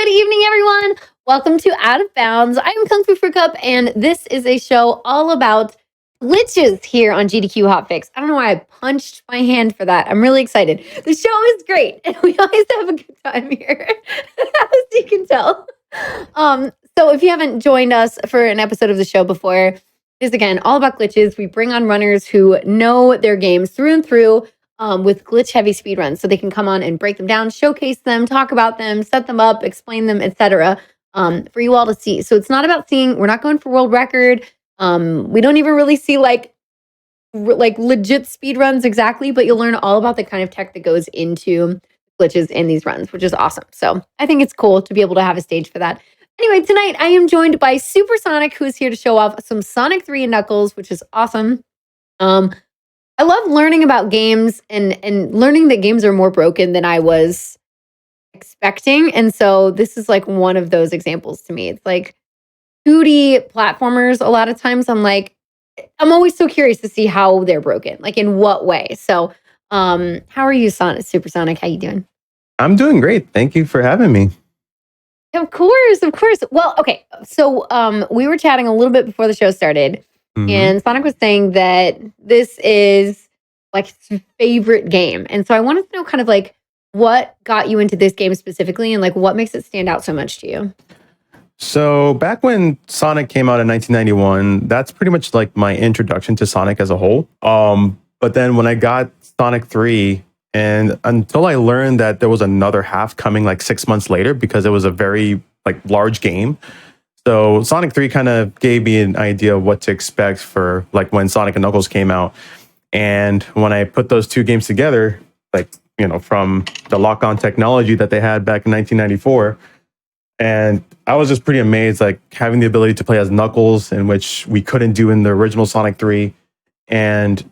Good evening, everyone. Welcome to Out of Bounds. I'm Kungfufruitcup, and this is a show all about glitches here on GDQ Hotfix. I don't know why I punched my hand for that. I'm really excited. The show is great, and we always have a good time here, as you can tell. So if you haven't joined us for an episode of the show before, it is again all about glitches. We bring on runners who know their games through and through. With glitch-heavy speedruns, so they can come on and break them down, showcase them, talk about them, set them up, explain them, etc. For you all to see. So it's not about seeing. We're not going for world record. We don't even really see like legit speedruns exactly, but you'll learn all about the kind of tech that goes into glitches in these runs, which is awesome. So I think it's cool to be able to have a stage for that. Anyway, tonight I am joined by Supersonic, who is here to show off some Sonic 3 and Knuckles, which is awesome. I love learning about games and learning that games are more broken than I was expecting. And so this is like one of those examples to me. It's like 2D platformers. A lot of times I'm always so curious to see how they're broken, like in what way. So how are you, Supersonic? How you doing? I'm doing great. Thank you for having me. Of course. Well, okay. So we were chatting a little bit before the show started. Mm-hmm. And Sonic was saying that this is like his favorite game. And so I wanted to know kind of like what got you into this game specifically and like what makes it stand out so much to you? So back when Sonic came out in 1991, that's pretty much like my introduction to Sonic as a whole. But then when I got Sonic 3, and until I learned that there was another half coming like 6 months later, because it was a very like large game. So Sonic 3 kind of gave me an idea of what to expect for like when Sonic and Knuckles came out. And when I put those two games together, like, you know, from the lock-on technology that they had back in 1994, and I was just pretty amazed, like having the ability to play as Knuckles, in which we couldn't do in the original Sonic 3. And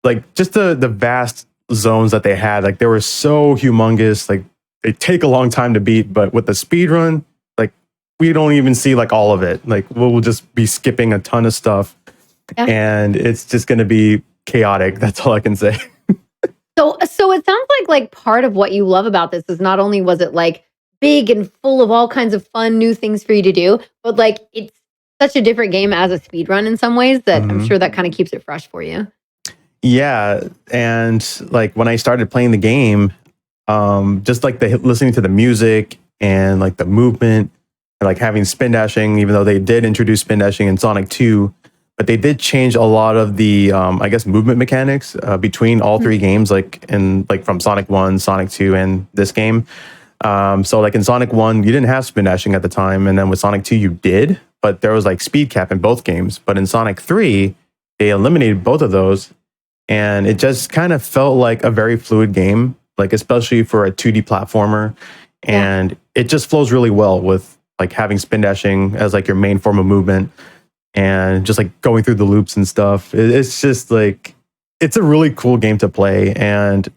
like just the vast zones that they had, like they were so humongous, like they take a long time to beat, but with the speedrun, we don't even see like all of it. Like we'll just be skipping a ton of stuff, and it's just going to be chaotic. That's all I can say. So it sounds like part of what you love about this is not only was it like big and full of all kinds of fun new things for you to do, but like it's such a different game as a speedrun in some ways that I'm sure that kind of keeps it fresh for you. Yeah, and like when I started playing the game, just like listening to the music and like the movement. Like having spin dashing, even though they did introduce spin dashing in Sonic 2, but they did change a lot of the, I guess, movement mechanics between all three games, like from Sonic 1, Sonic 2, and this game. So like in Sonic 1, you didn't have spin dashing at the time, and then with Sonic 2, you did, but there was like speed cap in both games. But in Sonic 3, they eliminated both of those, and it just kind of felt like a very fluid game, like especially for a 2D platformer, and it just flows really well with like having spin dashing as like your main form of movement and just like going through the loops and stuff. It's just like, it's a really cool game to play. And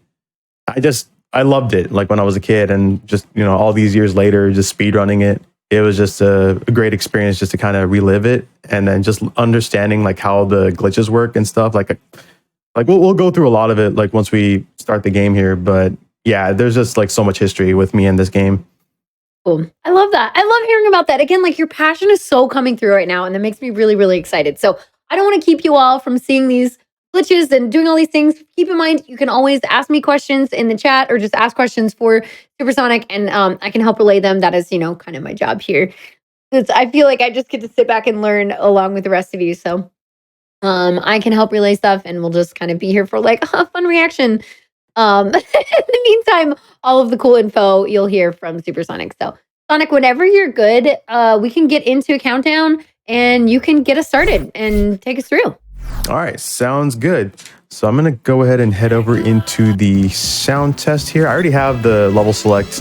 I loved it like when I was a kid, and just, you know, all these years later, just speedrunning it. It was just a great experience just to kind of relive it. And then just understanding like how the glitches work and stuff. Like we'll go through a lot of it like once we start the game here. But yeah, there's just like so much history with me in this game. Cool. I love that. I love hearing about that. Again, like your passion is so coming through right now, and that makes me really, really excited. So I don't want to keep you all from seeing these glitches and doing all these things. Keep in mind, you can always ask me questions in the chat or just ask questions for Supersonic, and I can help relay them. That is, you know, kind of my job here. I feel like I just get to sit back and learn along with the rest of you. So I can help relay stuff, and we'll just kind of be here for like a fun reaction. In the meantime, all of the cool info you'll hear from Supersonic. So Sonic, whenever you're good, we can get into a countdown and you can get us started and take us through. All right, sounds good. So I'm going to go ahead and head over into the sound test here. I already have the level select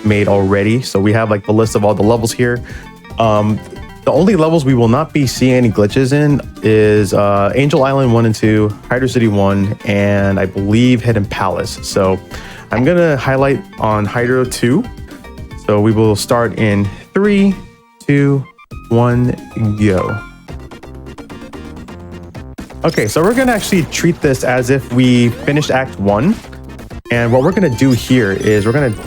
made already. So we have like the list of all the levels here. The only levels we will not be seeing any glitches in is Angel Island 1 and 2, Hydro City 1, and I believe Hidden Palace. So I'm going to highlight on Hydro 2. So we will start in 3, 2, 1, go. Okay, so we're going to actually treat this as if we finished Act 1. And what we're going to do here is we're going to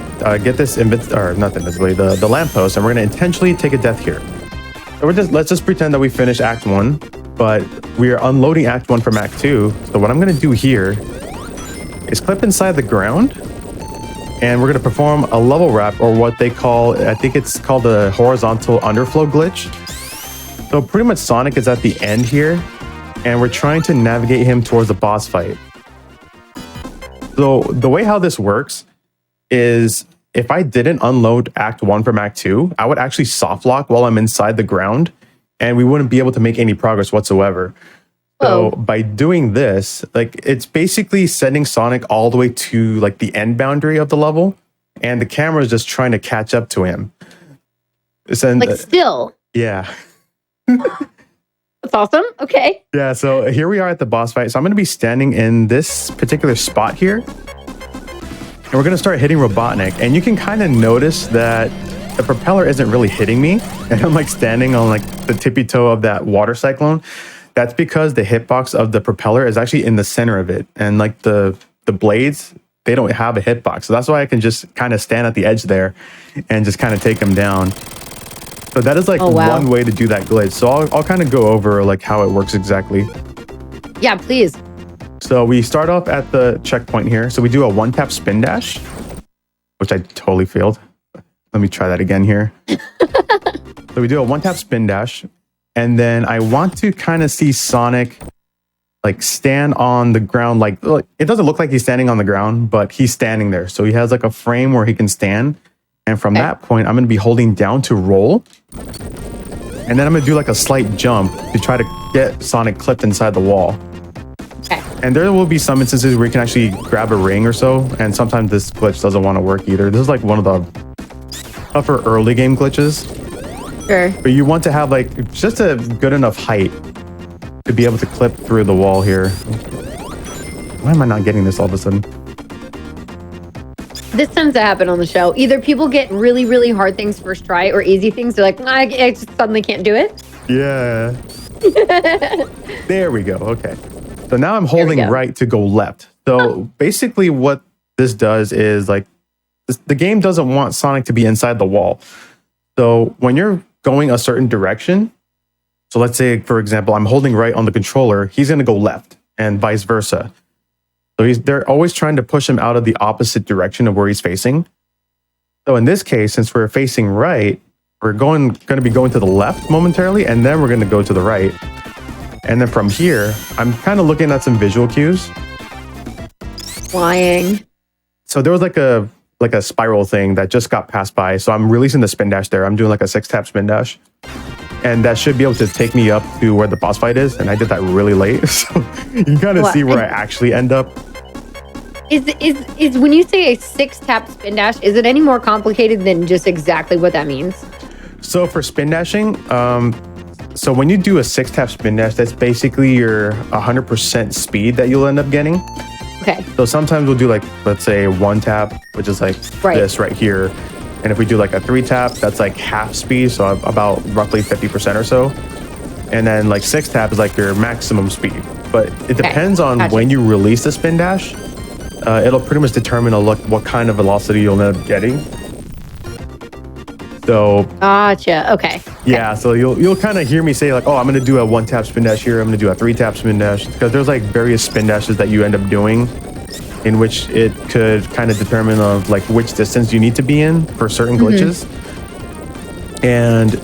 get this not invisibly, the lamppost, and we're gonna intentionally take a death here. So let's just pretend that we finished Act 1, but we are unloading Act 1 from Act 2. So what I'm gonna do here is clip inside the ground, and we're gonna perform a level wrap, or what they call, I think it's called a horizontal underflow glitch. So pretty much Sonic is at the end here, and we're trying to navigate him towards the boss fight. So the way how this works is if I didn't unload Act 1 from Act 2, I would actually soft lock while I'm inside the ground, and we wouldn't be able to make any progress whatsoever. So by doing this, like, it's basically sending Sonic all the way to like the end boundary of the level, and the camera is just trying to catch up to him. Like still. Yeah. That's awesome. Okay. Yeah, so here we are at the boss fight. So I'm going to be standing in this particular spot here, and we're going to start hitting Robotnik. And you can kind of notice that the propeller isn't really hitting me, and I'm like standing on like the tippy toe of that water cyclone. That's because the hitbox of the propeller is actually in the center of it, and like the blades, they don't have a hitbox. So that's why I can just kind of stand at the edge there and just kind of take them down. So that is like one way to do that glitch. So I'll kind of go over like how it works exactly. Yeah, please. So we start off at the checkpoint here. So we do a one-tap spin dash, which I totally failed. Let me try that again here. So we do a one-tap spin dash, and then I want to kind of see Sonic like stand on the ground. Like, it doesn't look like he's standing on the ground, but he's standing there. So he has like a frame where he can stand. And from that point, I'm going to be holding down to roll. And then I'm going to do like a slight jump to try to get Sonic clipped inside the wall. Okay. And there will be some instances where you can actually grab a ring or so. And sometimes this glitch doesn't want to work either. This is like one of the tougher early game glitches. Sure. But you want to have like just a good enough height to be able to clip through the wall here. Why am I not getting this all of a sudden? This tends to happen on the show. Either people get really, really hard things first try, or easy things. They're like, I just suddenly can't do it. Yeah. There we go. Okay. So now I'm holding right to go left. So basically what this does is like, the game doesn't want Sonic to be inside the wall. So when you're going a certain direction, so let's say, for example, I'm holding right on the controller, he's going to go left, and vice versa. So they're always trying to push him out of the opposite direction of where he's facing. So in this case, since we're facing right, we're going to be going to the left momentarily, and then we're going to go to the right. And then from here, I'm kind of looking at some visual cues. Flying. So there was like a spiral thing that just got passed by. So I'm releasing the spin dash there. I'm doing like a 6-tap spin dash. And that should be able to take me up to where the boss fight is. And I did that really late. So you can kind of see where I actually end up. Is when you say a 6-tap spin dash, is it any more complicated than just exactly what that means? So for spin dashing, so when you do a 6-tap spin dash, that's basically your 100% speed that you'll end up getting. Okay. So sometimes we'll do like, let's say 1-tap, which is like this right here. And if we do like a 3-tap, that's like half speed. So about roughly 50% or so. And then like 6-tap is like your maximum speed. But it depends on when you release the spin dash. It'll pretty much determine what kind of velocity you'll end up getting. So gotcha. Okay. Yeah, so you'll kind of hear me say like, oh, I'm going to do a 1-tap spin dash here. I'm going to do a 3-tap spin dash, because there's like various spin dashes that you end up doing, in which it could kind of determine of like which distance you need to be in for certain glitches. And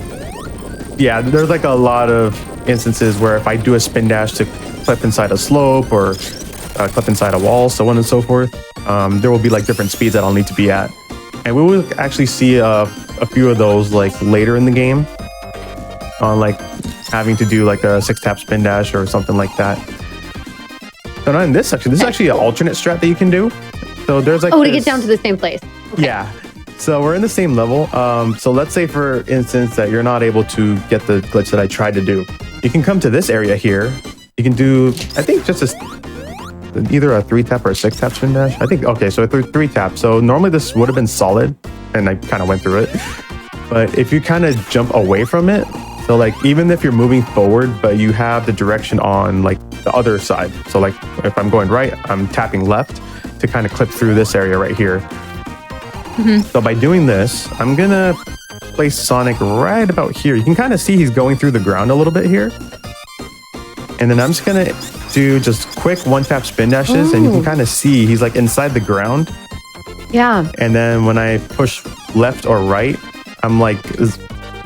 yeah, there's like a lot of instances where if I do a spin dash to clip inside a slope or clip inside a wall, so on and so forth, there will be like different speeds that I'll need to be at. And we will actually see a few of those like later in the game, on like having to do like a 6-tap spin dash or something like that. So not in this section. This is actually an alternate strat that you can do. So there's like to get down to the same place. Okay. Yeah. So we're in the same level. So let's say, for instance, that you're not able to get the glitch that I tried to do. You can come to this area here. You can do, I think, just either a 3-tap or a 6-tap spin dash. I think, okay, so a 3-tap. So normally this would have been solid, and I kind of went through it. But if you kind of jump away from it, so like even if you're moving forward, but you have the direction on like the other side. So like if I'm going right, I'm tapping left to kind of clip through this area right here. So by doing this, I'm gonna place Sonic right about here. You can kind of see he's going through the ground a little bit here. And then I'm just gonna do just quick one-tap spin dashes, and you can kind of see he's like inside the ground. Yeah. And then when I push left or right, I'm like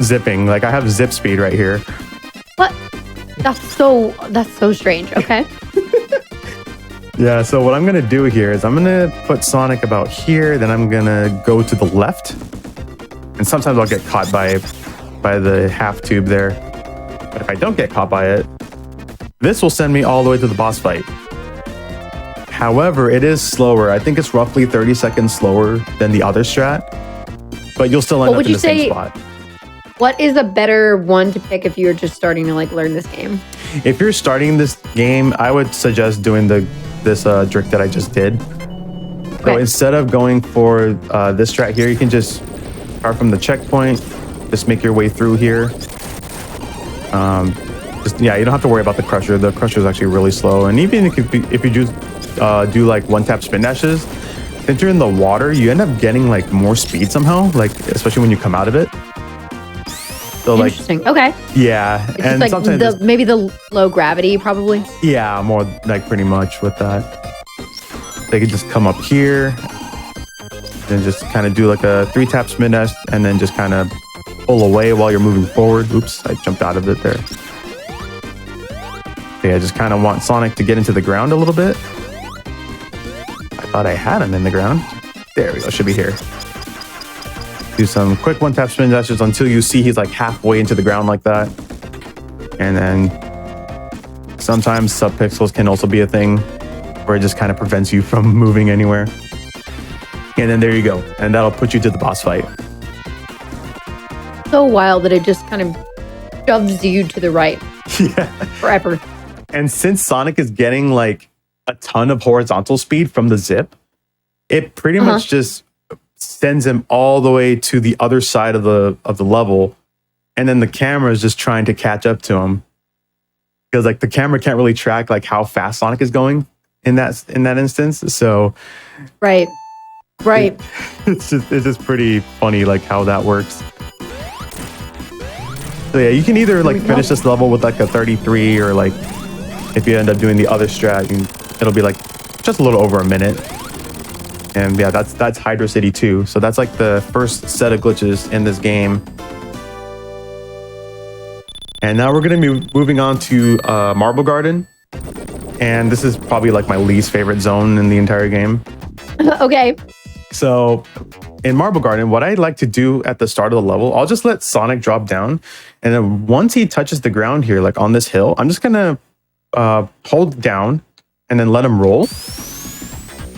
zipping. Like I have zip speed right here. What? That's so strange. Okay. Yeah, so what I'm gonna do here is I'm gonna put Sonic about here, then I'm gonna go to the left. And sometimes I'll get caught by the half tube there. But if I don't get caught by it, this will send me all the way to the boss fight. However, it is slower. I think it's roughly 30 seconds slower than the other strat, but you'll still end up in the same spot. What is a better one to pick if you're just starting to like learn this game? If you're starting this game, I would suggest doing this trick that I just did. So instead of going for this strat here, you can just start from the checkpoint, just make your way through here. Yeah, you don't have to worry about the crusher. The crusher is actually really slow. And even if you just do like one-tap spin dashes, since you're in the water, you end up getting like more speed somehow, like especially when you come out of it. So like, interesting. Okay. Yeah, it's and like sometimes maybe the low gravity, probably. Yeah, more like pretty much with that. They could just come up here and just kind of do like a 3-tap spin dash, and then just kind of pull away while you're moving forward. Oops, I jumped out of it there. Okay, I just kind of want Sonic to get into the ground a little bit. I thought I had him in the ground. There we go, should be here. Do some quick one-tap spin dashes until you see he's like halfway into the ground like that. And then sometimes subpixels can also be a thing where it just kind of prevents you from moving anywhere. And then there you go. And that'll put you to the boss fight. So wild that it just kind of shoves you to the right. Yeah. Forever. And since Sonic is getting like a ton of horizontal speed from the zip, it pretty much just sends him all the way to the other side of the level, and then the camera is just trying to catch up to him, because like the camera can't really track like how fast Sonic is going in that instance. So it's just pretty funny like how that works. So yeah, you can either like finish this level with like a 33, or like if you end up doing the other strat, it'll be like just a little over a minute. And yeah, that's Hydro City 2. So that's like the first set of glitches in this game. And now we're going to be moving on to Marble Garden. And this is probably like my least favorite zone in the entire game. Okay. So in Marble Garden, what I like to do at the start of the level, I'll just let Sonic drop down. And then once he touches the ground here, like on this hill, I'm just going to hold down and then let him roll.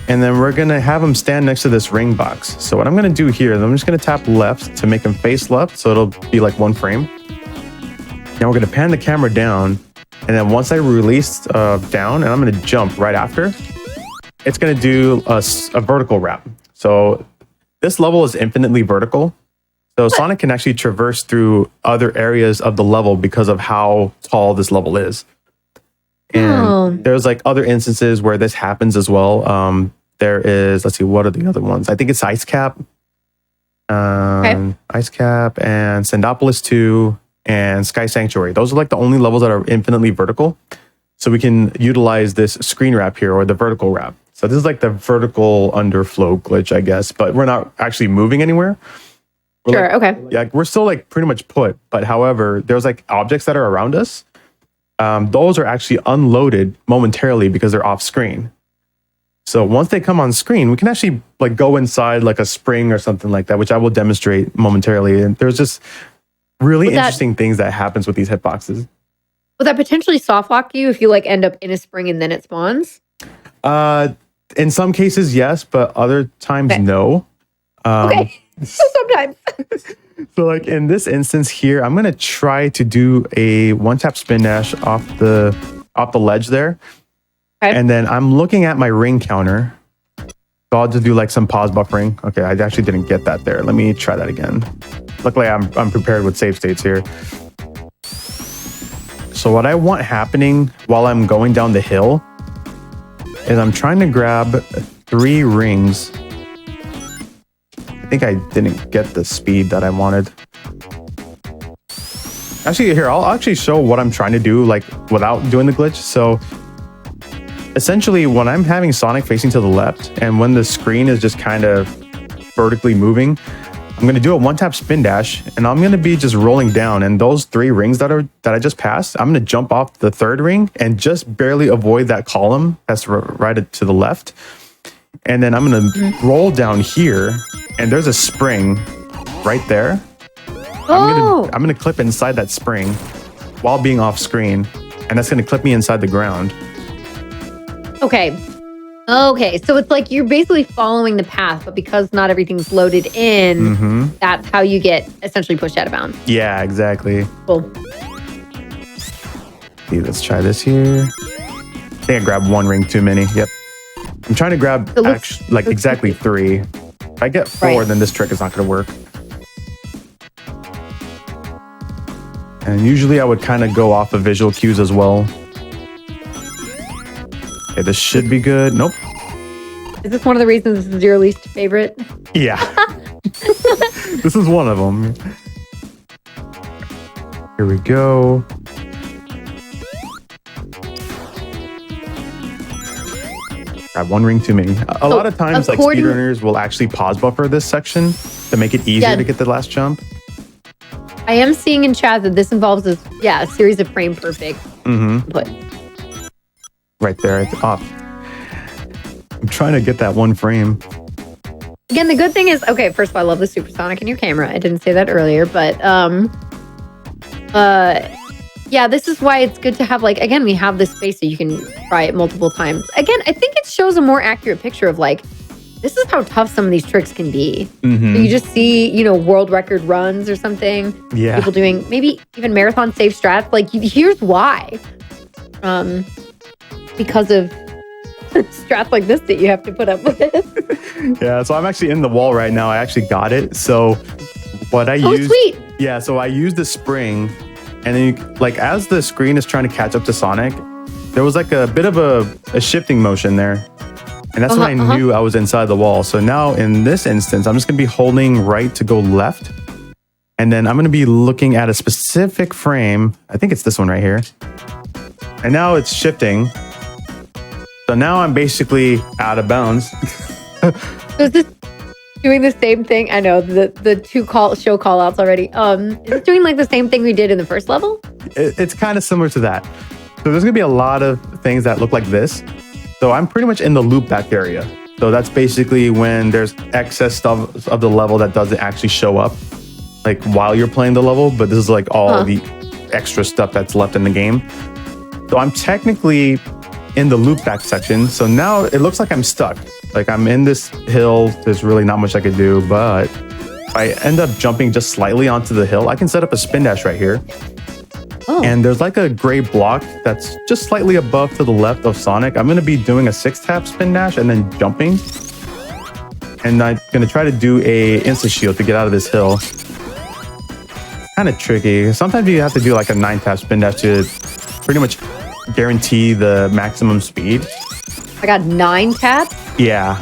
And then we're going to have him stand next to this ring box. So what I'm going to do here is I'm just going to tap left to make him face left. So it'll be like one frame. Now we're going to pan the camera down. And then once I release down, and I'm going to jump right after, it's going to do a vertical wrap. So this level is infinitely vertical. So Sonic can actually traverse through other areas of the level because of how tall this level is. And there's like other instances where this happens as well. There is, let's see, what are the other ones? I think it's Ice Cap. Ice Cap and Sandopolis 2 and Sky Sanctuary. Those are like the only levels that are infinitely vertical. So we can utilize this screen wrap here, or the vertical wrap. So this is like the vertical underflow glitch, I guess, but we're not actually moving anywhere. Sure, okay. Yeah, we're still like pretty much put, but however, there's like objects that are around us. Those are actually unloaded momentarily because they're off screen. So once they come on screen, we can actually like go inside like a spring or something like that, which I will demonstrate momentarily. And there's just really interesting things that happens with these hitboxes. Would that potentially soft lock you if you like end up in a spring and then it spawns? In some cases, yes, but other times, no. Okay, so sometimes. So like in this instance here, I'm gonna try to do a one-tap spin dash off the ledge there. Okay. And then I'm looking at my ring counter. So I'll just do like some pause buffering. Okay, I actually didn't get that there. Let me try that again. Luckily, I'm prepared with save states here. So what I want happening while I'm going down the hill is I'm trying to grab 3 rings. think I didn't get the speed that I wanted. Actually, here, I'll actually show what I'm trying to do, like, without doing the glitch. So, essentially, when I'm having Sonic facing to the left, and when the screen is just kind of vertically moving, I'm going to do a one-tap spin dash, and I'm going to be just rolling down. And those 3 rings that I just passed, I'm going to jump off the 3rd ring and just barely avoid that column that's right to the left. And then I'm going to roll down here, and there's a spring right there. I'm gonna clip inside that spring while being off screen, and that's gonna clip me inside the ground. Okay, so it's like you're basically following the path, but because not everything's loaded in, that's how you get essentially pushed out of bounds. Yeah, exactly. Cool. See, let's try this here. I think I grabbed 1 ring too many. Yep. I'm trying to grab exactly 3. If I get 4, then this trick is not gonna work. And usually I would kind of go off of visual cues as well. Okay, this should be good. Nope. Is this one of the reasons this is your least favorite? Yeah. This is one of them. Here we go. Grab 1 ring too many. A lot of times, like, speedrunners will actually pause buffer this section to make it easier to get the last jump. I am seeing in chat that this involves a series of frame perfect input. Right there at the top. I'm trying to get that 1 frame. Again, the good thing is, okay, first of all, I love the supersonic in your camera. I didn't say that earlier, but yeah, this is why it's good to have, like, again, we have this space so you can try it multiple times. Again, I think it shows a more accurate picture of, like, this is how tough some of these tricks can be. So you just see, you know, world record runs or something. Yeah. People doing maybe even marathon safe strats. Like, here's why. Because of strats like this that you have to put up with. Yeah, so I'm actually in the wall right now. I actually got it. So what I used... sweet. Yeah, so I used the spring, and then, like, as the screen is trying to catch up to Sonic, there was, like, a bit of a shifting motion there. And that's when I knew I was inside the wall. So now in this instance, I'm just going to be holding right to go left. And then I'm going to be looking at a specific frame. I think it's this one right here. And now it's shifting. So now I'm basically out of bounds. So is this doing the same thing? I know the 2 show call outs already. Is it doing like the same thing we did in the first level? It's kind of similar to that. So there's going to be a lot of things that look like this. So I'm pretty much in the loop back area. So that's basically when there's excess stuff of the level that doesn't actually show up, like, while you're playing the level, but this is like all the extra stuff that's left in the game. So I'm technically in the loop back section. So now it looks like I'm stuck. Like, I'm in this hill. There's really not much I could do, but if I end up jumping just slightly onto the hill, I can set up a spin dash right here. And there's like a gray block that's just slightly above to the left of Sonic. I'm going to be doing a 6-tap spin dash and then jumping. And I'm going to try to do a insta shield to get out of this hill. Kind of tricky. Sometimes you have to do like a 9-tap spin dash to pretty much guarantee the maximum speed. I got 9 taps? Yeah.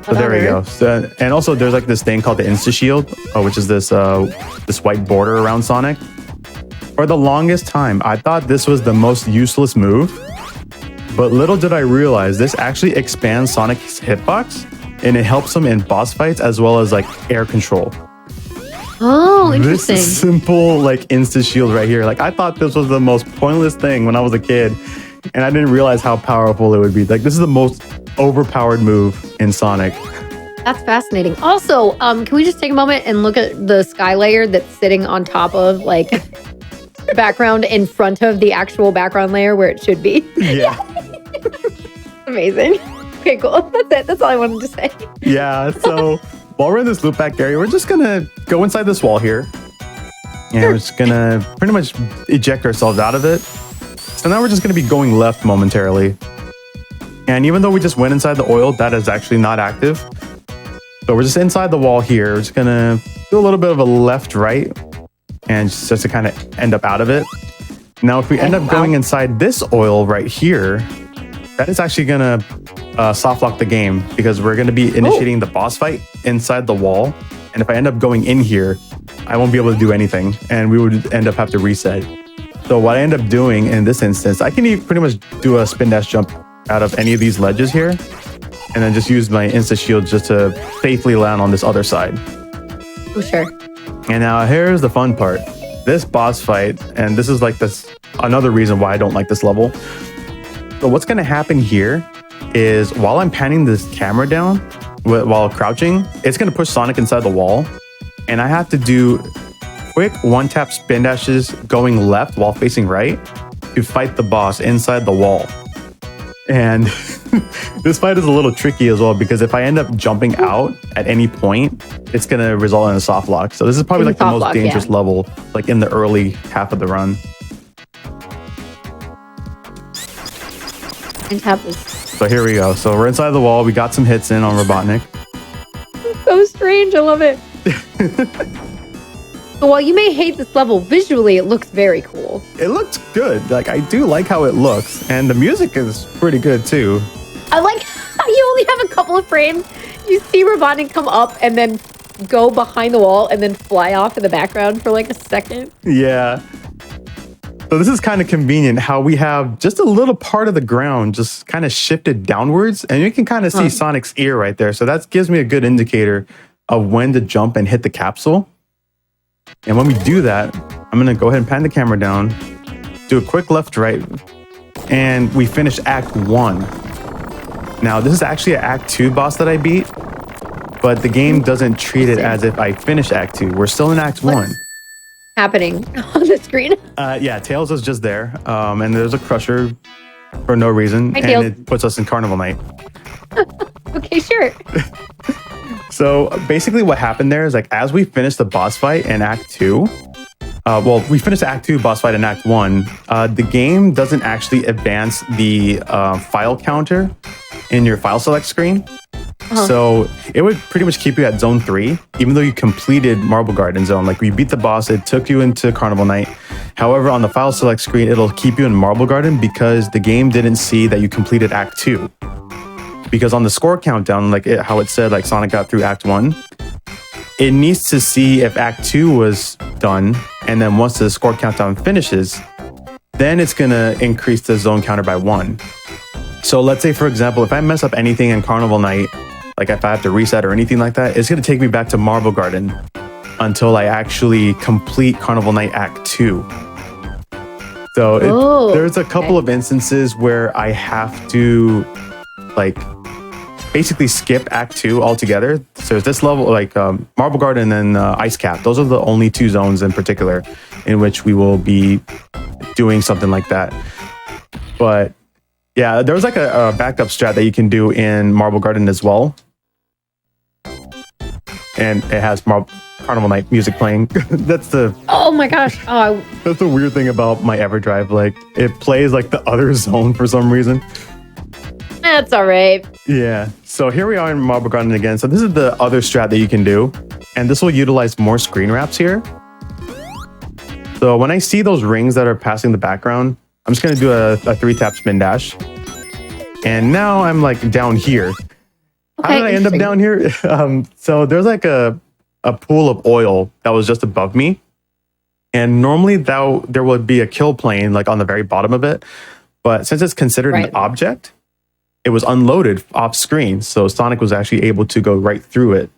So there we go. So, and also there's like this thing called the insta shield, which is this white border around Sonic. For the longest time, I thought this was the most useless move, but little did I realize this actually expands Sonic's hitbox, and it helps him in boss fights as well as like air control. Oh, interesting. This simple like insta shield right here. Like, I thought this was the most pointless thing when I was a kid, and I didn't realize how powerful it would be. Like, this is the most overpowered move in Sonic. That's fascinating. Also, can we just take a moment and look at the sky layer that's sitting on top of, like, background in front of the actual background layer where it should be? Yeah. Amazing. Okay, cool. That's it. That's all I wanted to say. Yeah, so while we're in this loop back area, we're just gonna go inside this wall here. And we're just gonna pretty much eject ourselves out of it. So now we're just gonna be going left momentarily. And even though we just went inside the oil, that is actually not active. So we're just inside the wall here. We're just gonna do a little bit of a left-right, and just to kind of end up out of it. Now, if we end up going inside this oil right here, that is actually gonna soft lock the game because we're going to be initiating the boss fight inside the wall. And if I end up going in here, I won't be able to do anything and we would end up have to reset. So what I end up doing in this instance, I can pretty much do a spin dash jump out of any of these ledges here and then just use my insta shield just to safely land on this other side. Oh, sure. And now here's the fun part. This boss fight, and this is like another reason why I don't like this level. So what's going to happen here is while I'm panning this camera down while crouching, it's going to push Sonic inside the wall. And I have to do quick one-tap spin dashes going left while facing right to fight the boss inside the wall. And this fight is a little tricky as well because if I end up jumping out at any point, it's going to result in a soft lock. So this is probably like the most dangerous level, like in the early half of the run. And tap this. So here we go. So we're inside the wall. We got some hits in on Robotnik. So strange. I love it. So while you may hate this level, visually it looks very cool. It looks good. Like I do like how it looks, and the music is pretty good too. I like how you only have a couple of frames. You see Robotnik come up and then go behind the wall and then fly off in the background for like a second. Yeah. So this is kind of convenient how we have just a little part of the ground just kind of shifted downwards, and you can kind of see Sonic's ear right there. So that gives me a good indicator of when to jump and hit the capsule. And when we do that, I'm going to go ahead and pan the camera down, do a quick left right, and we finish Act 1. Now, this is actually an Act 2 boss that I beat, but the game doesn't treat it as if I finished Act 2. We're still in Act 1. Happening on the screen? Yeah, Tails is just there, and there's a Crusher for no reason, Hi, and Tails. it puts us in Carnival Night. Okay, sure. So basically what happened there is like as we finished the boss fight in Act 2, well, we finished Act 2 boss fight in Act 1, the game doesn't actually advance the file counter in your file select screen. So it would pretty much keep you at Zone 3, even though you completed Marble Garden Zone. Like we beat the boss, it took you into Carnival Night. However, on the file select screen, it'll keep you in Marble Garden because the game didn't see that you completed Act 2. Because on the score countdown, like how it said, like Sonic got through Act 1, it needs to see if Act 2 was done. And then once the score countdown finishes, then it's going to increase the zone counter by 1. So let's say, for example, if I mess up anything in Carnival Night, like if I have to reset or anything like that, it's going to take me back to Marble Garden until I actually complete Carnival Night Act 2. So there's a couple of instances where I have to like basically skip Act 2 altogether. So there's this level like Marble Garden and Ice Cap. Those are the only two zones in particular in which we will be doing something like that. But yeah, there's like a backup strat that you can do in Marble Garden as well. And it has Carnival Night music playing. That's the... Oh my gosh. Oh, that's the weird thing about my EverDrive. Like it plays like the other zone for some reason. that's all right. Yeah. So here we are in Marble Garden again. So this is the other strat that you can do. And this will utilize more screen wraps here. So when I see those rings that are passing the background, I'm just going to do a 3-tap spin dash. And now I'm like down here. Okay, How did I end up down here? So there's like a pool of oil that was just above me. And normally there would be a kill plane like on the very bottom of it. But since it's considered an object, it was unloaded off screen. So Sonic was actually able to go right through it.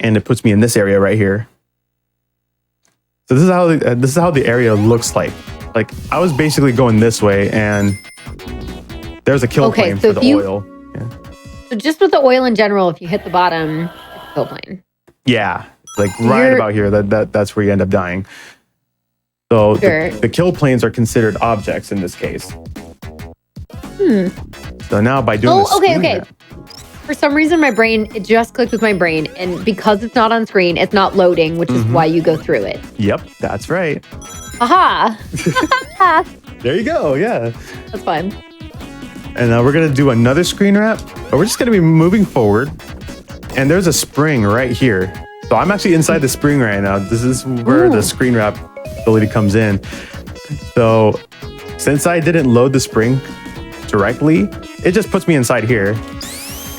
And it puts me in this area right here. So this is how the area looks like. Like I was basically going this way and there's a kill plane for the oil. Yeah. So just with the oil in general, if you hit the bottom, it's a kill plane. Yeah. Like right about here, that's where you end up dying. So the kill planes are considered objects in this case. So now by doing this okay. For some reason, my brain, it just clicked with my brain. And because it's not on screen, it's not loading, which is why you go through it. Yep, that's right. Aha! There you go, yeah. That's fine. And now we're going to do another screen wrap. But we're just going to be moving forward. And there's a spring right here. So I'm actually inside the spring right now. This is where the screen wrap ability comes in. So since I didn't load the spring directly, it just puts me inside here.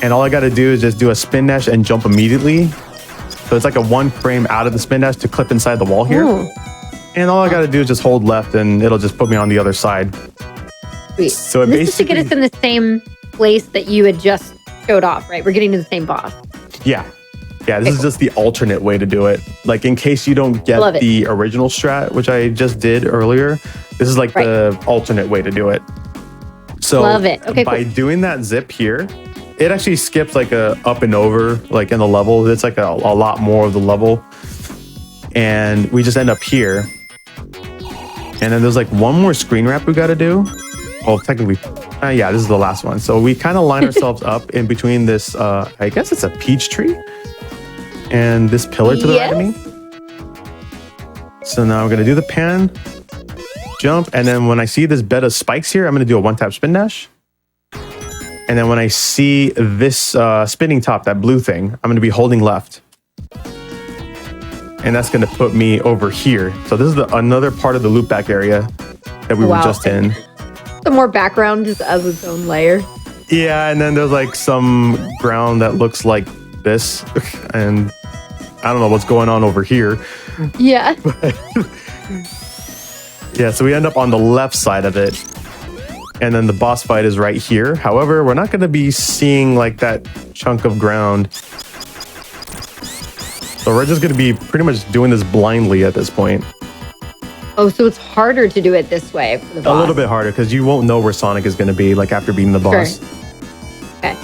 And all I got to do is just do a spin dash and jump immediately. So it's like a 1 frame out of the spin dash to clip inside the wall here. Ooh. And all I got to do is just hold left and it'll just put me on the other side. Sweet. So this is to get us in the same place that you had just showed off, right? We're getting to the same boss. Yeah. Yeah, this is just the alternate way to do it. Like in case you don't get the original strat, which I just did earlier, this is like the alternate way to do it. So love it. Okay, by doing that zip here, it actually skips like a up and over, like in the level. It's like a lot more of the level. And we just end up here. And then there's like one more screen wrap we got to do. Well, technically, yeah, this is the last one. So we kind of line ourselves up in between this, I guess it's a peach tree and this pillar to the right of me. So now I'm going to do the pan, jump. And then when I see this bed of spikes here, I'm going to do a 1-tap spin dash. And then when I see this spinning top, that blue thing, I'm going to be holding left. And that's going to put me over here. So this is another part of the loop back area that we were just in. Some more background just as its own layer. Yeah, and then there's like some ground that looks like this. And I don't know what's going on over here. Yeah. Yeah, so we end up on the left side of it. And then the boss fight is right here. However, we're not going to be seeing like that chunk of ground. So we're just going to be pretty much doing this blindly at this point. Oh, so it's harder to do it this way for the boss. A little bit harder because you won't know where Sonic is going to be like after beating the boss. Sure. Okay.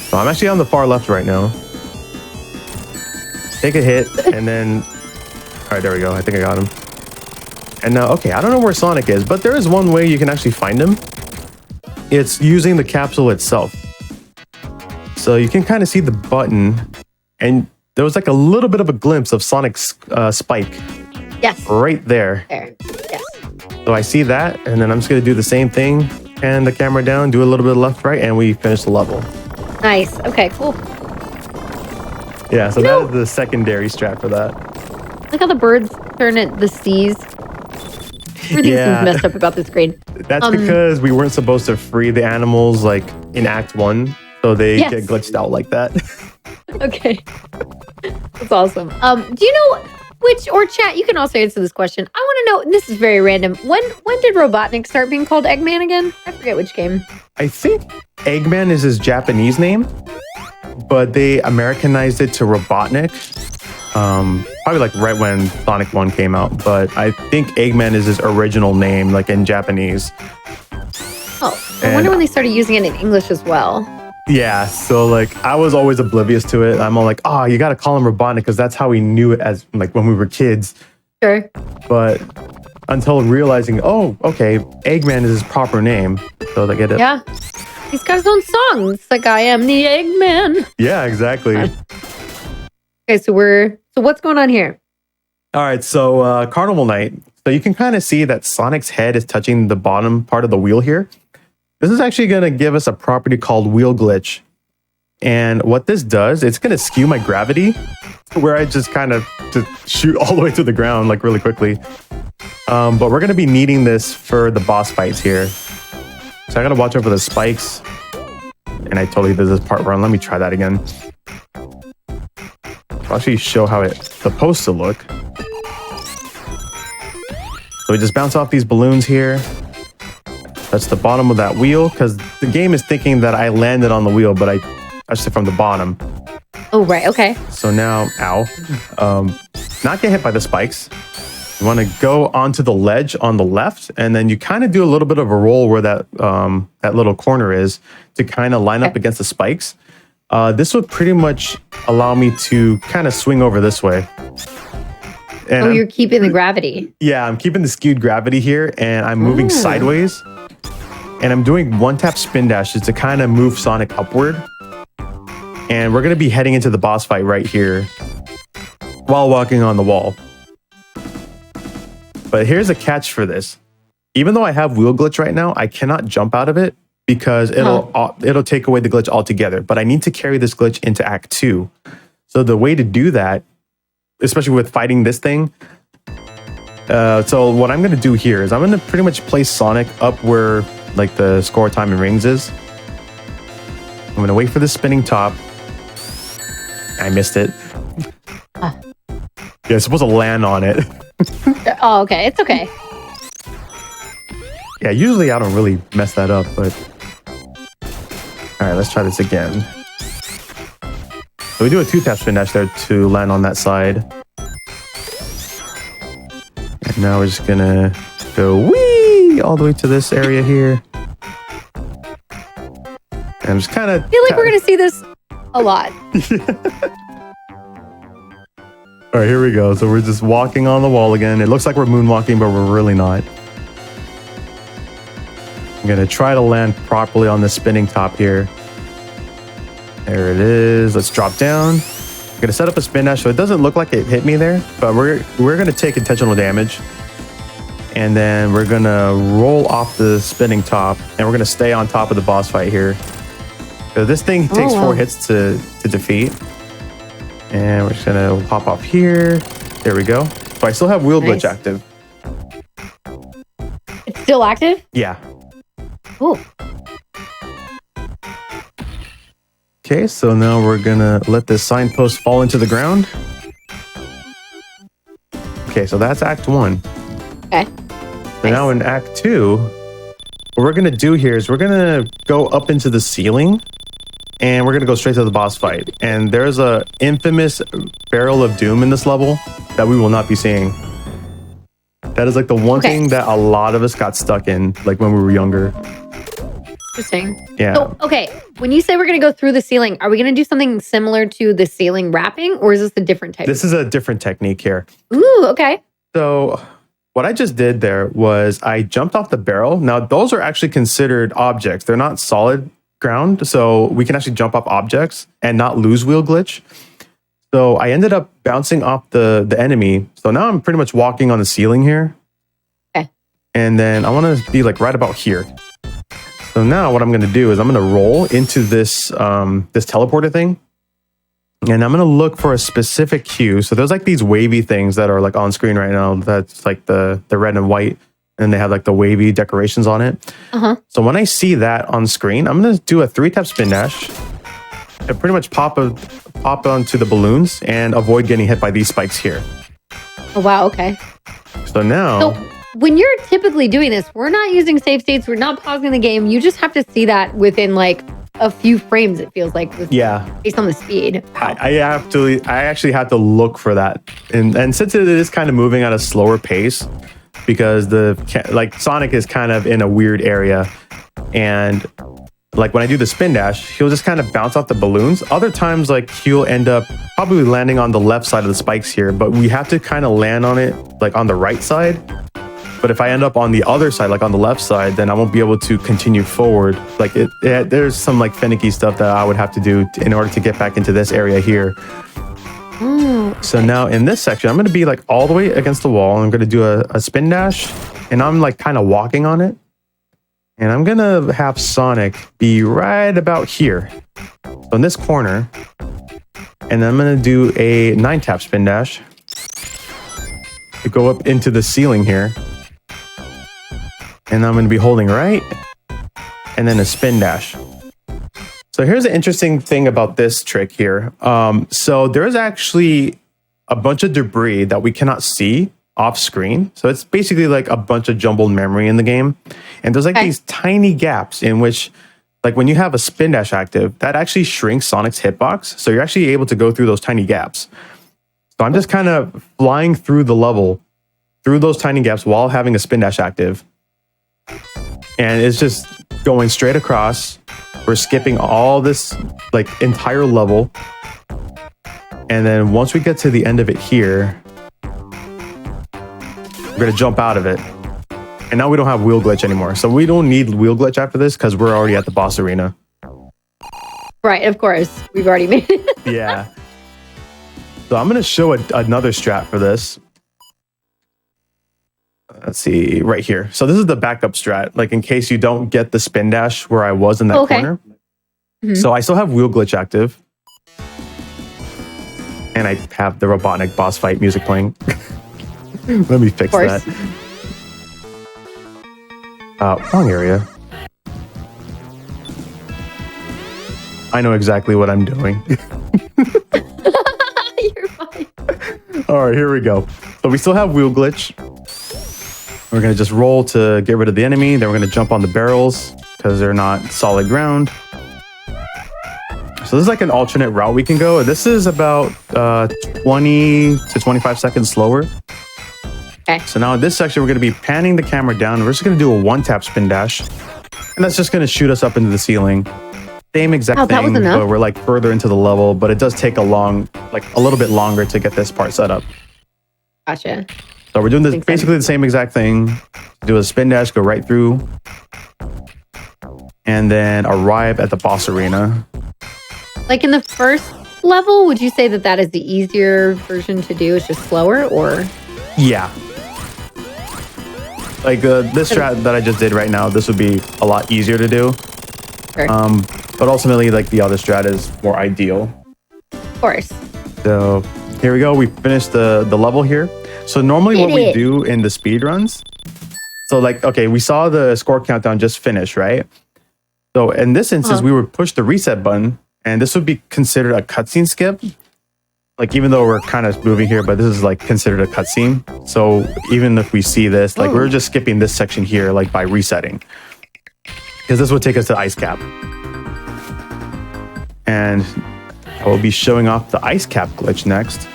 So I'm actually on the far left right now. Take a hit and then... All right, there we go. I think I got him. And now, okay, I don't know where Sonic is, but there is one way you can actually find him. It's using the capsule itself. So you can kind of see the button, and there was like a little bit of a glimpse of Sonic's spike. Yes. Right there. There. Yes. So I see that, and then I'm just going to do the same thing, pan the camera down, do a little bit of left, right, and we finish the level. Nice. Okay, cool. Yeah, so that is the secondary strat for that. Look how the birds turn at the seas. Everything's messed up about this screen. That's because we weren't supposed to free the animals like in Act 1, so they get glitched out like that. Okay. That's awesome. Do you know which, or chat, you can also answer this question. I want to know, this is very random. When did Robotnik start being called Eggman again? I forget which game. I think Eggman is his Japanese name, but they Americanized it to Robotnik. Probably like right when Sonic 1 came out, but I think Eggman is his original name, like in Japanese. Oh, I wonder when they started using it in English as well. Yeah, so like I was always oblivious to it. I'm all like, oh, you got to call him Robotnik because that's how we knew it as like when we were kids. Sure. But until realizing, oh, okay, Eggman is his proper name. So they get it. Yeah. He's got his own song. It's like, I am the Eggman. Yeah, exactly. Okay, so what's going on here? All right, so Carnival Night. So you can kind of see that Sonic's head is touching the bottom part of the wheel here. This is actually going to give us a property called Wheel Glitch. And what this does, it's going to skew my gravity where I just kind of just shoot all the way to the ground like really quickly. But we're going to be needing this for the boss fights here. So I got to watch out for the spikes. And I totally did this part wrong. Let me try that again. I'll actually show how it's supposed to look. So we just bounce off these balloons here. That's the bottom of that wheel because the game is thinking that I landed on the wheel, but I touched it from the bottom. Oh, right. Okay. So now, not get hit by the spikes. You want to go onto the ledge on the left, and then you kind of do a little bit of a roll where that little corner is to kind of line up against the spikes. This would pretty much allow me to kind of swing over this way. And you're keeping the gravity. Yeah, I'm keeping the skewed gravity here, and I'm moving sideways. And I'm doing 1-tap spin dashes to kind of move Sonic upward. And we're going to be heading into the boss fight right here while walking on the wall. But here's a catch for this. Even though I have wheel glitch right now, I cannot jump out of it because it'll take away the glitch altogether. But I need to carry this glitch into Act 2. So the way to do that, especially with fighting this thing, so what I'm going to do here is I'm going to pretty much place Sonic up where like the score time and rings is. I'm gonna wait for the spinning top. I missed it. Yeah, it's supposed to land on it. Oh, okay. It's okay. Yeah, usually I don't really mess that up, but... All right, let's try this again. So we do a 2-tap spin dash there to land on that side. And now we're just gonna go whee all the way to this area here. And I'm just kind of... I feel like we're going to see this a lot. All right, here we go. So we're just walking on the wall again. It looks like we're moonwalking, but we're really not. I'm going to try to land properly on the spinning top here. There it is. Let's drop down. I'm going to set up a spin dash so it doesn't look like it hit me there, but we're going to take intentional damage. And then we're going to roll off the spinning top, and we're going to stay on top of the boss fight here. So this thing takes 4 hits to defeat. And we're just going to pop off here. There we go. So I still have wheel glitch active. It's still active? Yeah. Ooh. Okay, so now we're going to let this signpost fall into the ground. Okay, so that's Act 1. Okay. So now in Act 2, what we're going to do here is we're going to go up into the ceiling. And we're going to go straight to the boss fight. And there's a infamous barrel of doom in this level that we will not be seeing. That is like the one thing that a lot of us got stuck in, like when we were younger. Interesting. Yeah. So, okay, when you say we're going to go through the ceiling, are we going to do something similar to the ceiling wrapping, or is this a different type? This is a different technique here. Ooh, okay. So what I just did there was I jumped off the barrel. Now, those are actually considered objects. They're not solid ground, so we can actually jump off objects and not lose wheel glitch. So I ended up bouncing off the enemy. So now I'm pretty much walking on the ceiling here. Okay. And then I want to be like right about here. So now what I'm going to do is I'm going to roll into this this teleporter thing. And I'm going to look for a specific cue. So there's like these wavy things that are like on screen right now. That's like the red and white. And they have like the wavy decorations on it. So when I see that on screen, I'm going to do a 3-tap spin dash and pretty much pop onto the balloons and avoid getting hit by these spikes here. Oh, wow. Okay. So now... So when you're typically doing this, we're not using save states. We're not pausing the game. You just have to see that within like a few frames, it feels like. Based on the speed. I actually have to look for that. And since it is kind of moving at a slower pace, because Sonic is kind of in a weird area, and like when I do the spin dash, he'll just kind of bounce off the balloons. Other times, like he'll end up probably landing on the left side of the spikes here, but we have to kind of land on it like on the right side. But if I end up on the other side, like on the left side, then I won't be able to continue forward. Like there's some like finicky stuff that I would have to do in order to get back into this area here. So now in this section, I'm going to be like all the way against the wall. I'm going to do a spin dash, and I'm like kind of walking on it. And I'm going to have Sonic be right about here. So in this corner. And then I'm going to do a 9-tap spin dash to go up into the ceiling here. And I'm going to be holding right. And then a spin dash. So here's an interesting thing about this trick here. So there is actually a bunch of debris that we cannot see off screen. So it's basically like a bunch of jumbled memory in the game. And there's like these tiny gaps in which, like when you have a spin dash active, that actually shrinks Sonic's hitbox. So you're actually able to go through those tiny gaps. So I'm just kind of flying through the level, through those tiny gaps while having a spin dash active. And it's just going straight across. We're skipping all this like entire level. And then once we get to the end of it here, we're going to jump out of it. And now we don't have wheel glitch anymore. So we don't need wheel glitch after this because we're already at the boss arena. Right, of course. We've already made it. Yeah. So I'm going to show another strat for this. Let's see, right here. So this is the backup strat, like in case you don't get the spin dash where I was in that corner. So I still have wheel glitch active. And I have the Robotnik boss fight music playing. Let me fix that. Wrong area. I know exactly what I'm doing. You're fine. All right, here we go. So we still have wheel glitch. We're going to just roll to get rid of the enemy. Then we're going to jump on the barrels because they're not solid ground. So this is like an alternate route we can go. This is about 20 to 25 seconds slower. Okay. So now in this section, we're going to be panning the camera down. We're just going to do a one-tap spin dash. And that's just going to shoot us up into the ceiling. Same exact thing, but we're like further into the level, but it does take a little bit longer to get this part set up. Gotcha. So we're doing this basically the same exact thing. Do a spin dash, go right through, and then arrive at the boss arena. Like in the first level, would you say that is the easier version to do? It's just slower, or? Yeah. Like this strat that I just did right now, this would be a lot easier to do. Sure. But ultimately, like the other strat is more ideal. Of course. So here we go. We finished the level here. So normally what we do in the speed runs, so like, okay, we saw the score countdown just finish, right? So in this instance, we would push the reset button, and this would be considered a cutscene skip. Like, even though we're kind of moving here, but this is like considered a cutscene. So even if we see this, like we're just skipping this section here, like by resetting, because this would take us to ice cap. And I will be showing off the ice cap glitch next.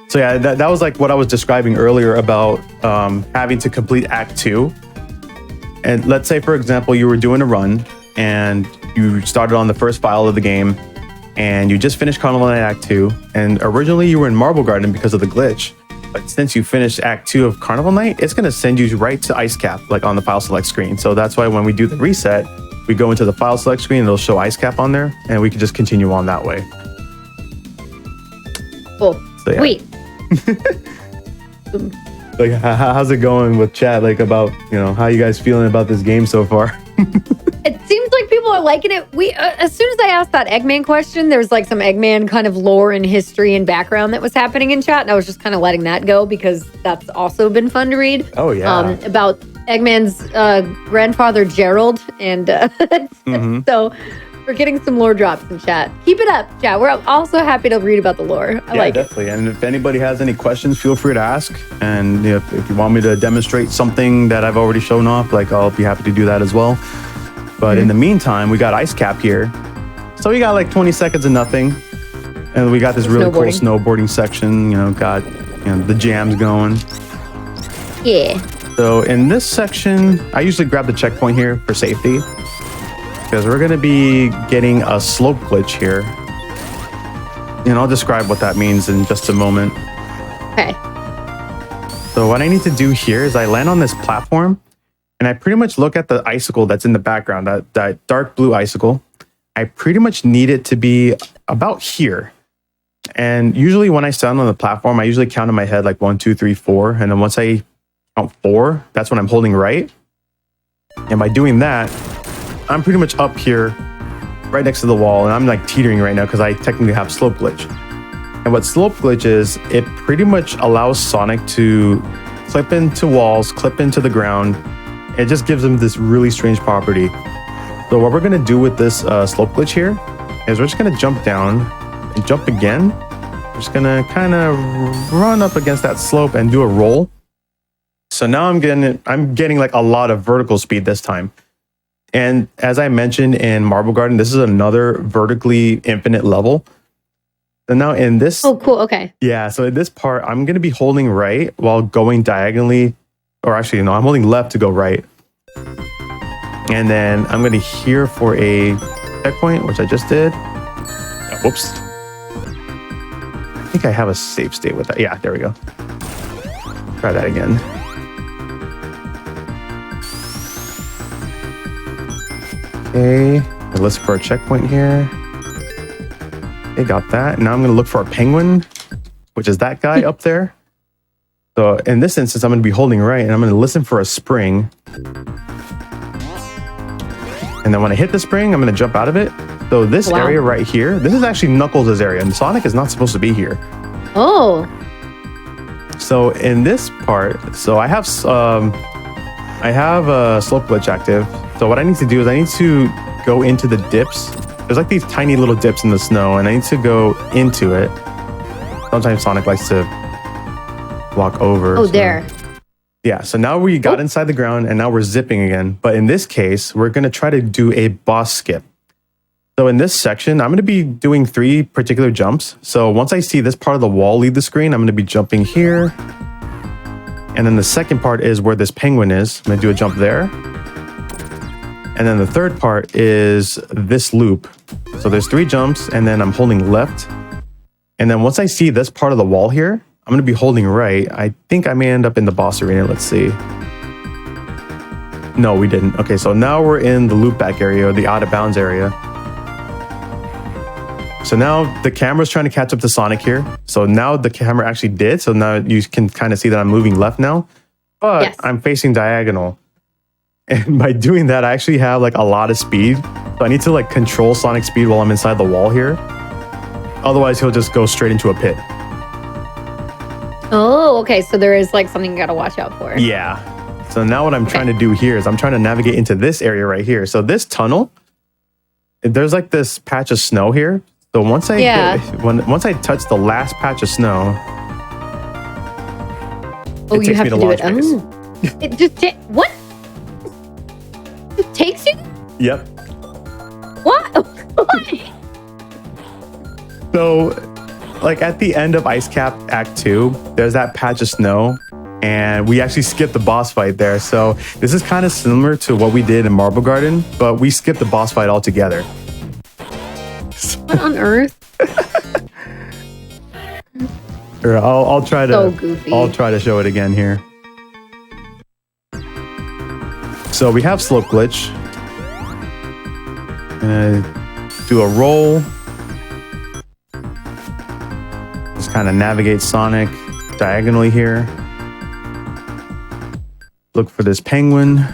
So yeah, that was like what I was describing earlier about having to complete Act 2. And let's say, for example, you were doing a run and you started on the first file of the game and you just finished Carnival Night Act 2. And originally you were in Marble Garden because of the glitch. But since you finished Act 2 of Carnival Night, it's going to send you right to Ice Cap, like on the file select screen. So that's why when we do the reset, we go into the file select screen and it'll show Ice Cap on there and we can just continue on that way. Cool. So, yeah. Wait. Like, how's it going with chat? Like, about, how you guys feeling about this game so far? It seems like people are liking it. We as soon as I asked that Eggman question, there's like some Eggman kind of lore and history and background that was happening in chat, and I was just kind of letting that go because that's also been fun to read. Oh yeah. About Eggman's grandfather Gerald, and so we're getting some lore drops in chat. Keep it up, chat. We're also happy to read about the lore. I like definitely. And if anybody has any questions, feel free to ask. And if you want me to demonstrate something that I've already shown off, like I'll be happy to do that as well. But in the meantime, we got Ice Cap here. So we got like 20 seconds of nothing. And we got this really cool snowboarding section, got the jams going. Yeah. So in this section, I usually grab the checkpoint here for safety, because we're going to be getting a slope glitch here. And I'll describe what that means in just a moment. Okay. So what I need to do here is I land on this platform and I pretty much look at the icicle that's in the background, that dark blue icicle. I pretty much need it to be about here. And usually when I stand on the platform, I usually count in my head like 1, 2, 3, 4. And then once I count 4, that's when I'm holding right. And by doing that, I'm pretty much up here, right next to the wall, and I'm like teetering right now because I technically have slope glitch. And what slope glitch is, it pretty much allows Sonic to clip into walls, clip into the ground. It just gives him this really strange property. So what we're gonna do with this slope glitch here is we're just gonna jump down and jump again. We're just gonna kind of run up against that slope and do a roll. So now I'm getting like a lot of vertical speed this time. And as I mentioned in Marble Garden, this is another vertically infinite level. So now in this... Oh, cool. Okay. Yeah, so in this part, I'm going to be holding right while going diagonally. Or actually, no, I'm holding left to go right. And then I'm going to here for a checkpoint, which I just did. Oh, whoops. I think I have a save state with that. Yeah, there we go. Try that again. Okay, let's look for a checkpoint here. Okay, got that. Now I'm going to look for a penguin, which is that guy up there. So in this instance, I'm going to be holding right, and I'm going to listen for a spring. And then when I hit the spring, I'm going to jump out of it. So this area right here, this is actually Knuckles' area, and Sonic is not supposed to be here. Oh. So in this part, so I have a slope glitch active. So what I need to do is I need to go into the dips. There's like these tiny little dips in the snow, and I need to go into it. Sometimes Sonic likes to walk over. Oh, there. Yeah, so now we got inside the ground, and now we're zipping again. But in this case, we're going to try to do a boss skip. So in this section, I'm going to be doing 3 particular jumps. So once I see this part of the wall leave the screen, I'm going to be jumping here. And then the second part is where this penguin is. I'm going to do a jump there. And then the third part is this loop. So there's 3 jumps, and then I'm holding left. And then once I see this part of the wall here, I'm going to be holding right. I think I may end up in the boss arena. Let's see. No, we didn't. Okay, so now we're in the loop back area, or the out of bounds area. So now the camera's trying to catch up to Sonic here. So now the camera actually did. So now you can kind of see that I'm moving left now. But yes, I'm facing diagonal. And by doing that, I actually have like a lot of speed. So I need to like control Sonic's speed while I'm inside the wall here. Otherwise, he'll just go straight into a pit. Oh, okay. So there is like something you got to watch out for. Yeah. So now what I'm trying to do here is I'm trying to navigate into this area right here. So this tunnel, there's like this patch of snow here. So once I once I touch the last patch of snow, you have to do it. Oh. It just what? It takes you? Yep. What? Why? So, like at the end of Ice Cap Act 2, there's that patch of snow, and we actually skipped the boss fight there. So this is kind of similar to what we did in Marble Garden, but we skipped the boss fight altogether. What on earth? Here, I'll try to. So goofy. I'll try to show it again here. So we have slope glitch. Do a roll. Just kind of navigate Sonic diagonally here. Look for this penguin.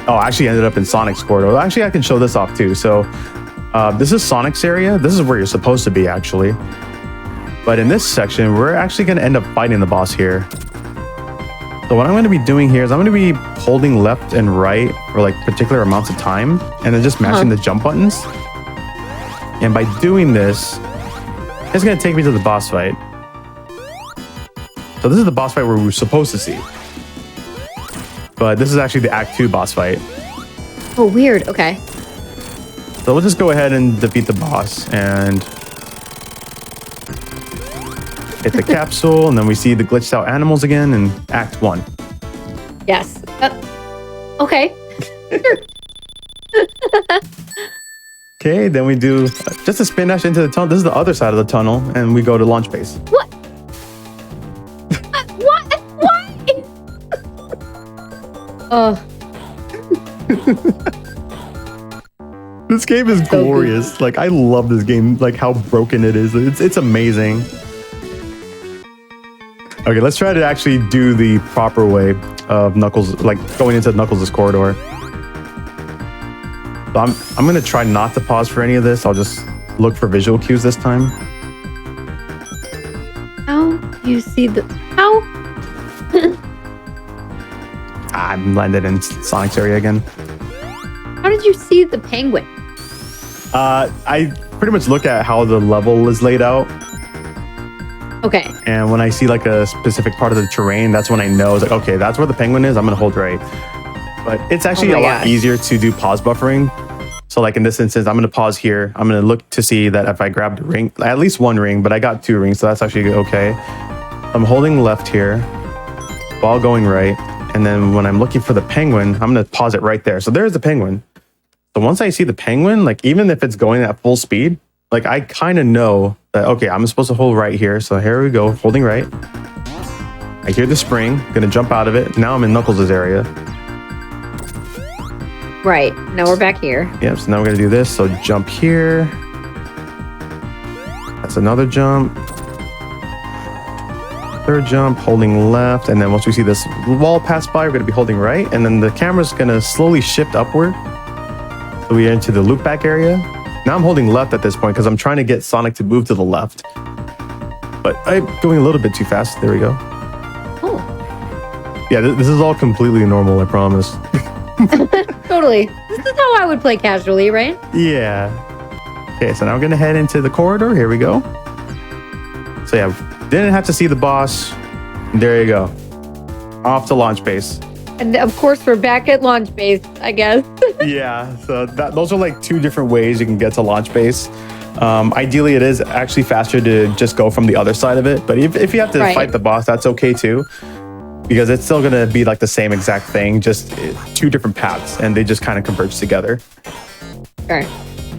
Oh, I actually ended up in Sonic's corridor. Actually, I can show this off too. So this is Sonic's area. This is where you're supposed to be actually. But in this section, we're actually going to end up fighting the boss here. So what I'm going to be doing here is I'm going to be holding left and right for like particular amounts of time, and then just mashing the jump buttons. And by doing this, it's going to take me to the boss fight. So this is the boss fight where we were supposed to see. But this is actually the Act 2 boss fight. Oh, weird. Okay. So we'll just go ahead and defeat the boss and hit the capsule, and then we see the glitched out animals again in Act 1. Yes. Okay. Okay, then we do just a spin dash into the tunnel. This is the other side of the tunnel, and we go to launch base. What? What? Why? This game is glorious. Like, I love this game, like how broken it is. It's amazing. Okay, let's try to actually do the proper way of Knuckles, like going into Knuckles' corridor. So I'm gonna try not to pause for any of this. I'll just look for visual cues this time. How do you see the how? I'm landed in Sonic's area again. How did you see the penguin? I pretty much look at how the level is laid out. Okay. And when I see like a specific part of the terrain, that's when I know it's like, okay, that's where the penguin is. I'm gonna hold right. But it's actually a lot easier to do pause buffering. So like in this instance, I'm gonna pause here. I'm gonna look to see that if I grabbed a ring, at least 1 ring, but I got 2 rings, so that's actually okay. I'm holding left here, ball going right. And then when I'm looking for the penguin, I'm gonna pause it right there. So there's the penguin. So once I see the penguin, like even if it's going at full speed, like I kind of know that, okay, I'm supposed to hold right here. So here we go, holding right. I hear the spring, gonna jump out of it. Now I'm in Knuckles' area. Right, now we're back here. Yep, so now we're gonna do this. So jump here. That's another jump. Third jump, holding left. And then once we see this wall pass by, we're gonna be holding right. And then the camera's gonna slowly shift upward. So we enter the loop back area. Now I'm holding left at this point because I'm trying to get Sonic to move to the left. But I'm going a little bit too fast. There we go. Oh. Yeah, this is all completely normal, I promise. totally. This is how I would play casually, right? Yeah. Okay, so now we're gonna head into the corridor. Here we go. So yeah, didn't have to see the boss. There you go. Off to launch base. And of course, we're back at launch base, I guess. Yeah, so those are like two different ways you can get to launch base. Ideally, it is actually faster to just go from the other side of it. But if you have to fight the boss, that's okay too. Because it's still going to be like the same exact thing, just two different paths, and they just kind of converge together. Sure.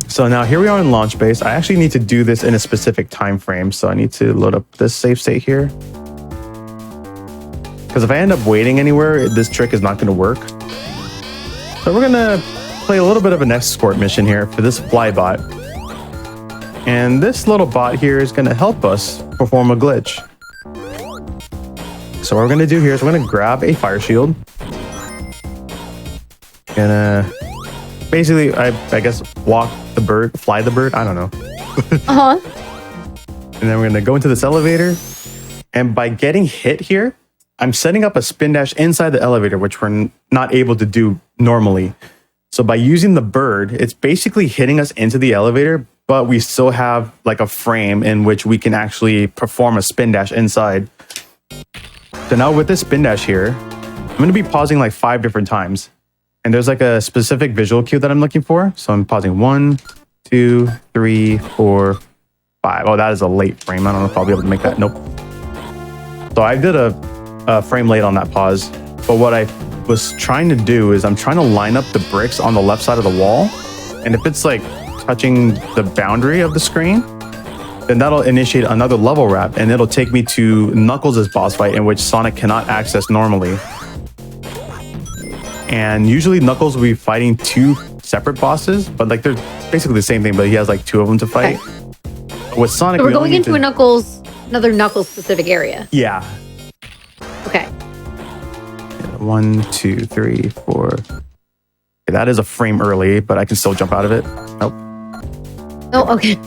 So now here we are in launch base. I actually need to do this in a specific time frame. So I need to load up this save state here. Because if I end up waiting anywhere, this trick is not going to work. So we're going to play a little bit of an escort mission here for this fly bot. And this little bot here is going to help us perform a glitch. So what we're going to do here is we're going to grab a fire shield. Gonna basically, I guess, walk the bird, fly the bird. I don't know. And then we're going to go into this elevator. And by getting hit here, I'm setting up a spin dash inside the elevator, which we're not able to do normally. So by using the bird, it's basically hitting us into the elevator, but we still have like a frame in which we can actually perform a spin dash inside. So now with this spin dash here, I'm going to be pausing like 5 different times. And there's like a specific visual cue that I'm looking for. So I'm pausing 1, 2, 3, 4, 5. Oh, that is a late frame. I don't know if I'll be able to make that. Nope. So I did a frame late on that pause. But what I was trying to do is I'm trying to line up the bricks on the left side of the wall. And if it's like touching the boundary of the screen, then that'll initiate another level wrap, and it'll take me to Knuckles' boss fight, in which Sonic cannot access normally. And usually Knuckles will be fighting 2 separate bosses, but like they're basically the same thing, but he has like 2 of them to fight. Okay. With Sonic, so we're going into another Knuckles specific area. Yeah. Okay. 1, 2, 3, 4. Okay, that is a frame early, but I can still jump out of it. Nope. Oh, okay.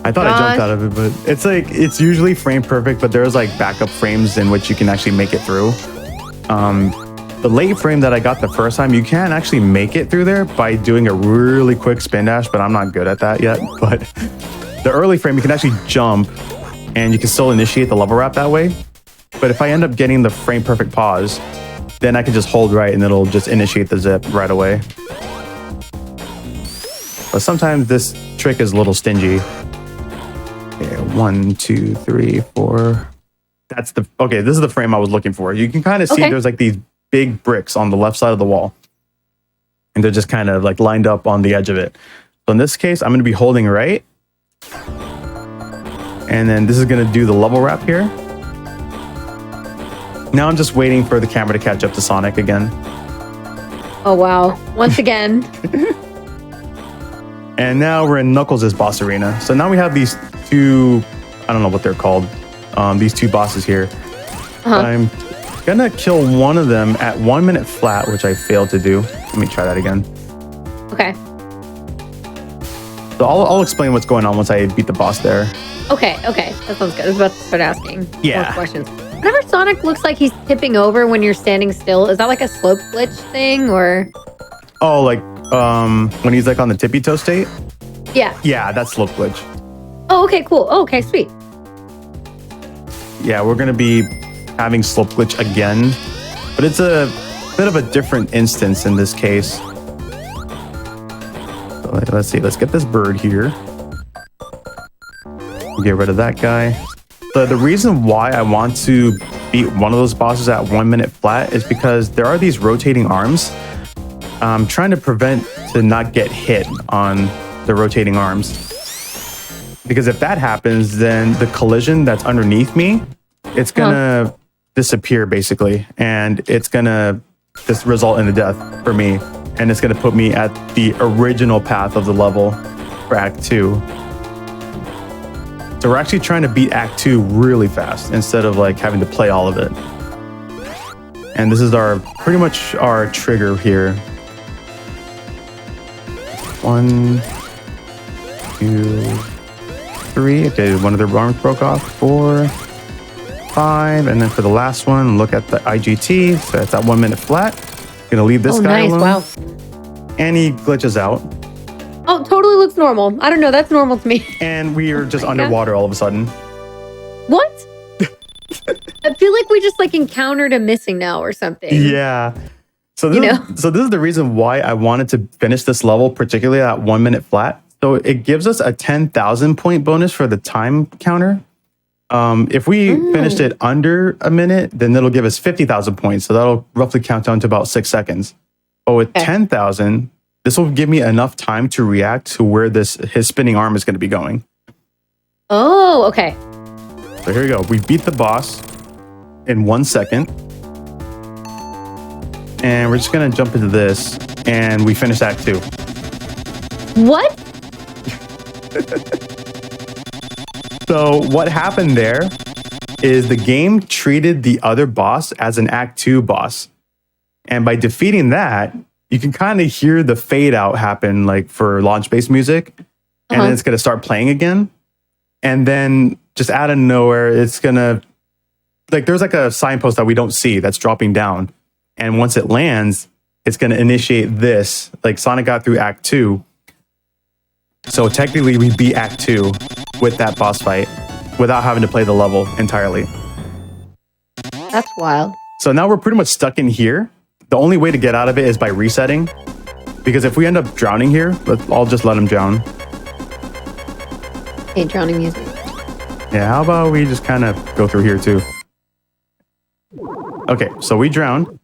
I thought I jumped out of it, but it's usually frame perfect, but there's like backup frames in which you can actually make it through. The late frame that I got the first time, you can actually make it through there by doing a really quick spin dash, but I'm not good at that yet. But the early frame, you can actually jump and you can still initiate the level wrap that way. But if I end up getting the frame perfect pause, then I can just hold right and it'll just initiate the zip right away. But sometimes this trick is a little stingy. Okay, 1, 2, 3, 4. Okay, this is the frame I was looking for. You can kind of see there's like these big bricks on the left side of the wall. And they're just kind of like lined up on the edge of it. So in this case, I'm going to be holding right. And then this is going to do the level wrap here. Now I'm just waiting for the camera to catch up to Sonic again. Oh, wow. Once again. And now we're in Knuckles' boss arena. So now we have these 2, I don't know what they're called, these 2 bosses here. I'm gonna kill one of them at 1 minute flat, which I failed to do. Let me try that again. Okay. So I'll explain what's going on once I beat the boss there. Okay. That sounds good. I was about to start asking more questions. Whenever Sonic looks like he's tipping over when you're standing still, is that like a slope glitch thing or? Oh, like when he's like on the tippy toe state? Yeah. Yeah, that's slope glitch. Oh, okay, cool. Oh, okay, sweet. Yeah, we're gonna be having slope glitch again, but it's a bit of a different instance in this case. So let's see, let's get this bird here. Get rid of that guy. So the reason why I want to beat one of those bosses at 1 minute flat is because there are these rotating arms. I'm trying to prevent to not get hit on the rotating arms. Because if that happens, then the collision that's underneath me, it's gonna disappear basically. And it's gonna just result in a death for me. And it's gonna put me at the original path of the level for Act 2. So we're actually trying to beat Act 2 really fast instead of like having to play all of it. And this is pretty much our trigger here. 1, 2, 3. Okay, one of their arms broke off. 4, 5. And then for the last one, look at the IGT. So that's at 1 minute flat. Gonna leave this guy alone. Wow. and he glitches out. Oh, totally looks normal. I don't know. That's normal to me. And we are just underwater all of a sudden. What? I feel like we just like encountered a missing now or something. Yeah. So this is the reason why I wanted to finish this level, particularly at 1 minute flat. So it gives us a 10,000 point bonus for the time counter. If we finished it under a minute, then it'll give us 50,000 points. So that'll roughly count down to about 6 seconds. But with 10,000, this will give me enough time to react to where his spinning arm is going to be going. Oh, okay. So here we go. We beat the boss in 1 second. And we're just going to jump into this. And we finish Act 2. What? So what happened there is the game treated the other boss as an Act 2 boss. And by defeating that, you can kind of hear the fade out happen like for launch-based music. And then it's going to start playing again. And then just out of nowhere, it's going to... Like there's like a signpost that we don't see that's dropping down. And once it lands, it's going to initiate this. Like Sonic got through Act 2. So technically we beat Act 2 with that boss fight without having to play the level entirely. That's wild. So now we're pretty much stuck in here. The only way to get out of it is by resetting. Because if we end up drowning here, I'll just let him drown. Hey, drowning music. Yeah, how about we just kind of go through here too? Okay, so we drowned.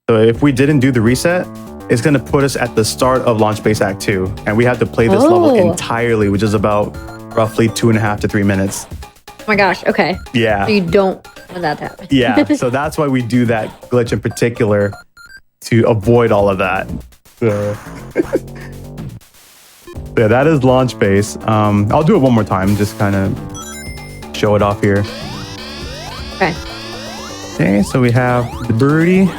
So if we didn't do the reset, it's going to put us at the start of Launch Base Act 2. And we have to play this level entirely, which is about roughly 2.5 to 3 minutes. Oh my gosh, okay. Yeah. So you don't want that to happen. Yeah, so that's why we do that glitch in particular, to avoid all of that. So yeah, that is Launch Base. I'll do it one more time, just kind of show it off here. Okay. Okay, so we have the birdie.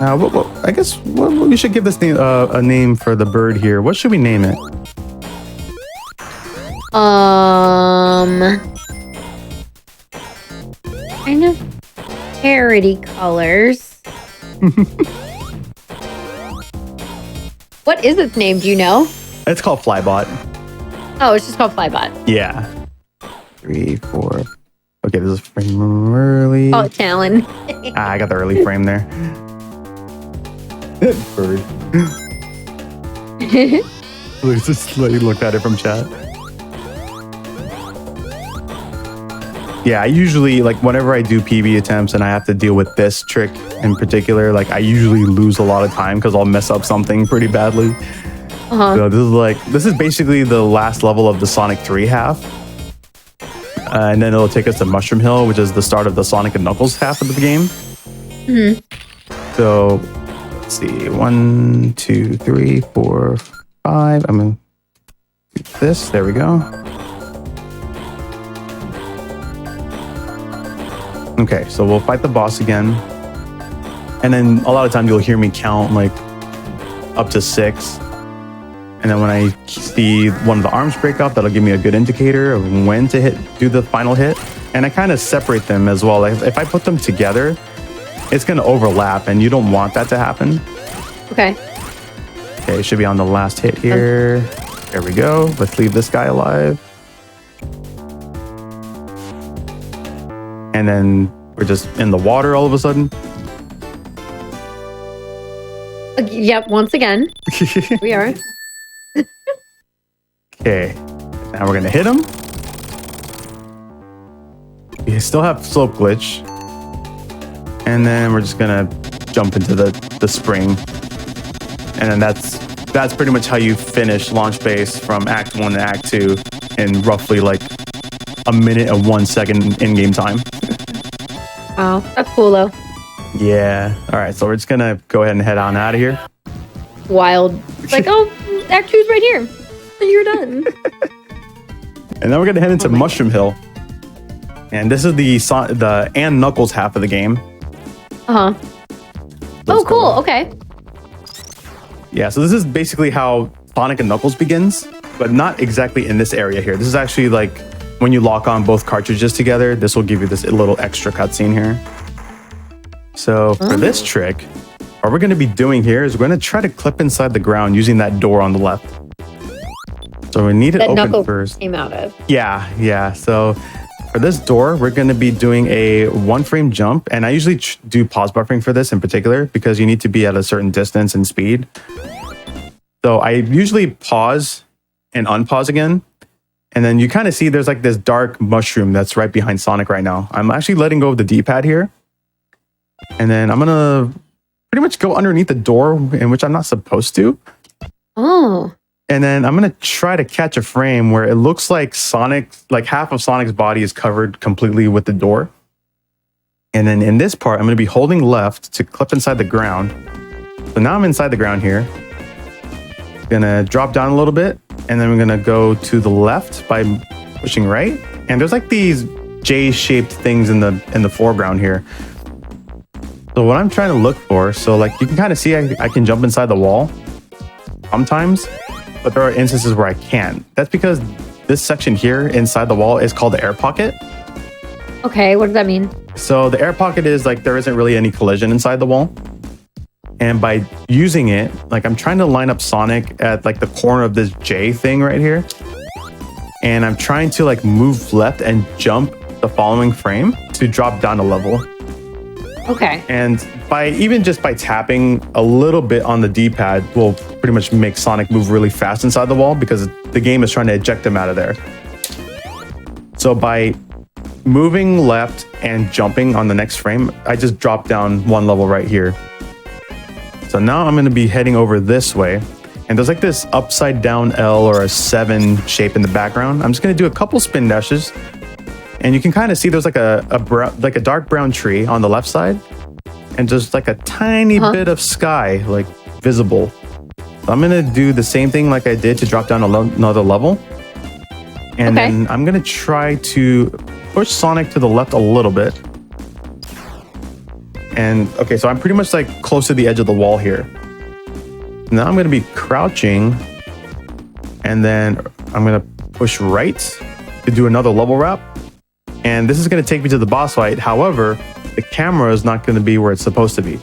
I guess we should give this thing a name for the bird here. What should we name it? Kind of parody colors. What is its name? Do you know? It's called Flybot. Oh, it's just called Flybot. Yeah. 3, 4. Okay, this is frame early. Oh, Talon. I got the early frame there. Bird. Let's just let you look at it from chat. Yeah, I usually, like, whenever I do PB attempts and I have to deal with this trick in particular, like, I usually lose a lot of time because I'll mess up something pretty badly. So this is basically the last level of the Sonic 3 half. And then it'll take us to Mushroom Hill, which is the start of the Sonic and Knuckles half of the game. So, let's see. 1, 2, 3, 4, 5. I'm going to do this. There we go. Okay, so we'll fight the boss again. And then a lot of times you'll hear me count like up to 6. And then when I see one of the arms break off, that'll give me a good indicator of when to do the final hit. And I kind of separate them as well. Like if I put them together, it's going to overlap and you don't want that to happen. Okay. Okay, it should be on the last hit here. There we go. Let's leave this guy alive. And then we're just in the water all of a sudden. Yep, once again. We are. Okay, now we're gonna hit him. We still have slope glitch. And then we're just gonna jump into the spring. And then that's pretty much how you finish Launch Base from Act 1 to Act 2 in roughly like a minute and 1 second in-game time. Wow, that's cool though. Yeah. All right, so we're just gonna go ahead and head on out of here. Wild. It's like, oh, Act 2's right here. You're done. And then we're gonna head into Mushroom Hill. And this is the and Knuckles half of the game. Oh, cool. Okay. Yeah, so this is basically how Sonic and Knuckles begins, but not exactly in this area here. This is actually like when you lock on both cartridges together, this will give you this little extra cutscene here. So for this trick, what we're going to be doing here is we're going to try to clip inside the ground using that door on the left. So we need it That open knuckle first. came out of. Yeah. So for this door, we're going to be doing a 1-frame jump. And I usually do pause buffering for this in particular because you need to be at a certain distance and speed. So I usually pause and unpause again. And then you kind of see there's like this dark mushroom that's right behind Sonic right now. I'm actually letting go of the D-pad here. And then I'm going to pretty much go underneath the door in which I'm not supposed to. Oh. And then I'm going to try to catch a frame where it looks like Sonic, like half of Sonic's body is covered completely with the door. And then in this part, I'm going to be holding left to clip inside the ground. So now I'm inside the ground here. Going to drop down a little bit. And then we're going to go to the left by pushing right. And there's like these J-shaped things in the foreground here. So what I'm trying to look for, so like you can kind of see I can jump inside the wall sometimes, but there are instances where I can't. That's because this section here inside the wall is called the air pocket. Okay, what does that mean? So the air pocket is like there isn't really any collision inside the wall. And by using it, like I'm trying to line up Sonic at like the corner of this J thing right here. And I'm trying to like move left and jump the following frame to drop down a level. Okay. And just by tapping a little bit on the D-pad will pretty much make Sonic move really fast inside the wall because the game is trying to eject him out of there. So by moving left and jumping on the next frame, I just dropped down one level right here. So now I'm going to be heading over this way. And there's like this upside down L or a 7 shape in the background. I'm just going to do a couple spin dashes. And you can kind of see there's like a dark brown tree on the left side. And just like a tiny bit of sky like visible. So I'm going to do the same thing like I did to drop down another level. And then I'm going to try to push Sonic to the left a little bit. And okay, so I'm pretty much like close to the edge of the wall here. Now I'm going to be crouching. And then I'm going to push right to do another level wrap. And this is going to take me to the boss fight. However, the camera is not going to be where it's supposed to be.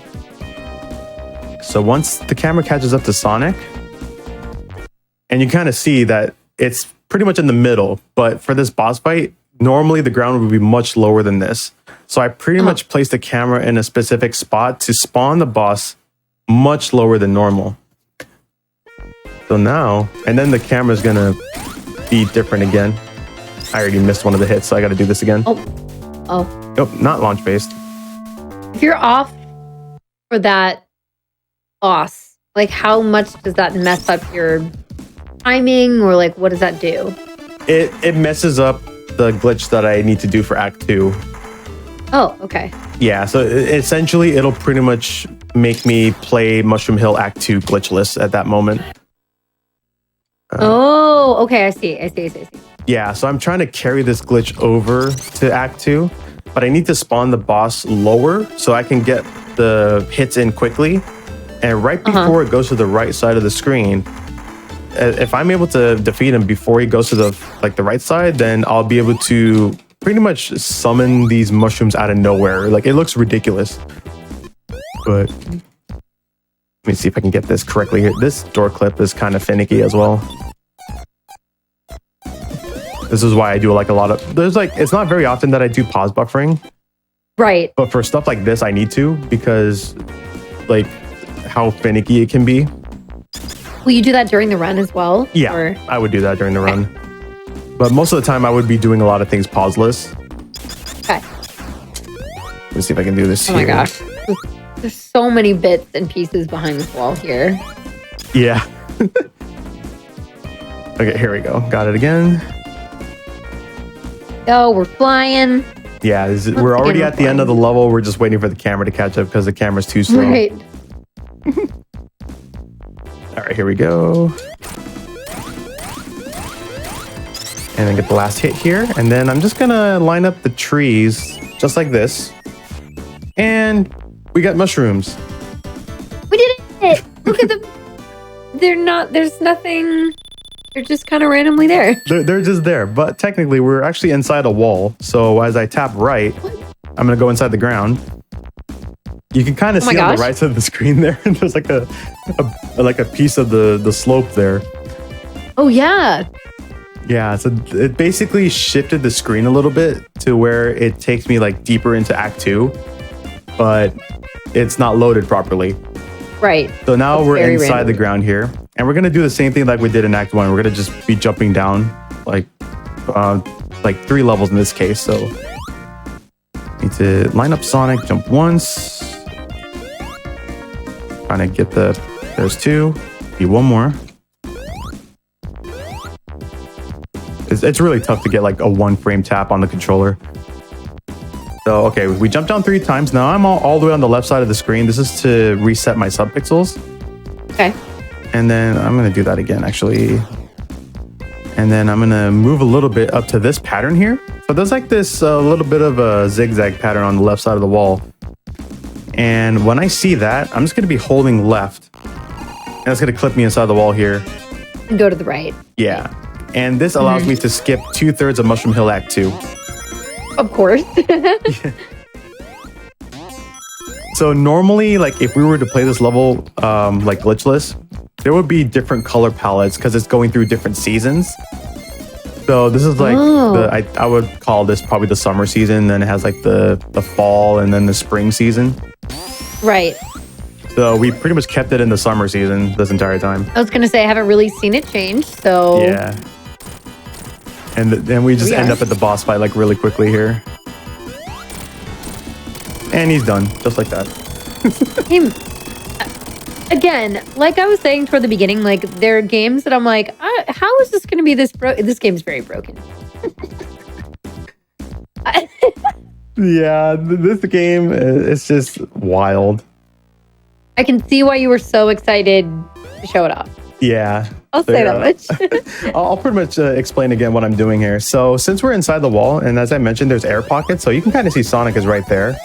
So once the camera catches up to Sonic, and you kind of see that it's pretty much in the middle, but for this boss fight, normally the ground would be much lower than this. So I pretty much placed the camera in a specific spot to spawn the boss much lower than normal. So now, and then the camera is going to be different again. I already missed one of the hits, so I got to do this again. Oh. Nope, not launch based. If you're off for that boss, like how much does that mess up your timing, or like what does that do? It messes up the glitch that I need to do for Act 2. Oh, okay. Yeah, so essentially it'll pretty much make me play Mushroom Hill Act 2 glitchless at that moment. Oh, okay, I see. Yeah, so I'm trying to carry this glitch over to Act 2, but I need to spawn the boss lower so I can get the hits in quickly. And right before it goes to the right side of the screen, if I'm able to defeat him before he goes to the right side, then I'll be able to pretty much summon these mushrooms out of nowhere. Like, it looks ridiculous. But let me see if I can get this correctly here. This door clip is kind of finicky as well. This is why I do like a lot of... it's not very often that I do pause buffering. Right. But for stuff like this, I need to, because like how finicky it can be. Will you do that during the run as well? Yeah, or? I would do that during the run. But most of the time, I would be doing a lot of things pauseless. Okay. Let me see if I can do this here. Oh my gosh. There's so many bits and pieces behind this wall here. Yeah. Okay, here we go. Got it again. Oh, we're flying. Yeah, we're already at the end of the level. We're just waiting for the camera to catch up because the camera's too slow. Right. All right, here we go. And then get the last hit here. And then I'm just going to line up the trees just like this. And we got mushrooms. We did it. Look at them. There's nothing. They're just kind of randomly there. They're just there. But technically, we're actually inside a wall. So as I tap right, I'm going to go inside the ground. You can kind of Oh my see on the gosh. right side of the screen there. There's like a piece of the slope there. Oh yeah. Yeah, so it basically shifted the screen a little bit to where it takes me like deeper into Act 2, but it's not loaded properly. Right. So now It's we're very inside random. the ground here, and we're gonna do the same thing like we did in Act 1. We're gonna just be jumping down like 3 levels in this case. So need to line up Sonic, jump once. Trying to get there's 2. Be 1 more. It's really tough to get like a 1 frame tap on the controller. So, okay, we jumped down 3 times. Now I'm all the way on the left side of the screen. This is to reset my subpixels. Okay. And then I'm going to do that again, actually. And then I'm going to move a little bit up to this pattern here. So there's like this little bit of a zigzag pattern on the left side of the wall. And when I see that, I'm just going to be holding left. And that's going to clip me inside the wall here. And go to the right. Yeah. And this allows me to skip 2/3 of Mushroom Hill Act 2. Of course. So normally, like if we were to play this level like glitchless, there would be different color palettes because it's going through different seasons. So this is like I would call this probably the summer season. Then it has like the fall and then the spring season. Right. So we pretty much kept it in the summer season this entire time. I was gonna say I haven't really seen it change, so Yeah. And then we just end up at the boss fight like really quickly here. And he's done, just like that. Him. Again, like I was saying toward the beginning, like there are games that I'm like, how is this gonna be this broken? This game's very broken. Yeah, this game, it's just wild. I can see why you were so excited to show it off. Yeah. I'll say that much. I'll pretty much explain again what I'm doing here. So since we're inside the wall, and as I mentioned, there's air pockets, so you can kind of see Sonic is right there.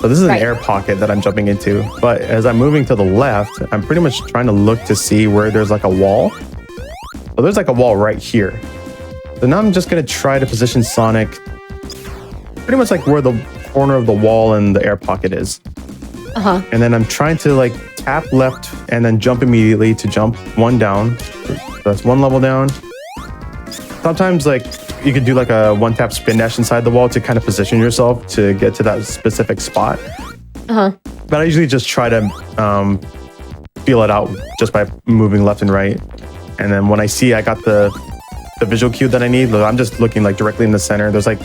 So this is an air pocket that I'm jumping into. But as I'm moving to the left, I'm pretty much trying to look to see where there's like a wall. So there's like a wall right here. So now I'm just going to try to position Sonic pretty much like where the corner of the wall and the air pocket is. Uh-huh. And then I'm trying to like tap left and then jump immediately to jump 1 down. That's 1 level down. Sometimes like you could do like a 1-tap spin dash inside the wall to kind of position yourself to get to that specific spot. Uh-huh. But I usually just try to feel it out just by moving left and right. And then when I see I got the visual cue that I need, I'm just looking like directly in the center. There's like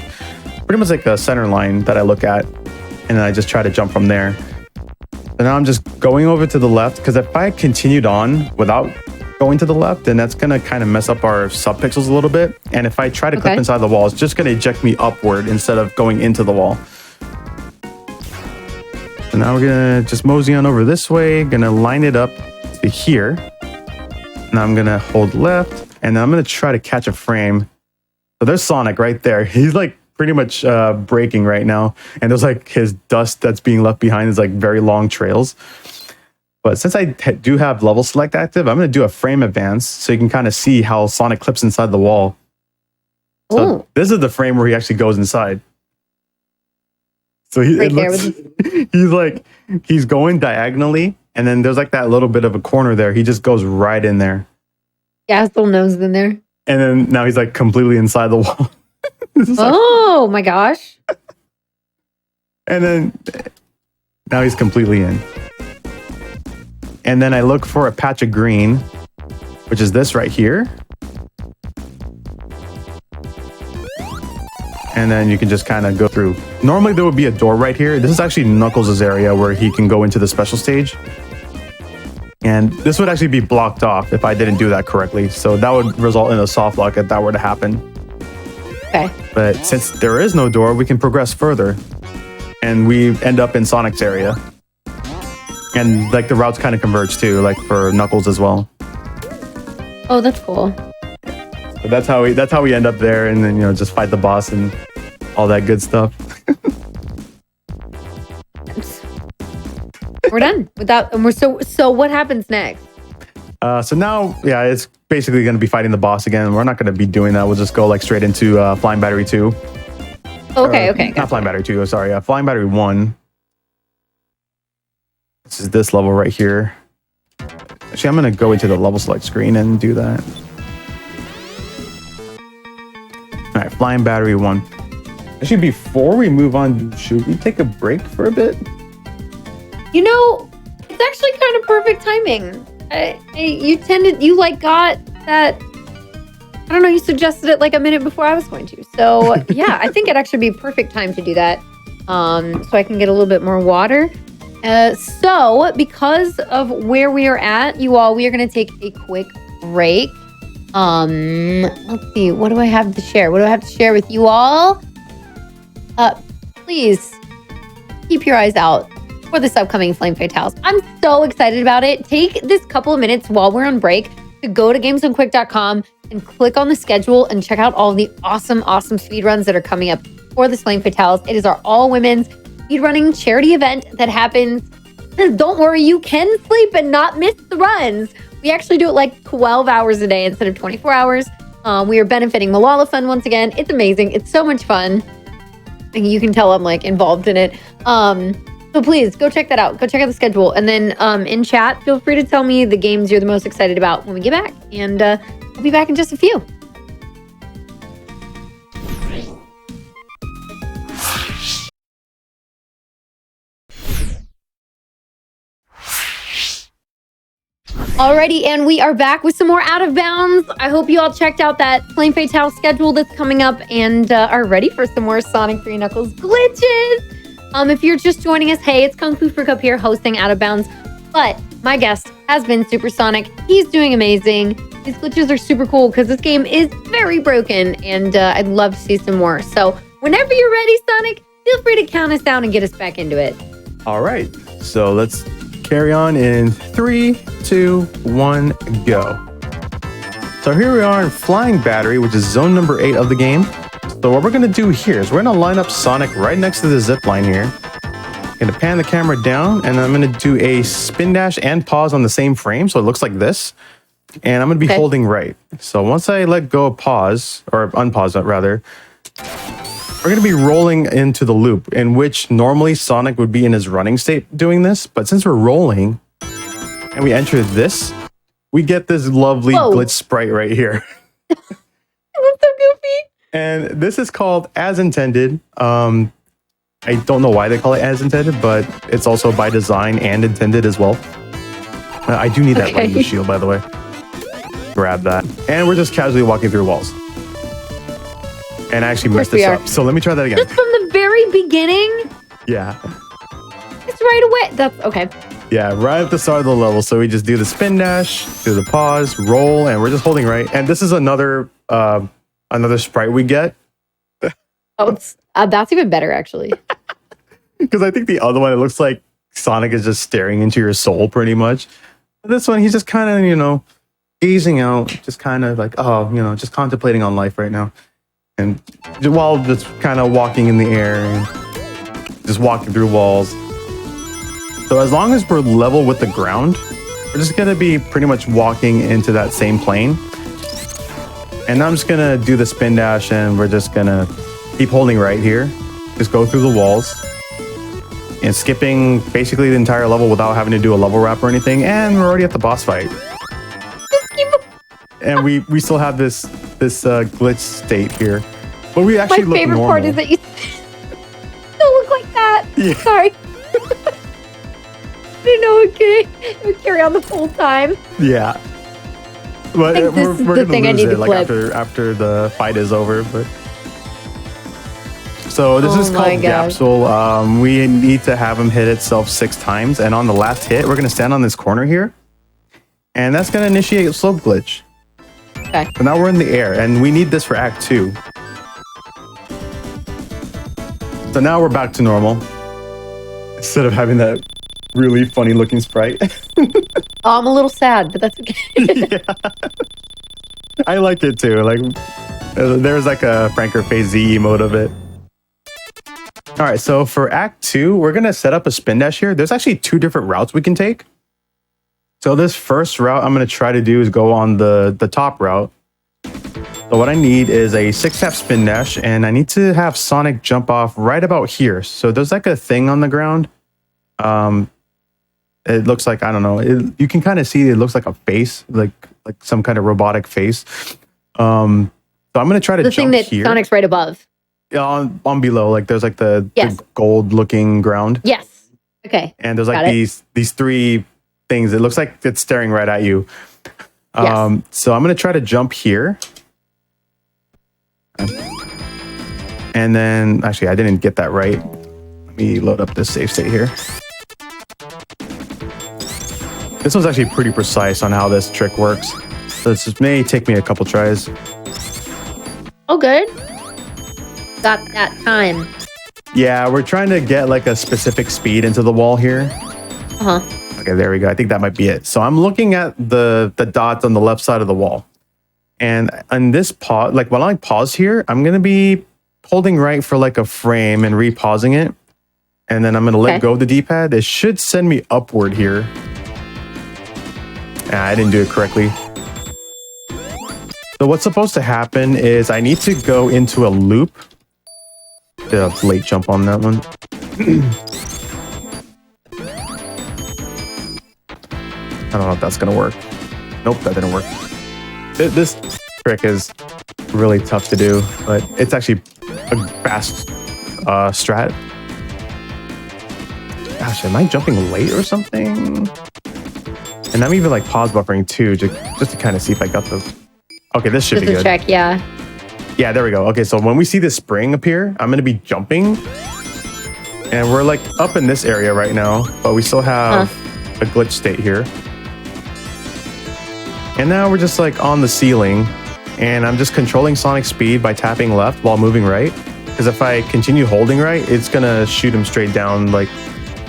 pretty much like a center line that I look at, and then I just try to jump from there. So now I'm just going over to the left, because if I continued on without going to the left, then that's going to kind of mess up our subpixels a little bit. And if I try to clip inside the wall, it's just going to eject me upward instead of going into the wall. So now we're going to just mosey on over this way, going to line it up to here. Now I'm going to hold left, and then I'm going to try to catch a frame. So there's Sonic right there. He's like pretty much breaking right now. And there's like his dust that's being left behind is like very long trails. But since I do have level select active, I'm going to do a frame advance so you can kind of see how Sonic clips inside the wall. So this is the frame where he actually goes inside. So he's going diagonally, and then there's like that little bit of a corner there. He just goes right in there. Yeah, his little nose in there. And then now he's like completely inside the wall. Oh my gosh. And then now he's completely in. And then I look for a patch of green, which is this right here. And then you can just kind of go through. Normally there would be a door right here. This is actually Knuckles' area where he can go into the special stage. And this would actually be blocked off if I didn't do that correctly. So that would result in a soft lock if that were to happen. Okay. But since there is no door, we can progress further. And we end up in Sonic's area. And like the routes kind of converge too, like for Knuckles as well. Oh, that's cool. So that's how we end up there, and then just fight the boss and all that good stuff. We're done with that, and so what happens next? So now, yeah, it's basically going to be fighting the boss again. We're not going to be doing that. We'll just go like straight into Flying Battery 2. Okay. Not Flying Battery 2, sorry. Flying Battery 1. This is this level right here. Actually, I'm going to go into the level select screen and do that. All right, flying battery 1. Actually, before we move on, should we take a break for a bit? You know, it's actually kind of perfect timing. You like got that, I don't know, you suggested it like a minute before I was going to. So yeah, I think it'd actually be perfect time to do that. So I can get a little bit more water. So because of where we are at, you all, we are going to take a quick break. Let's see, what do I have to share? What do I have to share with you all? Please keep your eyes out for this upcoming Flame Fatales. I'm so excited about it. Take this couple of minutes while we're on break to go to gamesdonequick.com and click on the schedule and check out all the awesome speedruns that are coming up for this Flame Fatales. It is our all-women's speedrunning charity event that happens. Don't worry, you can sleep and not miss the runs. We actually do it like 12 hours a day instead of 24 hours. We are benefiting Malala Fund once again. It's amazing. It's so much fun. You can tell I'm like involved in it. So please go check that out. Go check out the schedule. And then in chat, feel free to tell me the games you're the most excited about when we get back. And we'll be back in just a few. Alrighty, and we are back with some more Out of Bounds. I hope you all checked out that Flame Fatale schedule that's coming up and are ready for some more Sonic 3 Knuckles glitches. If you're just joining us, hey, it's Kungfufruitcup here hosting Out of Bounds. But my guest has been Supersonic. He's doing amazing. These glitches are super cool because this game is very broken, and I'd love to see some more. So whenever you're ready, Sonic, feel free to count us down and get us back into it. All right, so let's carry on in 3, 2, 1, go. So here we are in Flying Battery, which is zone number 8 of the game. So what we're going to do here is we're going to line up Sonic right next to the zip line here. Going to pan the camera down, and I'm going to do a spin dash and pause on the same frame, so it looks like this. And I'm going to be holding right. So once I let go of pause, or unpause that rather, we're going to be rolling into the loop, in which normally Sonic would be in his running state doing this. But since we're rolling, and we enter this, we get this lovely glitch sprite right here. That's so goofy. And this is called As Intended. I don't know why they call it As Intended, but it's also by design and intended as well. I do need that lightning shield, by the way. Grab that. And we're just casually walking through walls. And I actually messed this up. So let me try that again. Just from the very beginning? Yeah. It's right away. That's okay. Yeah, right at the start of the level. So we just do the spin dash, do the pause, roll, and we're just holding right. And this is another sprite we get. Oh, that's even better, actually. Because I think the other one, it looks like Sonic is just staring into your soul, pretty much. This one, he's just kind of, gazing out, just kind of like, just contemplating on life right now. And while just kind of walking in the air and just walking through walls. So as long as we're level with the ground, we're just going to be pretty much walking into that same plane. And I'm just going to do the spin dash, and we're just going to keep holding right here. Just go through the walls. And skipping basically the entire level without having to do a level wrap or anything. And we're already at the boss fight. And we still have this glitch state here. But we actually look normal. My favorite part is that you still look like that. Yeah. Sorry. I didn't know it would carry on the whole time. Yeah. But I think this is the thing I need to clip. After the fight is over. But so this is called Capsule. We need to have him hit itself 6 times. And on the last hit, we're going to stand on this corner here. And that's going to initiate a slope glitch. Okay. So now we're in the air, and we need this for Act 2. So now we're back to normal. Instead of having that really funny looking sprite. I'm a little sad, but that's okay. Yeah. I like it too. Like, there's like a Franker Phase Z emote of it. All right, so for Act 2, we're going to set up a spin dash here. There's actually 2 different routes we can take. So this first route I'm going to try to do is go on the top route. So what I need is a 6-tap spin dash, and I need to have Sonic jump off right about here. So there's like a thing on the ground. It looks like, I don't know. You can kind of see it looks like a face, like some kind of robotic face. So I'm gonna try to The jump thing that here. Sonic's right above. On below, like there's like the gold looking ground. Yes. Okay. And there's like these three things. It looks like it's staring right at you. Yes. So I'm gonna try to jump here. And then actually I didn't get that right. Let me load up this save state here. This one's actually pretty precise on how this trick works. So this may take me a couple tries. Oh, good. Got that time. Yeah, we're trying to get like a specific speed into the wall here. Okay, there we go. I think that might be it. So I'm looking at the dots on the left side of the wall. And on this pause, like when I pause here, I'm going to be holding right for like a frame and repausing it. And then I'm going to let go of the D-pad. It should send me upward here. I didn't do it correctly. So what's supposed to happen is I need to go into a loop. Did a late jump on that one. I don't know if that's going to work. Nope, that didn't work. This trick is really tough to do, but it's actually a fast strat. Gosh, am I jumping late or something? And I'm even like pause buffering too, just to kind of see if I got the... Okay, this should be good. Check, yeah. Yeah, there we go. Okay, so when we see this spring appear, I'm going to be jumping. And we're like up in this area right now, but we still have a glitch state here. And now we're just like on the ceiling. And I'm just controlling Sonic's speed by tapping left while moving right. Because if I continue holding right, it's going to shoot him straight down like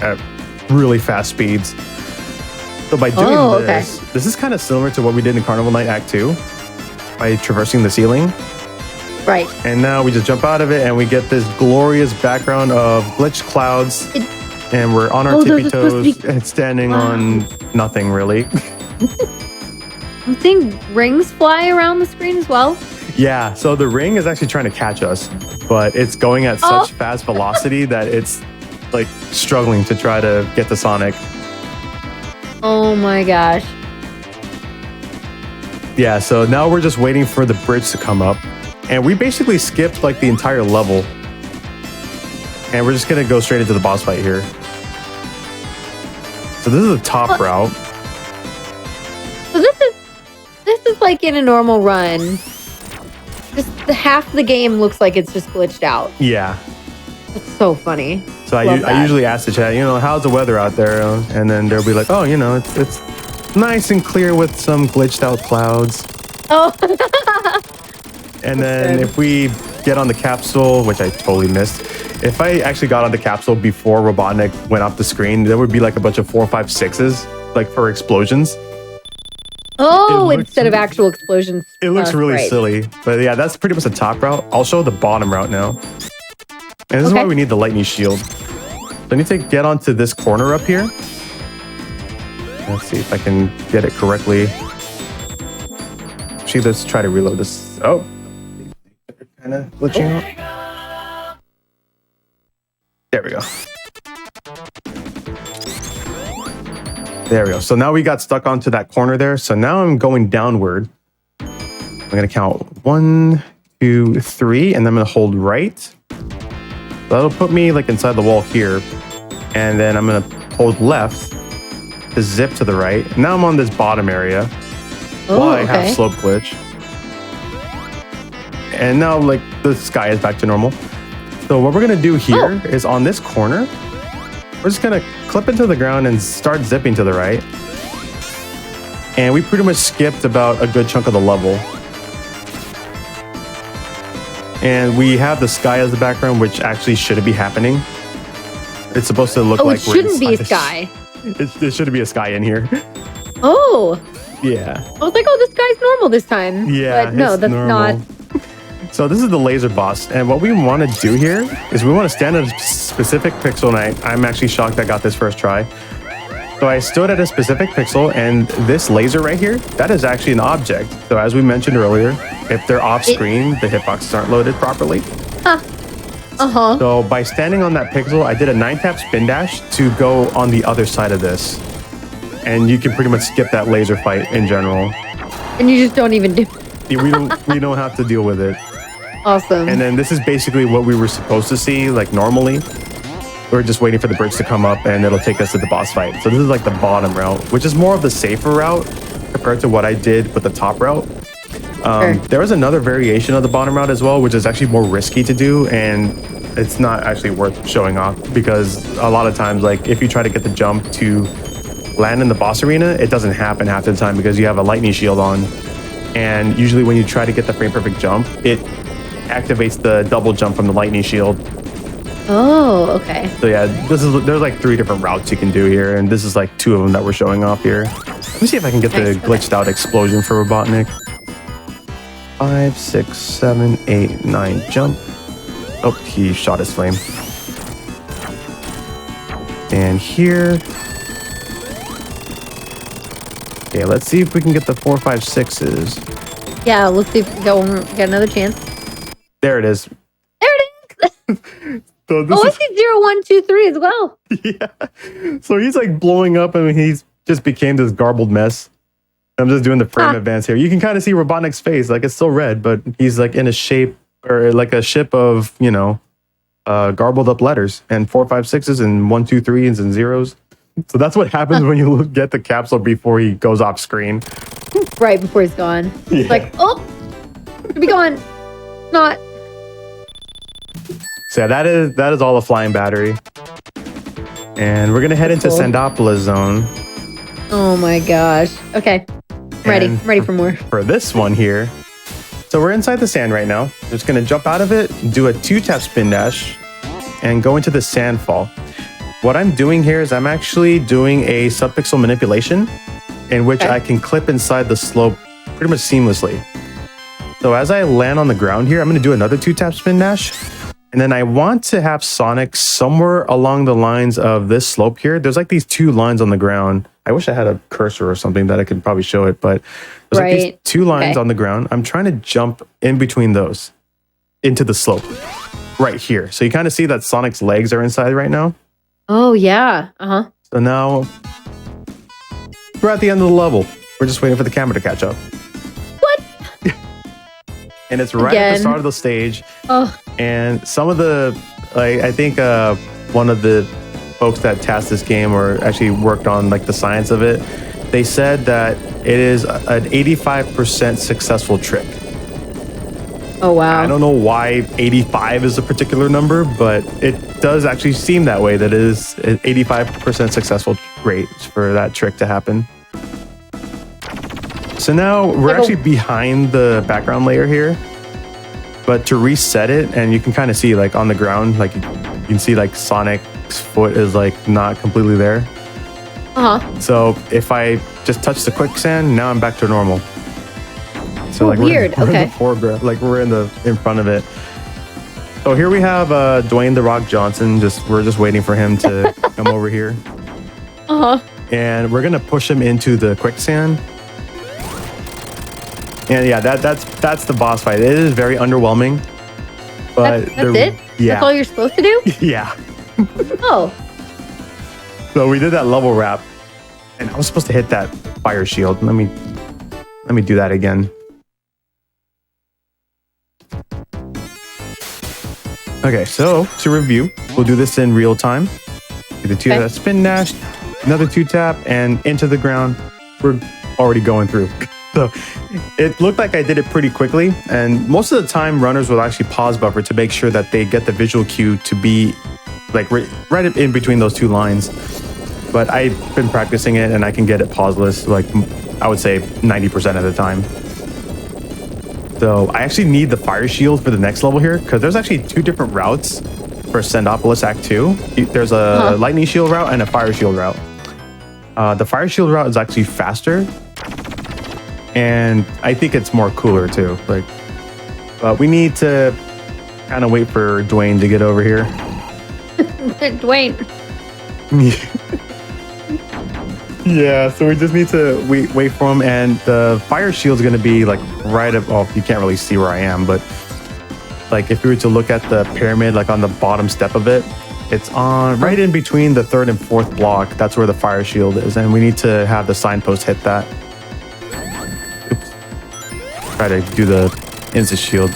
at really fast speeds. So by doing this is kind of similar to what we did in Carnival Night Act 2 by traversing the ceiling. Right. And now we just jump out of it and we get this glorious background of glitched clouds. And we're on our tippy toes and standing on nothing really. I'm seeing rings fly around the screen as well. Yeah, so the ring is actually trying to catch us, but it's going at such fast velocity that it's like struggling to try to get to Sonic. Oh my gosh. Yeah, so now we're just waiting for the bridge to come up. And we basically skipped like the entire level. And we're just going to go straight into the boss fight here. So this is the top route. So this is like in a normal run. Just half the game looks like it's just glitched out. Yeah. It's so funny. So I usually ask the chat, how's the weather out there? And then they'll be like, oh, it's nice and clear with some glitched out clouds. Oh. And then if we get on the capsule, which I totally missed, if I actually got on the capsule before Robotnik went off the screen, there would be like a bunch of 4, 5, 6s, like for explosions. Oh, instead of actual explosions. It looks really silly. But yeah, that's pretty much the top route. I'll show the bottom route now. And this is why we need the lightning shield. So I need to get onto this corner up here. Let's see if I can get it correctly. Actually, let's try to reload this. Oh. Kind of glitching out. There we go. There we go. So now we got stuck onto that corner there. So now I'm going downward. I'm going to count 1, 2, 3, and then I'm going to hold right. That'll put me like inside the wall here. And then I'm going to hold left to zip to the right. Now I'm on this bottom area. While I have slope glitch. And now like the sky is back to normal. So what we're going to do here is on this corner, we're just going to clip into the ground and start zipping to the right. And we pretty much skipped about a good chunk of the level. And we have the sky as the background, which actually shouldn't be happening. It's supposed to look like it shouldn't be a sky. There shouldn't be a sky in here. Oh. Yeah. I was like, oh, this guy's normal this time. Yeah. But no, that's normal. not. So this is the laser boss. And what we want to do here is we want to stand at a specific pixel. And I'm actually shocked I got this first try. So I stood at a specific pixel, and this laser right here, that is actually an object. So as we mentioned earlier, if they're off screen, the hitboxes aren't loaded properly. So by standing on that pixel, I did a 9-tap spin dash to go on the other side of this. and you can pretty much skip that laser fight in general. And you just don't even do. We don't have to deal with it. Awesome. And then this is basically what we were supposed to see, like normally. We're just waiting for the bridge to come up and it'll take us to the boss fight. So this is like the bottom route, which is more of the safer route compared to what I did with the top route. Sure. There was another variation of the bottom route as well, which is actually more risky to do, and it's not actually worth showing off because a lot of times, like if you try to get the jump to land in the boss arena, it doesn't happen half the time because you have a lightning shield on. And usually when you try to get the frame perfect jump, it activates the double jump from the lightning shield. Oh, okay. So yeah, there's like 3 different routes you can do here, and this is like 2 of them that we're showing off here. Let me see if I can get the glitched out explosion for Robotnik. 5, 6, 7, 8, 9, jump. Oh, he shot his flame. And here. Okay, let's see if we can get the 4, 5, 6s. Yeah, let's see if we get another chance. There it is. There it is. So this I see 0, 1, 2, 3 as well. Yeah. So he's like blowing up and he's just became this garbled mess. I'm just doing the frame advance here. You can kind of see Robotnik's face, like it's still red, but he's like in a shape or like a ship of, you know, garbled up letters and 4, 5, 6s and 1, 2, 3s and 0s. So that's what happens when you get the capsule before he goes off screen. Right before he's gone. Yeah. It's like, oh, should be gone. Not. So yeah, that is all a flying battery. And we're gonna head into Sandopolis zone. Oh my gosh. Okay. I'm ready for more. For this one here. So we're inside the sand right now. Just gonna jump out of it, do a 2-tap spin dash, and go into the sand fall. What I'm doing here is I'm actually doing a subpixel manipulation in which I can clip inside the slope pretty much seamlessly. So as I land on the ground here, I'm gonna do another 2-tap spin dash. And then I want to have Sonic somewhere along the lines of this slope here. There's like these 2 lines on the ground. I wish I had a cursor or something that I could probably show it, but there's like these 2 lines on the ground. I'm trying to jump in between those into the slope right here. So you kind of see that Sonic's legs are inside right now. Oh, yeah. Uh-huh. So now we're at the end of the level. We're just waiting for the camera to catch up. What? And it's right at the start of the stage. Oh. And some of the, like, I think one of the folks that tasked this game or actually worked on like the science of it, they said that it is an 85% successful trick. Oh, wow. I don't know why 85 is a particular number, but it does actually seem that way, that it is an 85% successful rate for that trick to happen. So now we're actually behind the background layer here, but to reset it, and you can kind of see like on the ground, like you can see like Sonic's foot is like not completely there. Uh-huh. So if I just touch the quicksand, now I'm back to normal. So like weird. We're in the foreground, like we're in front of it. So here we have Dwayne "The Rock" Johnson. We're just waiting for him to come over here. Uh-huh. And we're gonna push him into the quicksand. And yeah, that's the boss fight. It is very underwhelming. But that's it? Yeah. That's all you're supposed to do? Yeah. Oh. So we did that level wrap, and I was supposed to hit that fire shield. Let me do that again. Okay, so to review, we'll do this in real time. Do the 2-tap spin dash, another 2-tap, and into the ground. We're already going through. So it looked like I did it pretty quickly, and most of the time runners will actually pause buffer to make sure that they get the visual cue to be like right in between those 2 lines. But I've been practicing it and I can get it pauseless, like I would say 90% of the time. So I actually need the fire shield for the next level here, because there's actually 2 different routes for Sandopolis Act 2. There's a lightning shield route and a fire shield route. The fire shield route is actually faster, and I think it's more cooler too. Like, but we need to kind of wait for Dwayne to get over here. Dwayne. Yeah, so we just need to wait for him, and the fire shield is going to be like right up. Oh, you can't really see where I am, but like if we were to look at the pyramid, like on the bottom step of it, It's on right in between the 3rd and 4th block. That's where the fire shield is, and we need to have the signpost hit that. Oops. Try to do the insta shield.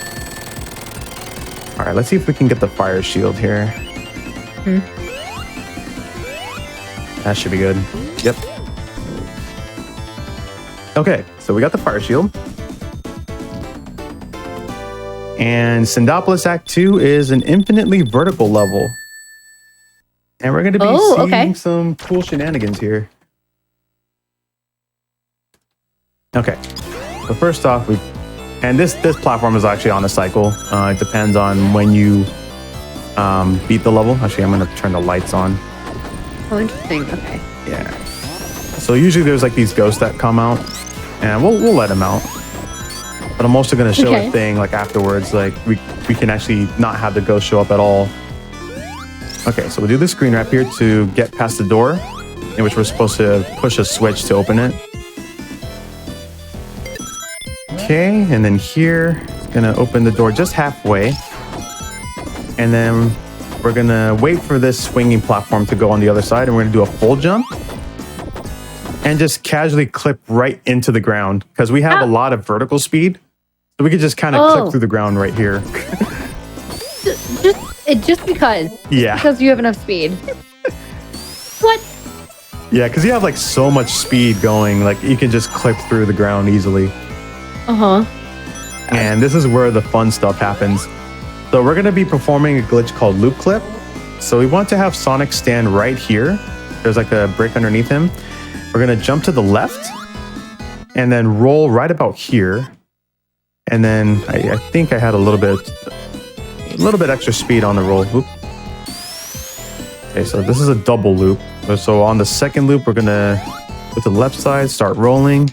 All right, let's see if we can get the fire shield here. That should be good. Yep. Okay, so we got the fire shield. And Syndopolis Act 2 is an infinitely vertical level. And we're going to be seeing some cool shenanigans here. Okay, so first off, and this platform is actually on a cycle. It depends on when you beat the level. Actually, I'm going to turn the lights on. Oh, interesting. Okay. Yeah. So usually there's like these ghosts that come out, and we'll let them out. But I'm also going to show a thing like afterwards, like we can actually not have the ghost show up at all. Okay, so we'll do the screen wrap here to get past the door, in which we're supposed to push a switch to open it. Okay, and then here, gonna open the door just halfway. And then we're gonna wait for this swinging platform to go on the other side, and we're gonna do a full jump. And just casually clip right into the ground, because we have a lot of vertical speed. So we could just kind of clip through the ground right here. Just because. Yeah. Because you have enough speed. What? Yeah, because you have like so much speed going, like you can just clip through the ground easily. And this is where the fun stuff happens. So we're going to be performing a glitch called loop clip. So we want to have Sonic stand right here. There's like a brick underneath him. We're going to jump to the left and then roll right about here. And then I think I had a little bit extra speed on the roll. Oop. Okay, so this is a double loop. So on the second loop, we're gonna go to the left side, start rolling.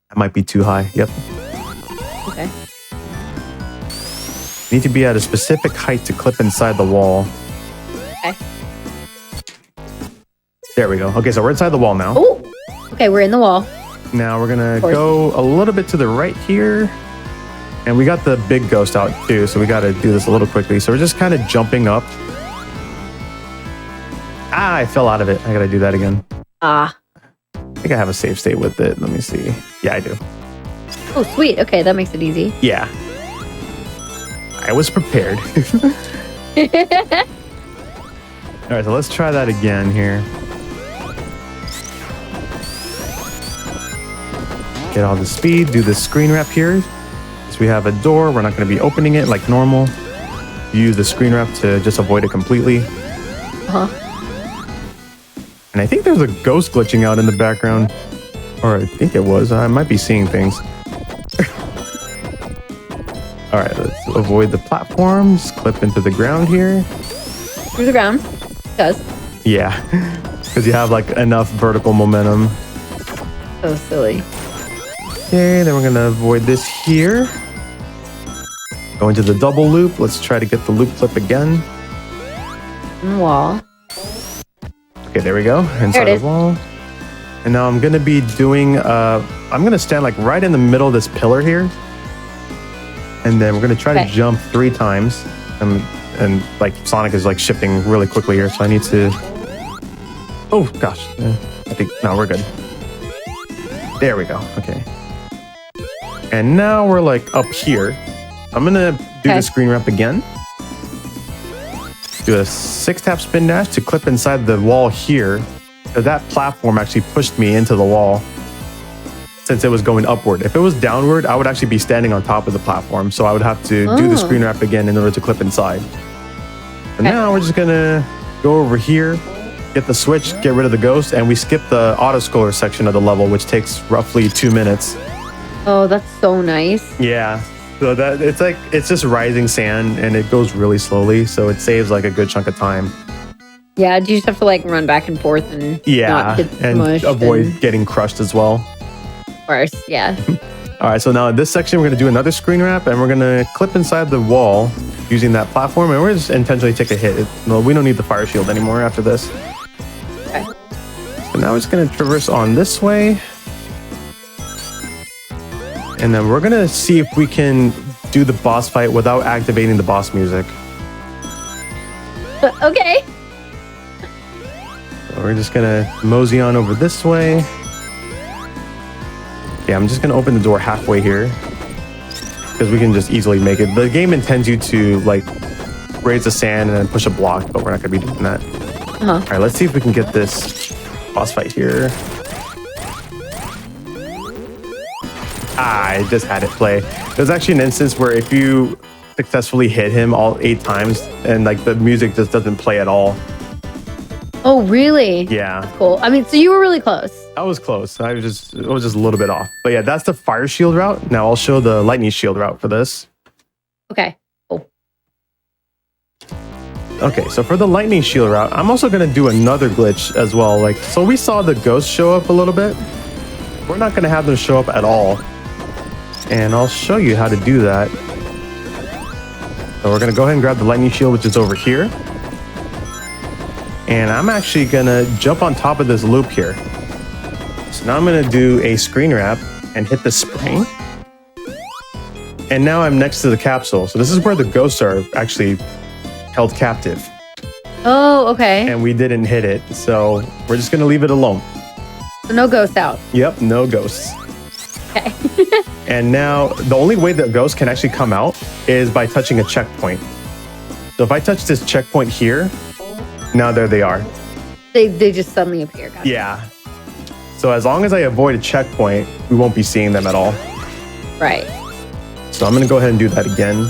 That might be too high. Yep. Okay. Need to be at a specific height to clip inside the wall. Okay. There we go. Okay, so we're inside the wall now. Oh, okay, we're in the wall. Now we're gonna go a little bit to the right here. And we got the big ghost out too, so we gotta do this a little quickly. So we're just kind of jumping up. Ah, I fell out of it. I gotta do that again. I think I have a save state with it. Let me see. Yeah, I do. Oh, sweet. Okay, that makes it easy. Yeah. I was prepared. All right, so let's try that again here. Get all the speed, do the screen wrap here. So we have a door, we're not going to be opening it like normal. Use the screen wrap to just avoid it completely. And I think there's a ghost glitching out in the background. Or I think it was. I might be seeing things. All right, let's avoid the platforms. Clip into the ground here. Through the ground. Does. Yeah, because you have like enough vertical momentum. So silly. Okay, then we're gonna avoid this here. Go into the double loop. Let's try to get the loop clip again. In the wall. Okay, there we go. Inside the wall. And now I'm gonna be doing, I'm gonna stand like right in the middle of this pillar here. And then we're gonna try to jump 3 times. And like Sonic is like shifting really quickly here, so I need to, oh gosh. I think, no, we're good. There we go, okay. And now we're like up here. I'm gonna do the screen wrap again. Do a 6-tap spin dash to clip inside the wall here. So that platform actually pushed me into the wall since it was going upward. If it was downward, I would actually be standing on top of the platform. So I would have to do the screen wrap again in order to clip inside. And now we're just gonna go over here, get the switch, get rid of the ghost, and we skip the auto-scroller section of the level, which takes roughly 2 minutes. Oh, that's so nice. Yeah. So that it's just rising sand and it goes really slowly, so it saves like a good chunk of time. Yeah, do you just have to like run back and forth and not get smushed avoid getting crushed as well? Of course, yeah. All right, so now in this section, we're gonna do another screen wrap and we're gonna clip inside the wall using that platform, and we're just intentionally take a hit. No, we don't need the fire shield anymore after this. Okay. So now we're just gonna traverse on this way. And then we're gonna see if we can do the boss fight without activating the boss music. Okay. we're just gonna mosey on over this way. Yeah, I'm just gonna open the door halfway here because we can just easily make it. The game intends you to like raise the sand and then push a block, but we're not gonna be doing that. All right, let's see if we can get this boss fight here. I just had it play. There's actually an instance where if you successfully hit him all 8 times and like the music just doesn't play at all. Oh, really? Yeah. That's cool. I mean, so you were really close. I was close. It was just a little bit off. But yeah, that's the fire shield route. Now I'll show the lightning shield route for this. Okay. Cool. Okay, so for the lightning shield route, I'm also gonna do another glitch as well. Like, so we saw the ghosts show up a little bit. We're not gonna have them show up at all. And I'll show you how to do that. So we're gonna go ahead and grab the lightning shield, which is over here. And I'm actually gonna jump on top of this loop here. So now I'm gonna do a screen wrap and hit the spring. And now I'm next to the capsule. So this is where the ghosts are actually held captive. Oh, okay. And we didn't hit it. So we're just gonna leave it alone. So no ghosts out. Yep, no ghosts. Okay. And now the only way that ghosts can actually come out is by touching a checkpoint. So if I touch this checkpoint here, now there they are. They just suddenly appear. Gotcha. Yeah. So as long as I avoid a checkpoint, we won't be seeing them at all. Right. So I'm going to go ahead and do that again.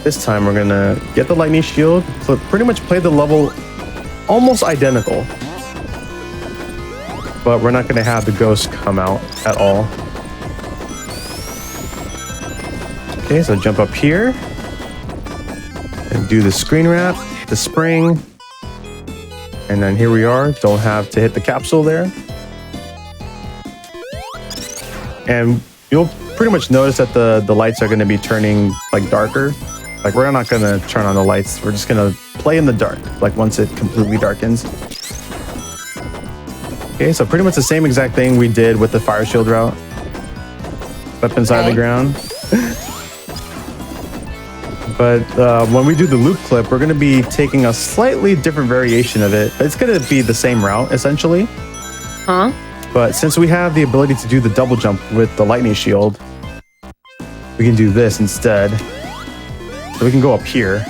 This time we're going to get the lightning shield. So pretty much play the level almost identical. But we're not going to have the ghosts come out at all. Okay, so jump up here. And do the screen wrap, hit the spring. And then here we are. Don't have to hit the capsule there. And you'll pretty much notice that the lights are going to be turning like darker. Like we're not going to turn on the lights. We're just going to play in the dark. Like once it completely darkens. Okay, so pretty much the same exact thing we did with the fire shield route. Up inside the ground. But when we do the loop clip, we're going to be taking a slightly different variation of it. It's going to be the same route, essentially. Huh? But since we have the ability to do the double jump with the lightning shield, we can do this instead. So we can go up here.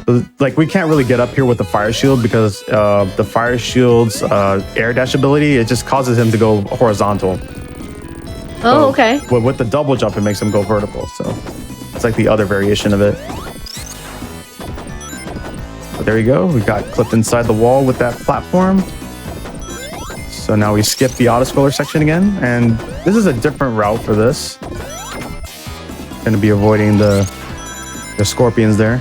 So, like, we can't really get up here with the fire shield because the fire shield's air dash ability, it just causes him to go horizontal. Oh, okay. With the double jump, it makes him go vertical. So it's like the other variation of it. But there you go. We got clipped inside the wall with that platform. So now we skip the autoscroller section again. And this is a different route for this. Going to be avoiding the scorpions there.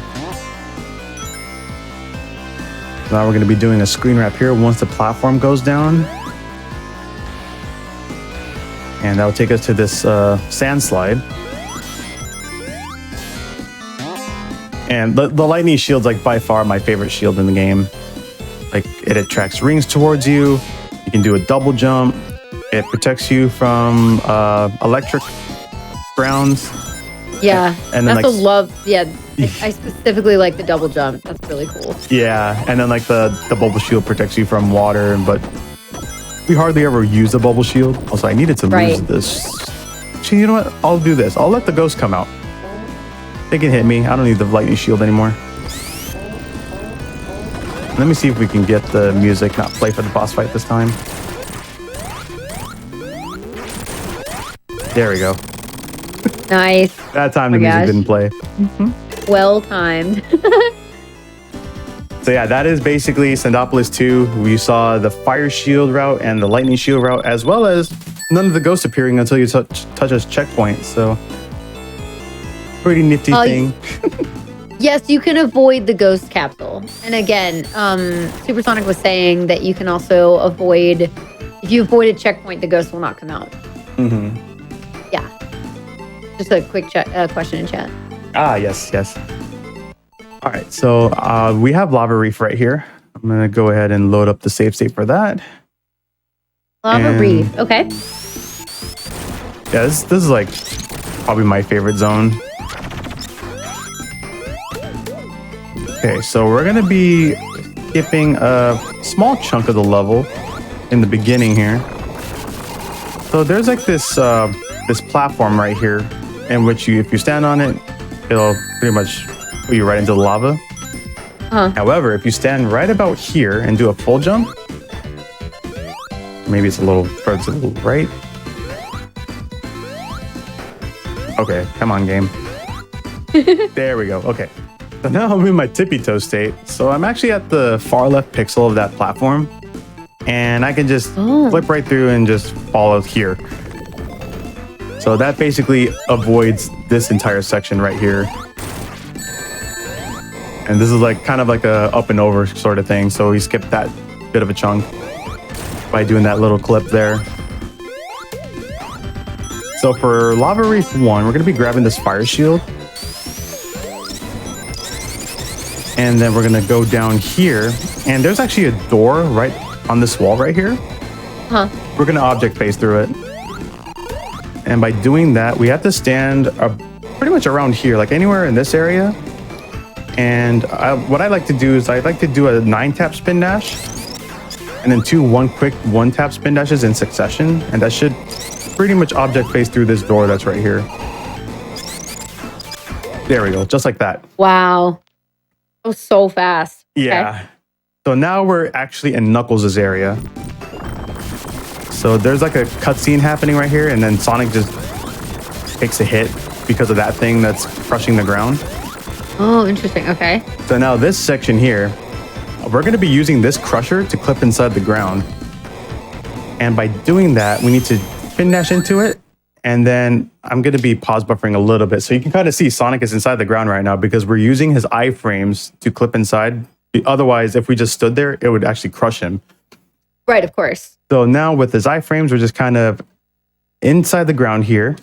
Now we're going to be doing a screen wrap here once the platform goes down. And that will take us to this sand slide. And the lightning shield's like by far my favorite shield in the game. Like it attracts rings towards you. You can do a double jump. It protects you from electric grounds. Yeah, and then I also love. Yeah, I specifically like the double jump. That's really cool. Yeah, and then like the bubble shield protects you from water, but we hardly ever use the bubble shield. Also, I needed to lose this. Actually, you know what? I'll do this. I'll let the ghost come out. They can hit me. I don't need the lightning shield anymore. Let me see if we can get the music not play for the boss fight this time. There we go. Nice. That time the music didn't play. Well timed. So yeah, that is basically Sandopolis 2. We saw the fire shield route and the lightning shield route, as well as none of the ghosts appearing until you touch a checkpoint. So pretty nifty thing. Yes, you can avoid the ghost capsule. And again, Supersonic was saying that you can also avoid, if you avoid a checkpoint, the ghost will not come out. Mm-hmm. Yeah. Just a quick question in chat. Ah, yes. All right, so we have Lava Reef right here. I'm going to go ahead and load up the save state for that. Lava Reef, okay. Yeah, this is like probably my favorite zone. Okay, so we're going to be skipping a small chunk of the level in the beginning here. So there's like this this platform right here in which if you stand on it, it'll pretty much put you right into the lava. However, if you stand right about here and do a full jump, maybe it's a little further to the right. Okay, come on, game. There we go. Okay. So now I'm in my tippy toe state. So I'm actually at the far left pixel of that platform. And I can just flip right through and just follow here. So that basically avoids this entire section right here. And this is like kind of like a up and over sort of thing. So we skipped that bit of a chunk by doing that little clip there. So for Lava Reef 1, we're going to be grabbing this fire shield. And then we're going to go down here. And there's actually a door right on this wall right here. We're going to object phase through it. And by doing that, we have to stand pretty much around here, like anywhere in this area. And what I like to do is I like to do a 9-tap spin dash. And then 2 quick 1-tap spin dashes in succession. And that should pretty much object phase through this door that's right here. There we go, just like that. Wow. That was so fast. Yeah. Okay. So now we're actually in Knuckles' area. So there's like a cutscene happening right here, and then Sonic just takes a hit because of that thing that's crushing the ground. Oh, interesting. Okay. So now this section here, we're going to be using this crusher to clip inside the ground. And by doing that, we need to spin dash into it. And then I'm going to be pause buffering a little bit. So you can kind of see Sonic is inside the ground right now because we're using his iframes to clip inside. Otherwise, if we just stood there, it would actually crush him. Right, of course. So now with his iframes, we're just kind of inside the ground here.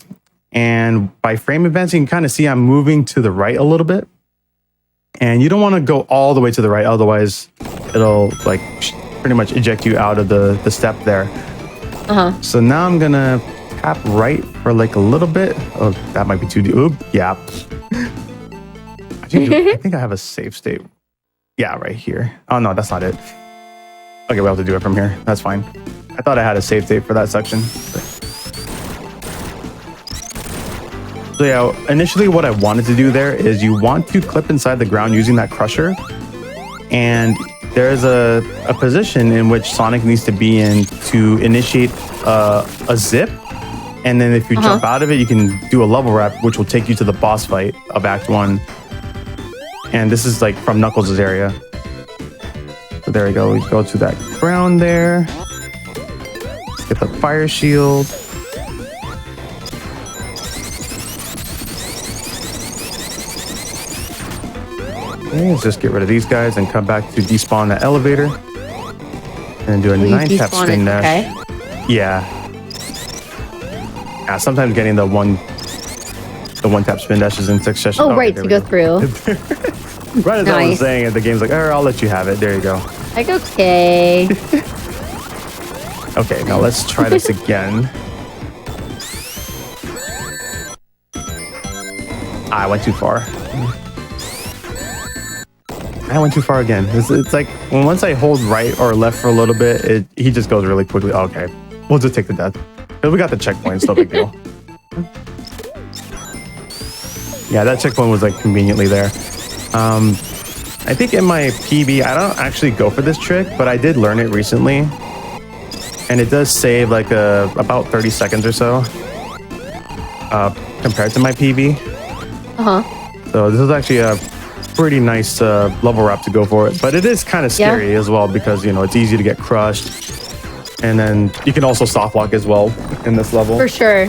And by frame advancing, you can kind of see I'm moving to the right a little bit. And you don't want to go all the way to the right. Otherwise, it'll like pretty much eject you out of the step there. So now I'm going to tap right for like a little bit. Oh, that might be too deep. Oop, yeah. I think I have a save state. Yeah, right here. Oh, no, that's not it. Okay, we'll have to do it from here. That's fine. I thought I had a save state for that section. So yeah, initially what I wanted to do there is you want to clip inside the ground using that crusher. And there's a position in which Sonic needs to be in to initiate a zip. And then if you jump out of it, you can do a level wrap, which will take you to the boss fight of Act 1. And this is like from Knuckles' area. So there we go. We go to that ground there. Get the fire shield. Okay, let's just get rid of these guys and come back to despawn that elevator. And do a 9-tap spin dash. Okay. Yeah. Yeah, sometimes getting the one-tap spin dashes in succession. Oh, right, to go through. Right as I was saying it, the game's like, I'll let you have it. There you go. Like, okay. Okay, now let's try this again. I went too far. I went too far again. It's like once I hold right or left for a little bit, he just goes really quickly. Okay, we'll just take the death. But we got the checkpoint, no big deal. Yeah, that checkpoint was like conveniently there. I think in my PB, I don't actually go for this trick, but I did learn it recently. And it does save like about 30 seconds or so compared to my PB. So this is actually a pretty nice level wrap to go for it. But it is kind of scary as well because, you know, it's easy to get crushed. And then you can also soft lock as well in this level. For sure.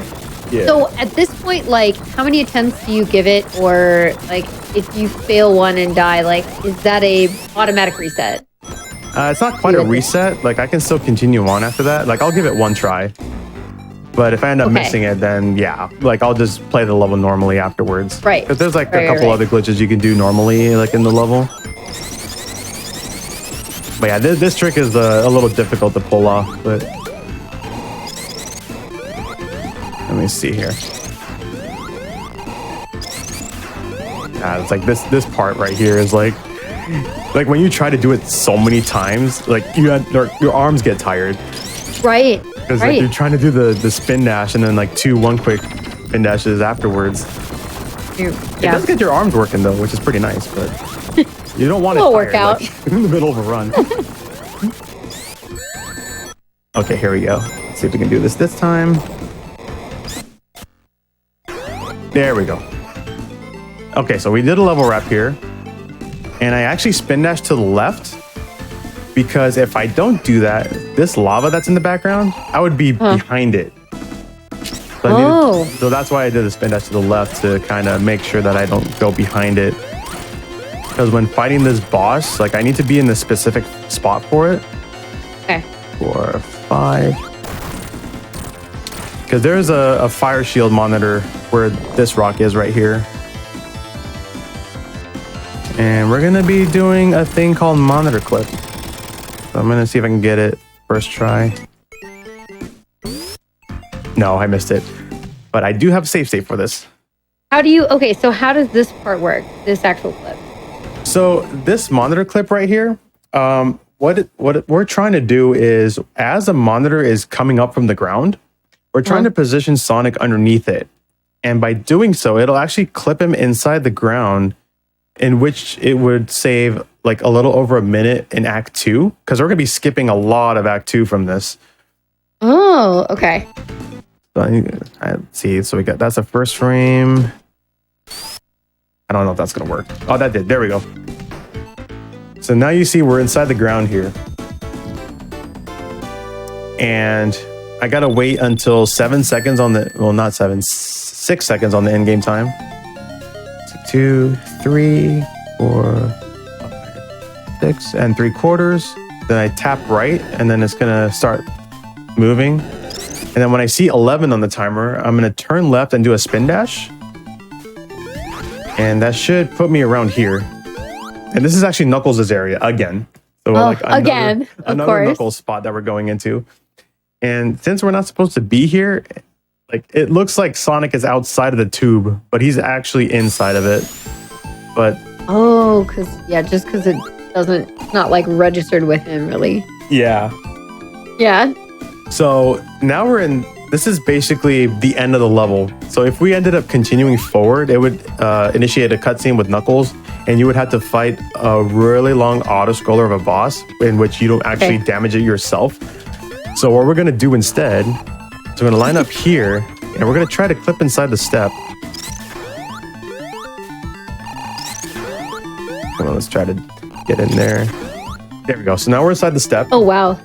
Yeah. So at this point, like, how many attempts do you give it? Or like, if you fail one and die, like, is that a automatic reset? It's not quite a reset. Like, I can still continue on after that. Like, I'll give it one try. But if I end up missing it, then yeah, like I'll just play the level normally afterwards. Right. Because there's like a couple other glitches you can do normally, like in the level. But yeah, this trick is a little difficult to pull off. But let me see here. It's like this part right here is like, like when you try to do it so many times, like your arms get tired. Right. Because like, you're trying to do the spin dash and then like 2 1-quick spin dashes afterwards. It does get your arms working though, which is pretty nice, but you don't want it tired, workout like, in the middle of a run. Okay, here we go. Let's see if we can do this time. There we go. Okay, so we did a level wrap here. And I actually spin dash to the left because if I don't do that, this lava that's in the background, I would be behind it. So that's why I did a spin dash to the left to kind of make sure that I don't go behind it. Because when fighting this boss, like I need to be in the specific spot for it. Okay. 4, 5. Because there's a fire shield monitor where this rock is right here. And we're going to be doing a thing called monitor clip. So I'm going to see if I can get it first try. No, I missed it. But I do have a save state for this. Okay, so how does this part work? This actual clip? So this monitor clip right here, what we're trying to do is as a monitor is coming up from the ground, we're trying to position Sonic underneath it. And by doing so, it'll actually clip him inside the ground, in which it would save like a little over a minute in Act 2, because we're going to be skipping a lot of Act 2 from this. Oh, okay. So let's see. So that's the first frame. I don't know if that's going to work. Oh, that did. There we go. So now you see we're inside the ground here. And I got to wait until 7 seconds on the, well, not 7, 6 seconds on the end game time. 2, 3, 4, 5, 6 3/4. Then I tap right, and then it's gonna start moving. And then when I see 11 on the timer, I'm gonna turn left and do a spin dash. And that should put me around here. And this is actually Knuckles' area again. So another Knuckles spot that we're going into. And since we're not supposed to be here, like it looks like Sonic is outside of the tube, but he's actually inside of it. But just because it's not like registered with him really. Yeah. So now this is basically the end of the level. So if we ended up continuing forward, it would initiate a cutscene with Knuckles, and you would have to fight a really long auto-scroller of a boss in which you don't actually damage it yourself. So what we're gonna do instead, so we're gonna line up here, and we're gonna try to clip inside the step. Well, let's try to get in there. There we go. So now we're inside the step. Oh wow!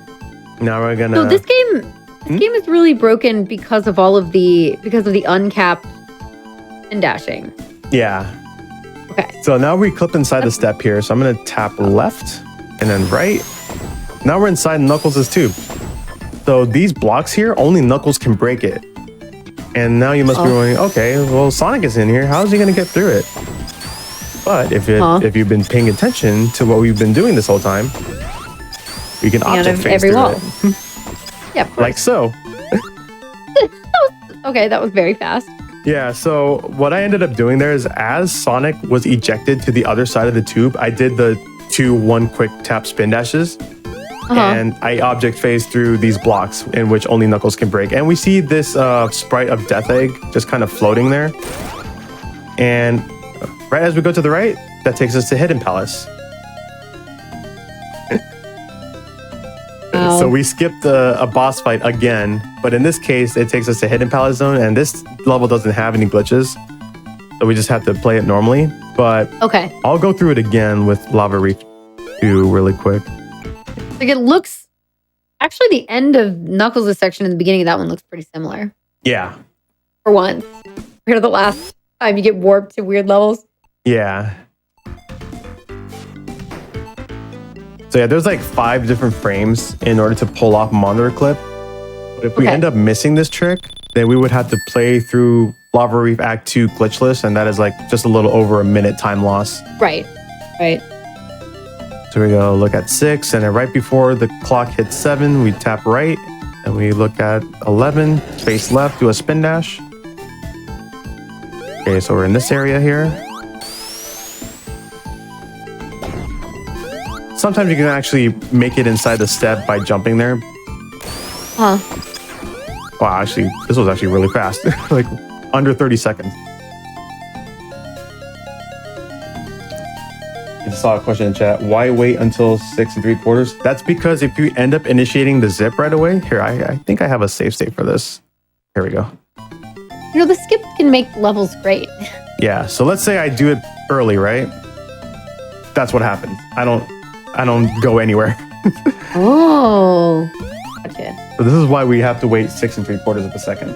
Now we're gonna. So this game is really broken because of the uncapped and dashing. Yeah. Okay. So now we clip inside the step here. So I'm gonna tap left and then right. Now we're inside Knuckles' tube. So these blocks here, only Knuckles can break it. And now you must be going, okay, well, Sonic is in here. How is he going to get through it? But if you've been paying attention to what we've been doing this whole time, we can object phase through it. Yeah, of course. Like so. Okay, that was very fast. Yeah, so what I ended up doing there is as Sonic was ejected to the other side of the tube, I did the 2 1-quick tap spin dashes. And I object phase through these blocks in which only Knuckles can break. And we see this sprite of Death Egg just kind of floating there. And right as we go to the right, that takes us to Hidden Palace. So we skipped a boss fight again, but in this case, it takes us to Hidden Palace Zone, and this level doesn't have any glitches. So we just have to play it normally. But I'll go through it again with Lava Reef 2 really quick. Like it looks, actually the end of Knuckles' section in the beginning of that one looks pretty similar. Yeah. For once. Compared to the last time you get warped to weird levels. Yeah. So yeah, there's like 5 different frames in order to pull off monitor clip. But if we end up missing this trick, then we would have to play through Lava Reef Act 2 glitchless, and that is like just a little over a minute time loss. Right. So we go look at 6, and then right before the clock hits 7, we tap right, and we look at 11, face left, do a spin dash. Okay, so we're in this area here. sometimes you can actually make it inside the step by jumping there. Huh. Wow, actually, this was actually really fast. Like under 30 seconds. I just saw a question in chat. Why wait until 6 3/4? That's because if you end up initiating the zip right away, here, I think I have a save state for this. Here we go. You know, the skip can make levels great. Yeah, so let's say I do it early, right? That's what happens. I don't go anywhere. Oh, gotcha. So this is why we have to wait 6 3/4 of a second.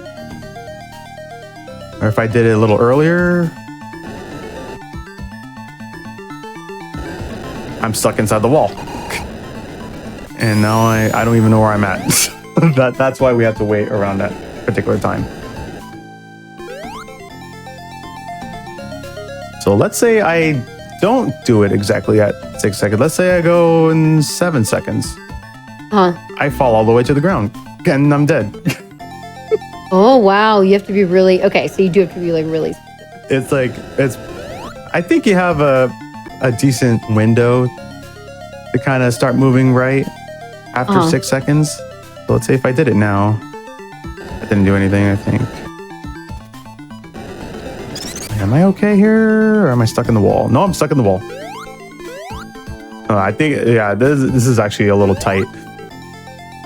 Or if I did it a little earlier, I'm stuck inside the wall. And now I don't even know where I'm at. That's why we have to wait around that particular time. So let's say I don't do it exactly at 6 seconds. Let's say I go in 7 seconds. Huh. I fall all the way to the ground and I'm dead. Oh, wow. You have to be really, okay, so you do have to be like really specific. I think you have a decent window to kind of start moving right after 6 seconds. So let's say if I did it now, I didn't do anything, I think. Am I okay here, or am I stuck in the wall? No, I'm stuck in the wall. I think, yeah, this is actually a little tight.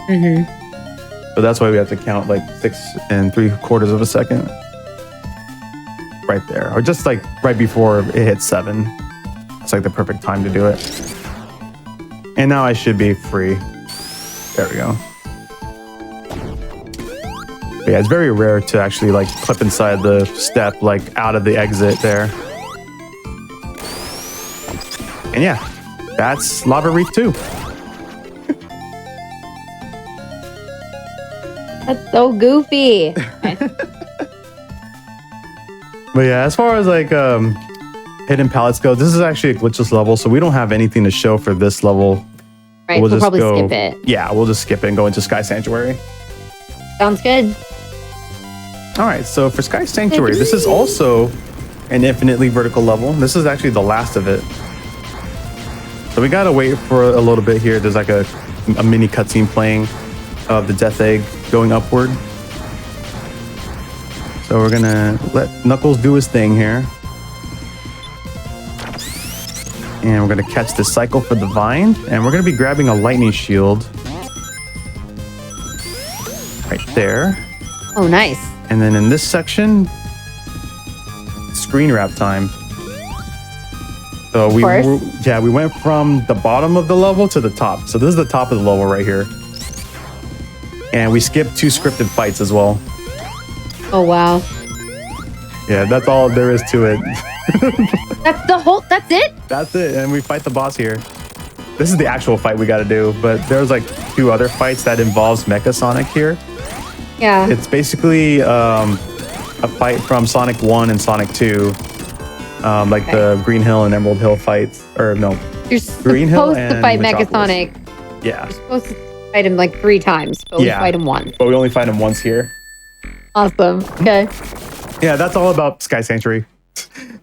Mm-hmm. So that's why we have to count like 6 3/4 of a second. Right there, or just like right before it hits 7. It's like the perfect time to do it. And now I should be free. There we go. But yeah, it's very rare to actually like clip inside the step, like out of the exit there. And yeah, that's Lava Reef 2. That's so goofy. Okay. But yeah, as far as like hidden pallets go, this is actually a glitchless level, so we don't have anything to show for this level. Right, we'll probably skip it. Yeah, we'll just skip it and go into Sky Sanctuary. Sounds good. All right, so for Sky Sanctuary, this is also an infinitely vertical level. This is actually the last of it. So we gotta wait for a little bit here. There's like a mini cutscene playing of the Death Egg going upward. So we're gonna let Knuckles do his thing here. And we're gonna catch the cycle for the vine. And we're gonna be grabbing a lightning shield. Right there. Oh, nice. And then in this section, screen wrap time. So we went from the bottom of the level to the top. So this is the top of the level right here. And we skipped 2 scripted fights as well. Oh, wow. Yeah, that's all there is to it. That's it? That's it. And we fight the boss here. This is the actual fight we got to do. But there's like 2 other fights that involves Mecha Sonic here. Yeah. It's basically a fight from Sonic 1 and Sonic 2. Like the Green Hill and Emerald Hill fights. Or no. You're Green Hill supposed to fight Mecha Sonic. Yeah. You're supposed to fight him like 3 times, but we fight him once. But we only fight him once here. Awesome. Okay. Yeah, that's all about Sky Sanctuary.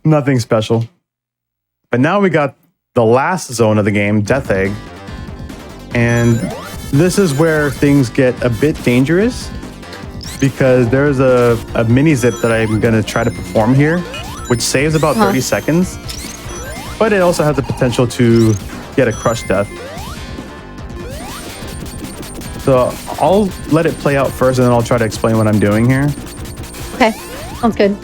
Nothing special. But now we got the last zone of the game, Death Egg. And this is where things get a bit dangerous because there's a mini zip that I'm going to try to perform here, which saves about 30 seconds. But it also has the potential to get a crush death. So I'll let it play out first and then I'll try to explain what I'm doing here. Okay. Sounds good.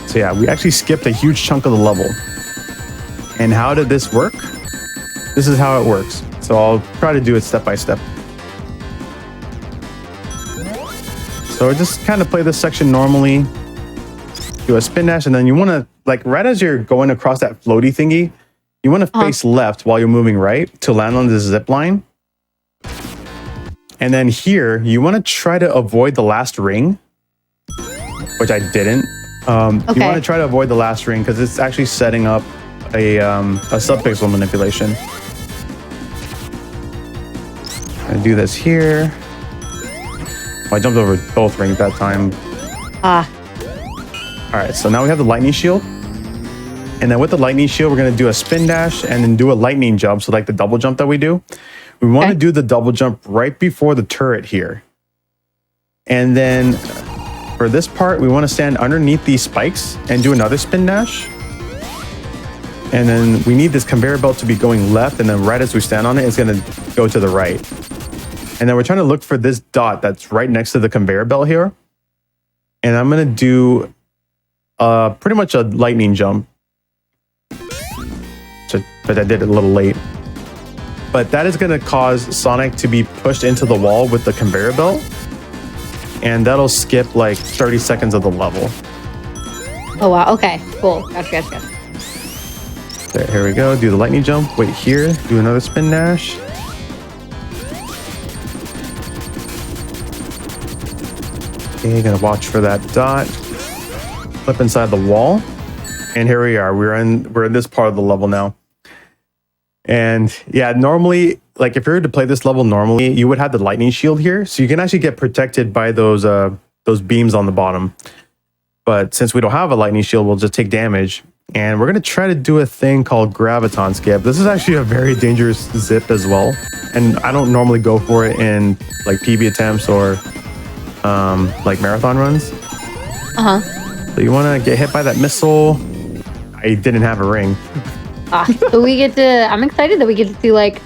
So yeah, we actually skipped a huge chunk of the level. And how did this work? This is how it works. So I'll try to do it step by step. So just kind of play this section normally. Do a spin dash and then you want to, like right as you're going across that floaty thingy, you want to face left while you're moving right to land on this zip line. And then here, you want to try to avoid the last ring, which I didn't. You want to try to avoid the last ring because it's actually setting up a subpixel manipulation. I'm gonna do this here. Oh, I jumped over both rings that time. All right, so now we have the lightning shield. And then with the lightning shield, we're going to do a spin dash and then do a lightning jump. So like the double jump that we do. We want to do the double jump right before the turret here. And then for this part, we want to stand underneath these spikes and do another spin dash. And then we need this conveyor belt to be going left. And then right as we stand on it, it's going to go to the right. And then we're trying to look for this dot that's right next to the conveyor belt here. And I'm going to do pretty much a lightning jump. But I did it a little late. But that is going to cause Sonic to be pushed into the wall with the conveyor belt. And that'll skip like 30 seconds of the level. Oh, wow. Okay, cool. Gotcha. There, here we go. Do the lightning jump. Wait here. Do another spin dash. Okay, gonna watch for that dot. Flip inside the wall. And here we are. We're in this part of the level now. And yeah, normally, like if you were to play this level normally, you would have the lightning shield here. So you can actually get protected by those beams on the bottom. But since we don't have a lightning shield, we'll just take damage. And we're going to try to do a thing called graviton skip. This is actually a very dangerous zip as well. And I don't normally go for it in like PB attempts or like marathon runs. So you want to get hit by that missile. I didn't have a ring. So we get to, I'm excited that we get to see like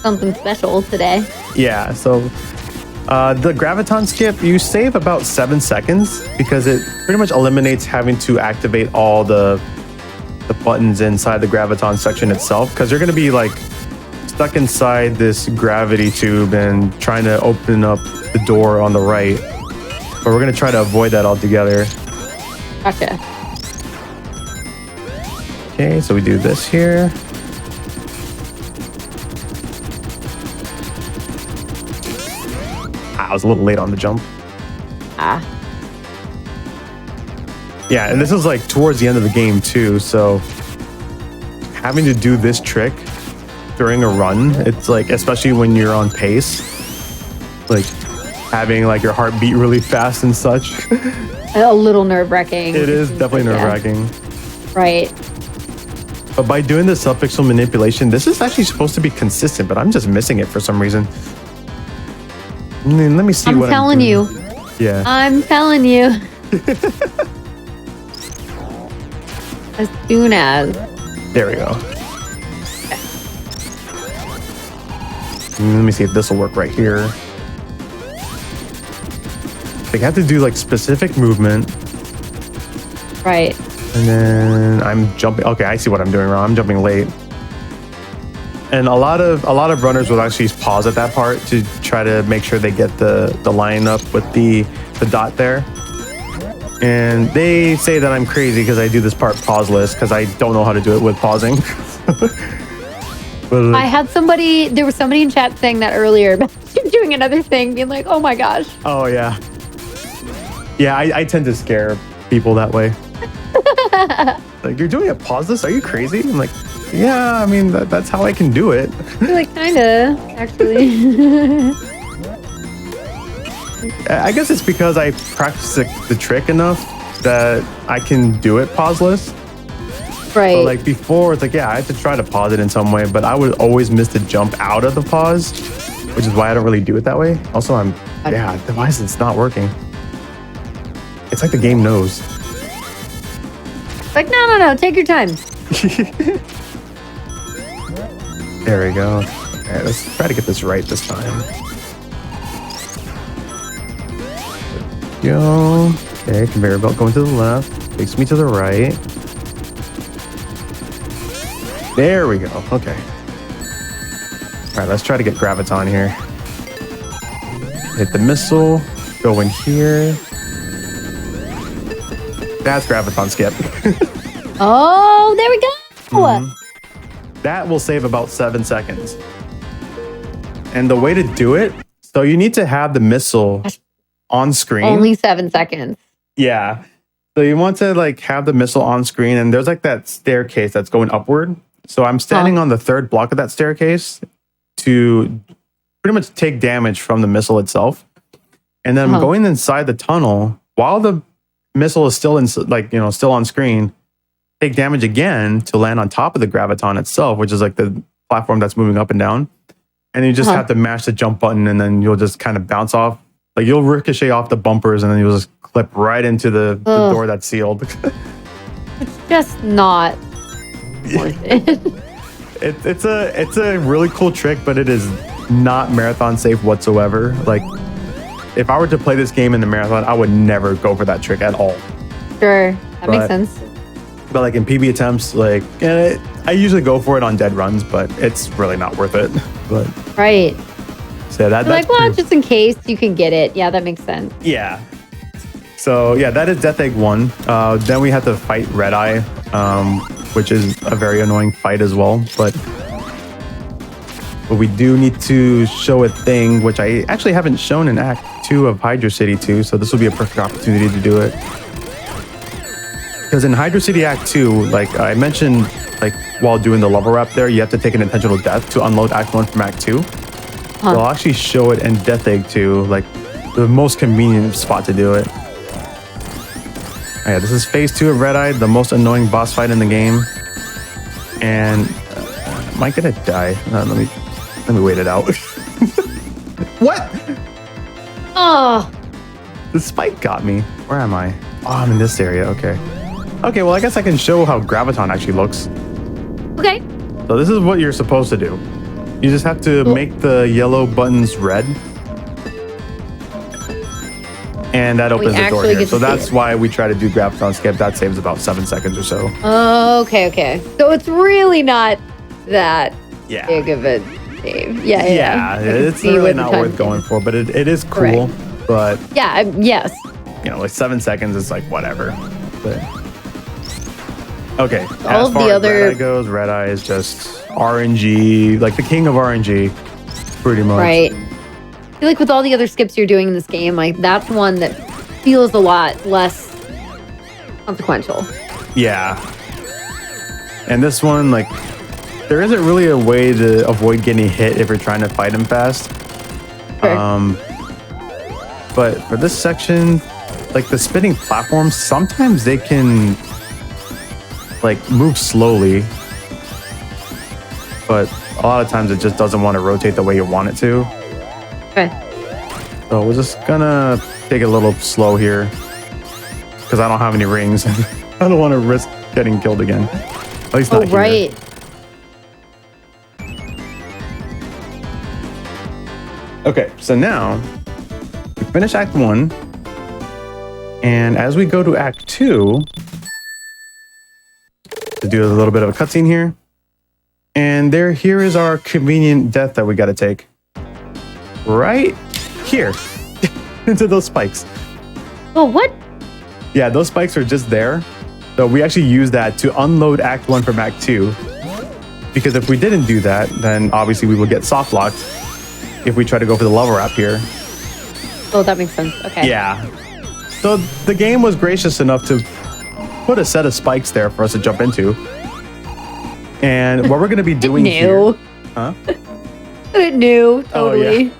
something special today. Yeah, so the graviton skip, you save about 7 seconds because it pretty much eliminates having to activate all the buttons inside the graviton section itself, because you're going to be like stuck inside this gravity tube and trying to open up the door on the right. But we're going to try to avoid that altogether. Gotcha. Okay, so we do this here. I was a little late on the jump. Yeah, and this is like towards the end of the game too, so having to do this trick during a run, it's like, especially when you're on pace, like having like your heart beat really fast and such. A little nerve-wracking. It is definitely nerve-wracking. Right. But by doing the self-pixel manipulation, this is actually supposed to be consistent, but I'm just missing it for some reason. Let me see what I'm telling you. Yeah. I'm telling you. As soon as. There we go. Let me see if this will work right here. They have to do like specific movement. Right. And then I'm jumping. Okay, I see what I'm doing wrong. I'm jumping late. And a lot of runners will actually pause at that part to try to make sure they get the line up with the dot there. And they say that I'm crazy because I do this part pauseless because I don't know how to do it with pausing. But, I had somebody, there was somebody in chat saying that earlier about doing another thing, being like, oh my gosh. Oh, yeah. Yeah, I tend to scare people that way. Like, you're doing it pauseless? Are you crazy? I'm like, yeah, I mean, that's how I can do it. You're like, kinda, actually. I guess it's because I practice the trick enough that I can do it pauseless. Right. But like before, it's like, yeah, I had to try to pause it in some way, but I would always miss the jump out of the pause, which is why I don't really do it that way. Also, why is this not working? It's like the game knows. It's like, no, take your time. There we go. All right, let's try to get this right this time. Go. Okay, conveyor belt going to the left. Takes me to the right. There we go. Okay. All right, let's try to get graviton here. Hit the missile. Go in here. That's graviton skip. Oh, there we go. Mm-hmm. That will save about 7 seconds. And the way to do it, so you need to have the missile on screen. Only 7 seconds. Yeah. So you want to like have the missile on screen, and there's like that staircase that's going upward. So I'm standing on the third block of that staircase to pretty much take damage from the missile itself. And then I'm going inside the tunnel while the missile is still still on screen. take damage again to land on top of the graviton itself, which is like the platform that's moving up and down. And you just have to mash the jump button, and then you'll just kind of bounce off. Like you'll ricochet off the bumpers, and then you'll just clip right into the door that's sealed. It's just not worth it. It's a really cool trick, but it is not marathon safe whatsoever. Like if I were to play this game in the marathon, I would never go for that trick at all. Sure, that makes sense. But like in PB attempts, like I usually go for it on dead runs, but it's really not worth it. But right. So that's like, well, just in case you can get it. Yeah, that makes sense. Yeah. So yeah, that is Death Egg 1. Then we have to fight Red Eye, which is a very annoying fight as well. But we do need to show a thing, which I actually haven't shown in Act 2 of Hydra City 2. So this will be a perfect opportunity to do it. Because in Hydra City Act 2, like I mentioned, like while doing the level wrap there, you have to take an intentional death to unload Act 1 from Act 2. So I'll actually show it in Death Egg 2, like the most convenient spot to do it. Yeah, this is phase 2 of Red Eye, the most annoying boss fight in the game. And am I gonna die? Let me wait it out. What? Oh, The spike got me. Where am I? Oh, I'm in this area. Okay. Okay, well, I guess I can show how Graviton actually looks. okay. So this is what you're supposed to do. You just have to make the yellow buttons red. And that opens the door here. So that's why we try to do Graviton skip. That saves about 7 seconds or so. Oh, okay. So it's really not that big of a save. Yeah. It's really not worth going for, but it is cool. Right. But yeah, yes. You know, like 7 seconds is like whatever. But okay. All of the other Red Eye goes, Red Eye is just RNG, like the king of RNG, pretty much. Right. I feel like with all the other skips you're doing in this game, like that's one that feels a lot less consequential. Yeah. And this one, like, there isn't really a way to avoid getting hit if you're trying to fight him fast. Sure. But for this section, like the spinning platforms, sometimes they can like move slowly, but a lot of times it just doesn't want to rotate the way you want it to. Okay. So we're just gonna take it a little slow here because I don't have any rings. I don't want to risk getting killed again. At least not here. Right. Okay, so now we finish Act 1. And as we go to Act 2, to do a little bit of a cutscene here. And here is our convenient death that we got to take. Right here. Into those spikes. Oh, what? Yeah, those spikes are just there. So we actually use that to unload Act 1 from Act 2. Because if we didn't do that, then obviously we would get soft locked if we try to go for the level wrap here. Oh, that makes sense. Okay. Yeah. So the game was gracious enough to put a set of spikes there for us to jump into. And what we're going to be doing here... Huh? It knew, totally.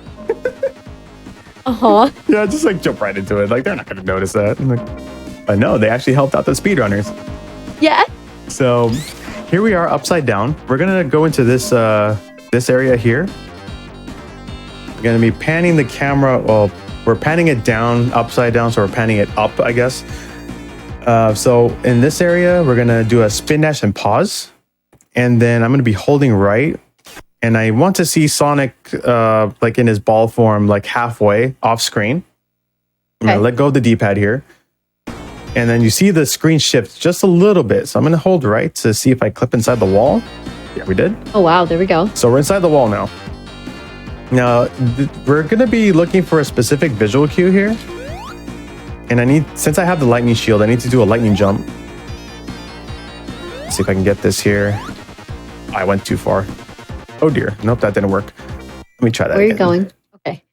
Oh, yeah. Yeah, just like jump right into it. Like they're not going to notice that. But no, they actually helped out the speedrunners. Yeah. So here we are upside down. We're going to go into this area here. We're going to be panning the camera. Well, we're panning it down, upside down. So we're panning it up, I guess. So in this area, we're going to do a spin dash and pause. And then I'm going to be holding right. And I want to see Sonic like in his ball form, like halfway off screen. I'm going to let go of the D-pad here. And then you see the screen shift just a little bit. So I'm going to hold right to see if I clip inside the wall. Yeah, we did. Oh, wow. There we go. So we're inside the wall now. Now, we're going to be looking for a specific visual cue here. And since I have the lightning shield, I need to do a lightning jump. Let's see if I can get this here. I went too far. Oh dear. Nope, that didn't work. Let me try that again. Where are you going? Okay.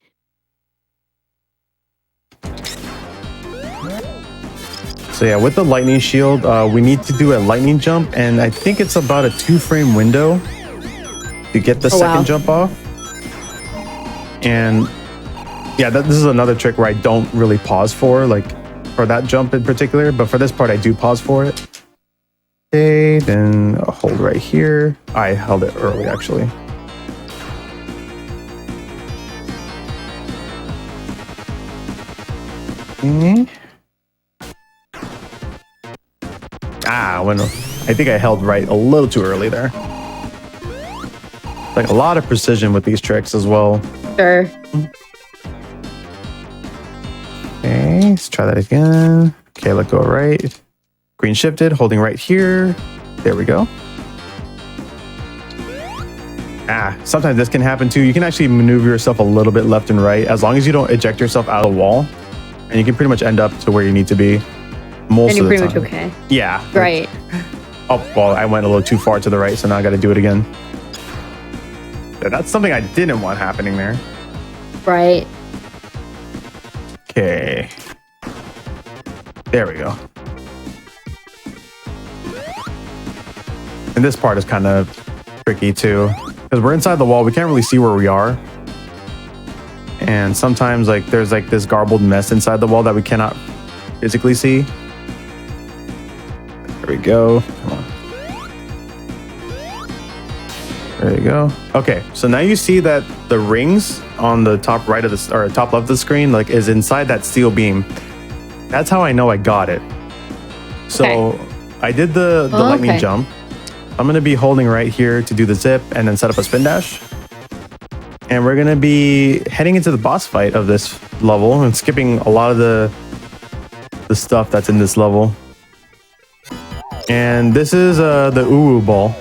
So yeah, with the lightning shield, we need to do a lightning jump. And I think it's about a 2-frame window to get the second jump off. And yeah, this is another trick where I don't really pause for that jump in particular. But for this part, I do pause for it. Okay, then I'll hold right here. I held it early, actually. Okay. Bueno. I think I held right a little too early there. Like a lot of precision with these tricks as well. Sure. Okay, let's try that again. Okay, let go right. Green shifted, holding right here. There we go. Sometimes this can happen too. You can actually maneuver yourself a little bit left and right as long as you don't eject yourself out of the wall. And you can pretty much end up to where you need to be most of the time. And you're pretty much okay. Yeah. Right. Oh, well, I went a little too far to the right, so now I got to do it again. That's something I didn't want happening there. Right. Okay. There we go. And this part is kind of tricky too, because we're inside the wall. We can't really see where we are. And sometimes like there's like this garbled mess inside the wall that we cannot physically see. There we go. Come on. There you go. Okay, so now you see that the rings on the top right of the or top left of the screen like is inside that steel beam. That's how I know I got it. So I did the lightning jump. I'm gonna be holding right here to do the zip and then set up a spin dash. And we're gonna be heading into the boss fight of this level and skipping a lot of the stuff that's in this level. And this is the ooh ball.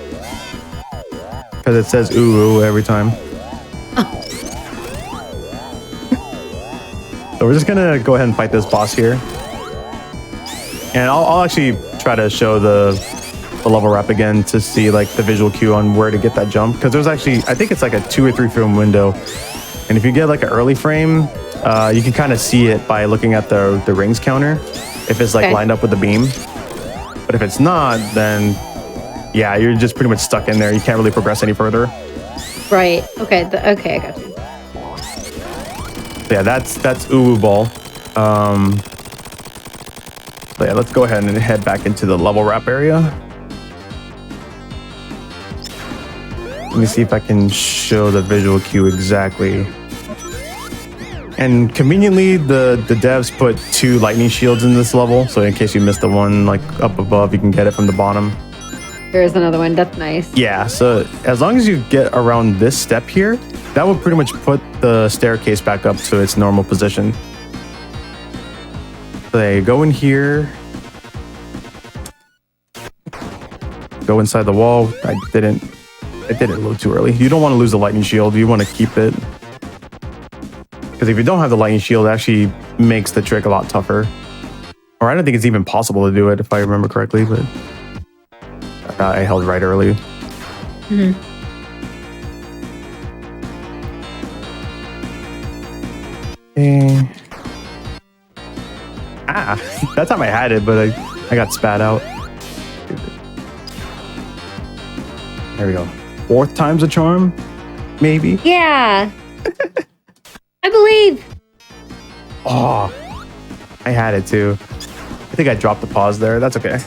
Because it says ooh every time. So we're just gonna go ahead and fight this boss here. And I'll actually try to show the level wrap again to see like the visual cue on where to get that jump, because there's actually, I think it's like a 2 or 3 frame window, and if you get like an early frame, you can kind of see it by looking at the rings counter if it's like lined up with the beam. But if it's not, then yeah, you're just pretty much stuck in there. You can't really progress any further. Right. Okay. Okay, I got you. So yeah, that's Uwu Ball. So yeah, let's go ahead and head back into the level wrap area. Let me see if I can show the visual cue exactly. And conveniently, the devs put 2 lightning shields in this level, so in case you missed the one like up above, you can get it from the bottom. There's another one. That's nice. Yeah, so as long as you get around this step here, that will pretty much put the staircase back up to its normal position. So you go in here. Go inside the wall. I did it a little too early. You don't want to lose the lightning shield. You want to keep it. Because if you don't have the lightning shield, it actually makes the trick a lot tougher. Or I don't think it's even possible to do it if I remember correctly, but I held right early. Mm-hmm. Okay. That time I had it, but I got spat out. There we go. 4th time's a charm, maybe. Yeah. I believe. Oh, I had it too. I think I dropped the pause there. That's okay.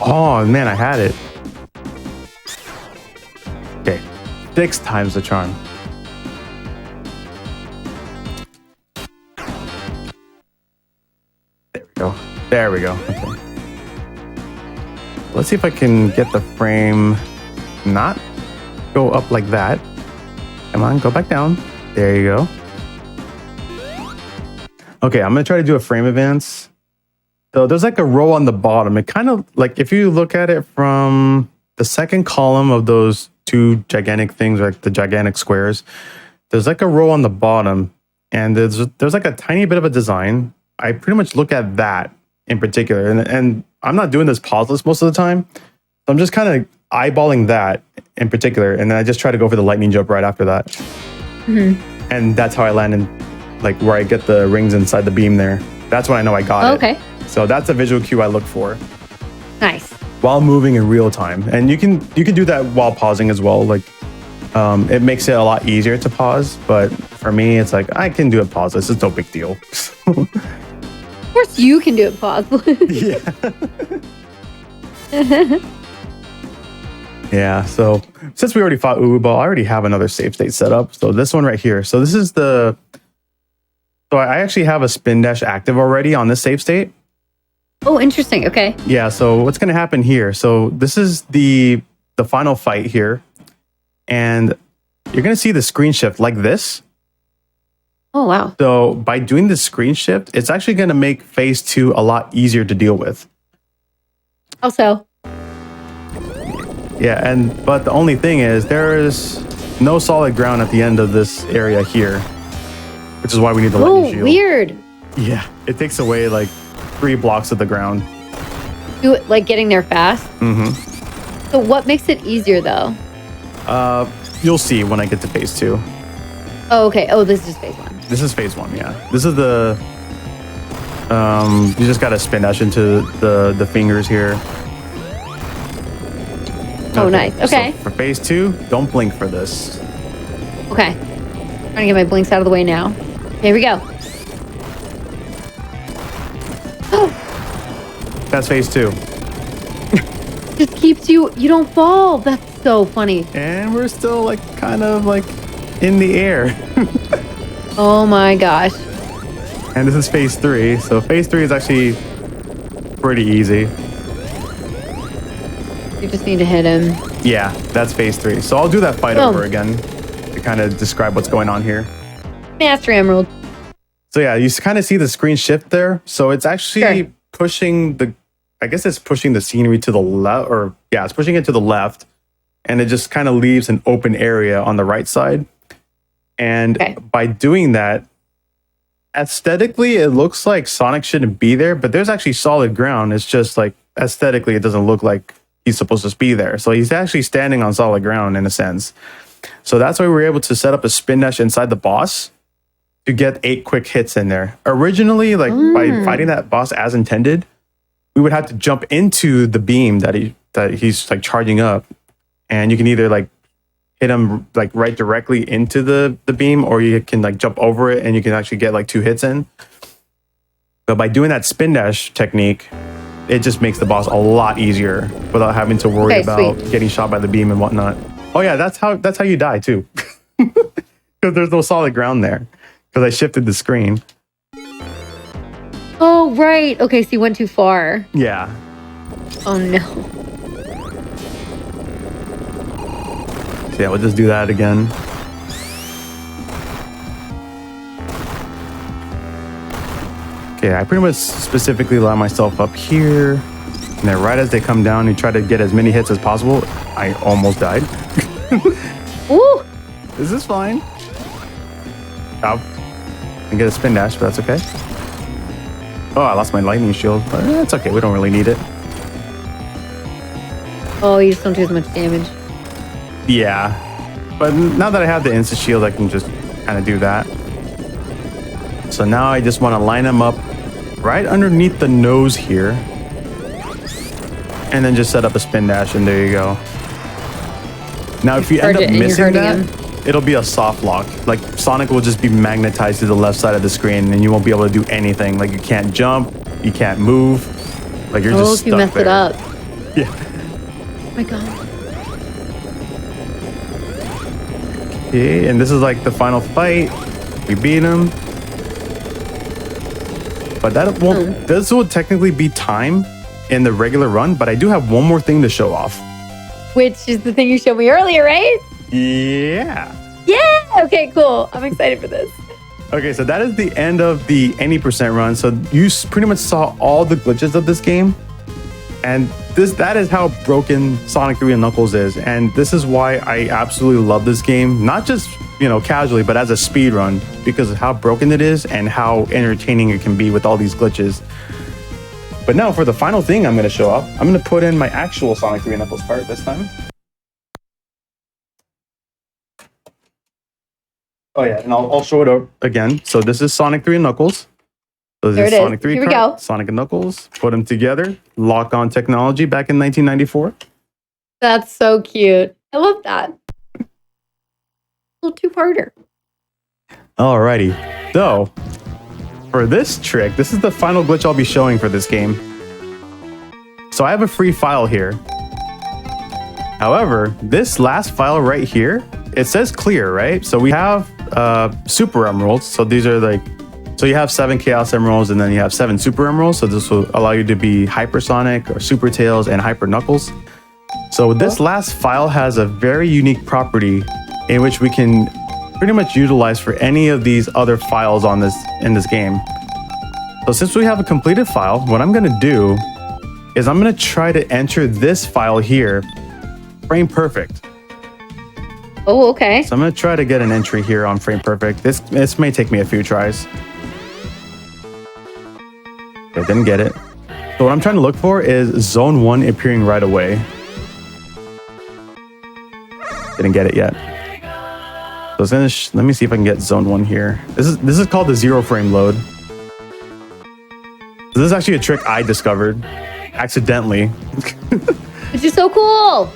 Oh man, I had it. Okay, 6 times the charm. There we go. There we go. Okay. Let's see if I can get the frame not go up like that. Come on, go back down. There you go. Okay, I'm gonna try to do a frame advance. So there's like a row on the bottom. It kind of like, if you look at it from the second column of those 2 gigantic things, like the gigantic squares, there's like a row on the bottom, and there's like a tiny bit of a design. I pretty much look at that in particular, and I'm not doing this pauseless most of the time. So I'm just kind of eyeballing that in particular, and then I just try to go for the lightning jump right after that. Mm-hmm. And that's how I land in, like where I get the rings inside the beam there. That's when I know I got it. Okay. So that's a visual cue I look for. Nice. While moving in real time, and you can do that while pausing as well. Like, it makes it a lot easier to pause, but for me, it's like, I can do it pauseless. It's no big deal. Of course you can do it pauseless. Yeah. Yeah, so since we already fought Uwu Ball, I already have another save state set up. So this one right here. So this is the... So I actually have a spin dash active already on this save state. Oh, interesting. Okay. Yeah, so what's going to happen here? So this is the final fight here. And you're going to see the screen shift like this. Oh, wow. So by doing the screen shift, it's actually going to make phase 2 a lot easier to deal with. Also... Yeah, but the only thing is there is no solid ground at the end of this area here, which is why we need the lightning shield. Weird. Yeah, it takes away like 3 blocks of the ground. Do it like getting there fast. Mm-hmm. So what makes it easier though? You'll see when I get to phase 2. Oh, okay. Oh, this is just phase 1. This is phase 1. Yeah, this is the. You just gotta spin dash into the fingers here. Oh, nice. Okay. So for phase 2, don't blink for this. Okay. Trying to get my blinks out of the way now. Here we go. That's phase 2. Just keeps you don't fall. That's so funny. And we're still like kind of like in the air. Oh my gosh. And this is phase 3. So phase 3 is actually pretty easy. You just need to hit him. Yeah, that's phase 3. So I'll do that fight Boom. over again to kind of describe what's going on here. Master Emerald. So yeah, you kind of see the screen shift there. So it's actually pushing the, I guess it's pushing the scenery to the left, or yeah, it's pushing it to the left. And it just kind of leaves an open area on the right side. And by doing that, aesthetically, it looks like Sonic shouldn't be there, but there's actually solid ground. It's just like aesthetically, it doesn't look like he's supposed to be there. So he's actually standing on solid ground in a sense. So that's why we were able to set up a spin dash inside the boss to get 8 quick hits in there. Originally, like by fighting that boss as intended, we would have to jump into the beam that he's like charging up. And you can either like hit him like right directly into the beam, or you can like jump over it and you can actually get like 2 hits in. But by doing that spin dash technique, it just makes the boss a lot easier without having to worry about getting shot by the beam and whatnot. Oh yeah, that's how you die too. Because there's no solid ground there. Because I shifted the screen. Oh, right. Okay, so you went too far. Yeah. Oh no. So yeah, we'll just do that again. Okay, I pretty much specifically line myself up here. And then right as they come down and try to get as many hits as possible, I almost died. Ooh! This is fine. I'll get a spin dash, but that's okay. Oh, I lost my lightning shield, but it's okay. We don't really need it. Oh, you just don't do as much damage. Yeah, but now that I have the instant shield, I can just kind of do that. So now I just want to line them up right underneath the nose here. And then just set up a spin dash, and there you go. Now, if you end up missing that, it'll be a soft lock. Like, Sonic will just be magnetized to the left side of the screen, and you won't be able to do anything. Like, you can't jump, you can't move. Like, you're just stuck there. Oh, if you mess it up. Yeah. Oh my god. Okay, and this is like the final fight. We beat him. But that won't, this will technically be time in the regular run, but I do have one more thing to show off. Which is the thing you showed me earlier, right? Yeah. Yeah! Okay, cool. I'm excited for this. Okay, so that is the end of the any percent run. So you pretty much saw all the glitches of this game. And that is how broken Sonic 3 and Knuckles is. And this is why I absolutely love this game. Not just, casually, but as a speed run, because of how broken it is and how entertaining it can be with all these glitches. But now for the final thing I'm going to show off, I'm going to put in my actual Sonic 3 and Knuckles part this time. Oh yeah, and I'll show it up again. So this is Sonic 3 and Knuckles. So this is Sonic 3 Here we go. Sonic and Knuckles. Put them together. Lock on technology back in 1994. That's so cute. I love that. A little two-parter. Alrighty. So, for this trick, this is the final glitch I'll be showing for this game. So I have a free file here. However, this last file right here, it says clear, right? So we have super emeralds. So these are like, so you have 7 chaos emeralds and then you have 7 super emeralds. So this will allow you to be hypersonic or super tails and hyper knuckles. So this last file has a very unique property in which we can pretty much utilize for any of these other files on this in this game. So since we have a completed file, what I'm gonna do is I'm gonna try to enter this file here, frame perfect. Oh, okay. So I'm gonna try to get an entry here on frame perfect. This may take me a few tries. I didn't get it. So what I'm trying to look for is zone 1 appearing right away. Didn't get it yet. So it's gonna let me see if I can get zone 1 here. This is called the 0 frame load. So this is actually a trick I discovered accidentally. Which is so cool.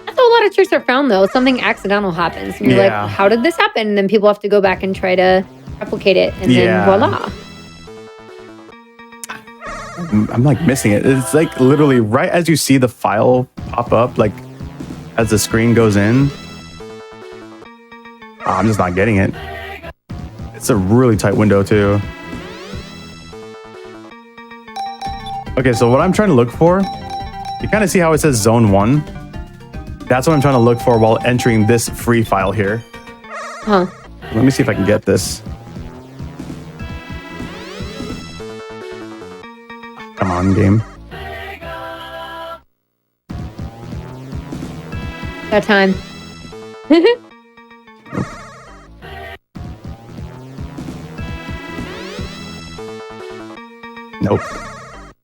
That's how a lot of tricks are found, though. Something accidental happens. And you're like, how did this happen? And then people have to go back and try to replicate it. And then voila. I'm like missing it. It's like literally right as you see the file pop up, like as the screen goes in. I'm just not getting it. It's a really tight window too. Okay, so what I'm trying to look for, you kind of see how it says zone 1? That's what I'm trying to look for while entering this free file here. Huh. Let me see if I can get this. Come on, game. Got time. Nope.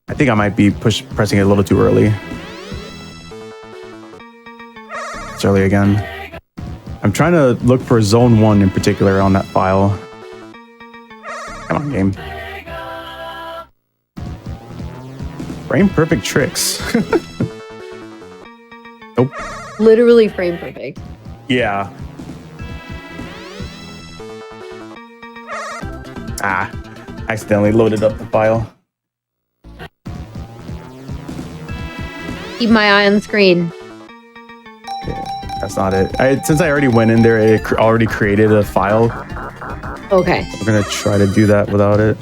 I think I might be pressing it a little too early. It's early again. I'm trying to look for zone 1 in particular on that file. Come on, game. Frame perfect tricks. Nope. Literally frame perfect. Yeah. Accidentally loaded up the file. Keep my eye on the screen. Okay, that's not it. Since I already went in there, it already created a file. Okay. We're gonna try to do that without it.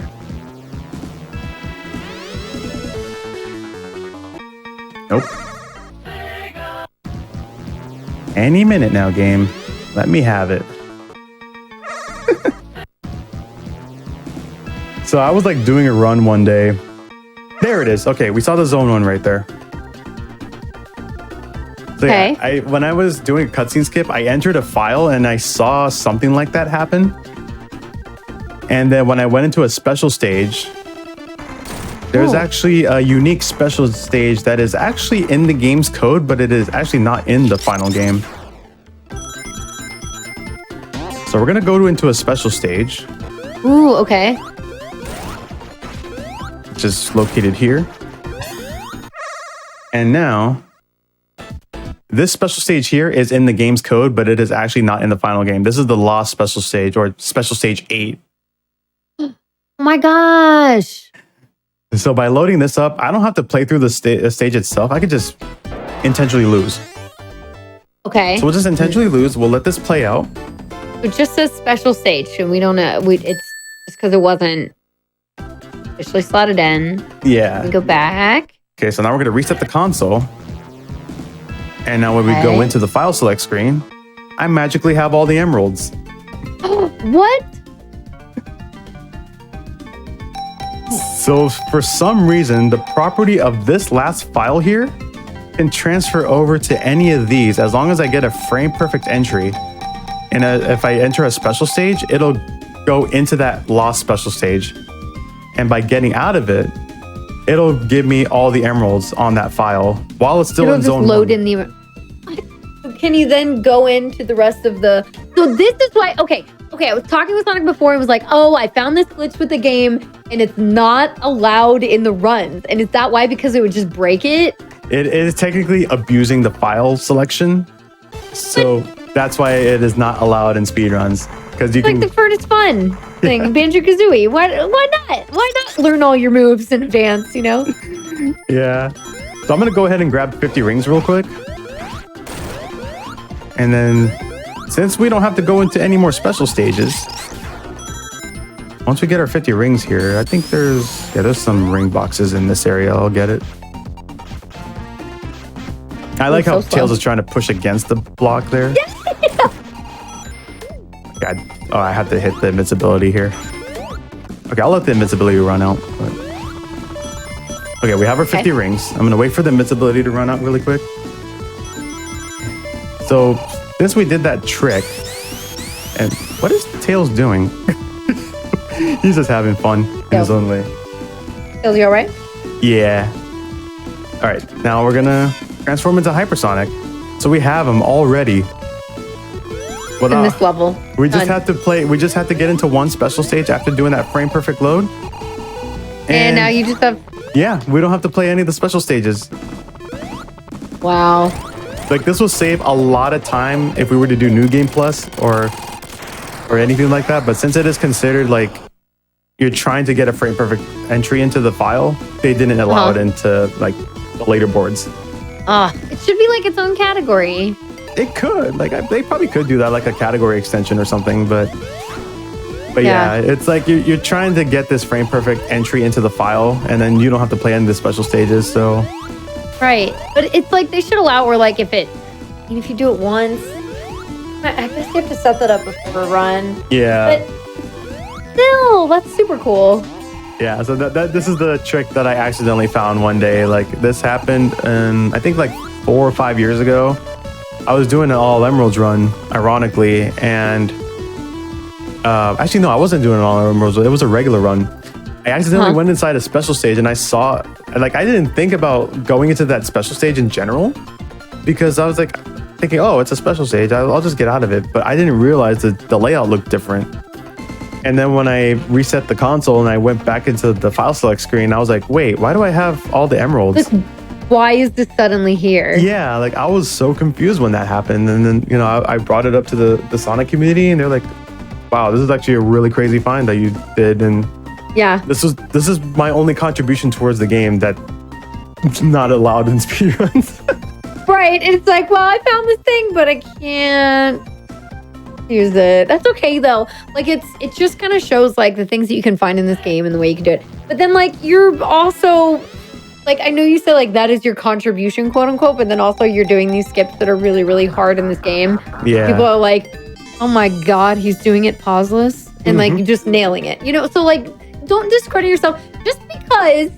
Nope. Any minute now, game. Let me have it. So I was like doing a run one day. There it is. Okay, we saw the zone 1 right there. So okay. Yeah, when I was doing a cutscene skip, I entered a file and I saw something like that happen. And then when I went into a special stage, there's actually a unique special stage that is actually in the game's code, but it is actually not in the final game. So we're gonna go into a special stage. Ooh, okay. Which is located here. And now, this special stage here is in the game's code, but it is actually not in the final game. This is the lost special stage, or special stage 8. Oh my gosh. So by loading this up, I don't have to play through the stage itself. I could just intentionally lose. Okay. So we'll just intentionally lose. We'll let this play out. It just says special stage, and we don't know. It's just because it wasn't officially slotted in. Yeah. We go back. Okay, so now we're going to reset the console. And now when we go into the file select screen, I magically have all the emeralds. What? So for some reason, the property of this last file here can transfer over to any of these as long as I get a frame perfect entry. And if I enter a special stage, it'll go into that lost special stage. And by getting out of it, it'll give me all the emeralds on that file while it's still in zone 1. Load in the. Can you then go into the rest of the? So this is why. Okay. I was talking with Sonic before. It was like, oh, I found this glitch with the game, and it's not allowed in the runs. And is that why? Because it would just break it. It is technically abusing the file selection, so that's why it is not allowed in speedruns. because you It's can. like the first fun thing, Banjo-Kazooie. Why not? Why not learn all your moves in advance, you know? Yeah. So I'm gonna go ahead and grab 50 rings real quick. And then since we don't have to go into any more special stages, once we get our 50 rings here, I think there's some ring boxes in this area. I'll get it. I like how Tails is trying to push against the block there. God. Oh, I have to hit the invincibility here. Okay, I'll let the invincibility run out. But... Okay, we have our 50 rings. I'm gonna wait for the invincibility to run out really quick. So since we did that trick, and what is Tails doing? He's just having fun in his own way. Tails, you all right? Yeah. All right, now we're gonna transform into hypersonic. So we have him already. In this level. We just had to play. We just had to get into one special stage after doing that frame perfect load. And now you just have. Yeah, we don't have to play any of the special stages. Wow. Like this will save a lot of time if we were to do New Game Plus or anything like that. But since it is considered like you're trying to get a frame perfect entry into the file, they didn't allow it into like the later boards. It should be like its own category. It could, like, they probably could do that, like a category extension or something, but yeah, it's like you're trying to get this frame perfect entry into the file, and then you don't have to play any of the special stages. So, right, but it's like they should allow where, like, if you do it once, I guess you have to set that up before a run. Yeah, but still, that's super cool. Yeah, so this is the trick that I accidentally found one day. Like this happened, and I think like 4 or 5 years ago. I was doing an all emeralds run, ironically, and actually no, I wasn't doing an all emeralds. It was a regular run. I accidentally went inside a special stage, and I saw, like, I didn't think about going into that special stage in general because I was like thinking, oh, it's a special stage. I'll just get out of it. But I didn't realize that the layout looked different. And then when I reset the console and I went back into the file select screen, I was like, wait, why do I have all the emeralds? Why is this suddenly here? Yeah, like I was so confused when that happened. And then, you know, I brought it up to the Sonic community, and they're like, wow, this is actually a really crazy find that you did. And yeah, this is my only contribution towards the game that's not allowed in speedruns. Right. It's like, well, I found this thing, but I can't use it. That's okay though. Like it just kind of shows like the things that you can find in this game and the way you can do it. But then like you're also like, I know you said like that is your contribution, quote unquote, but then also you're doing these skips that are really, really hard in this game. Yeah. People are like, oh my God, he's doing it pauseless and like just nailing it. You know, so like don't discredit yourself just because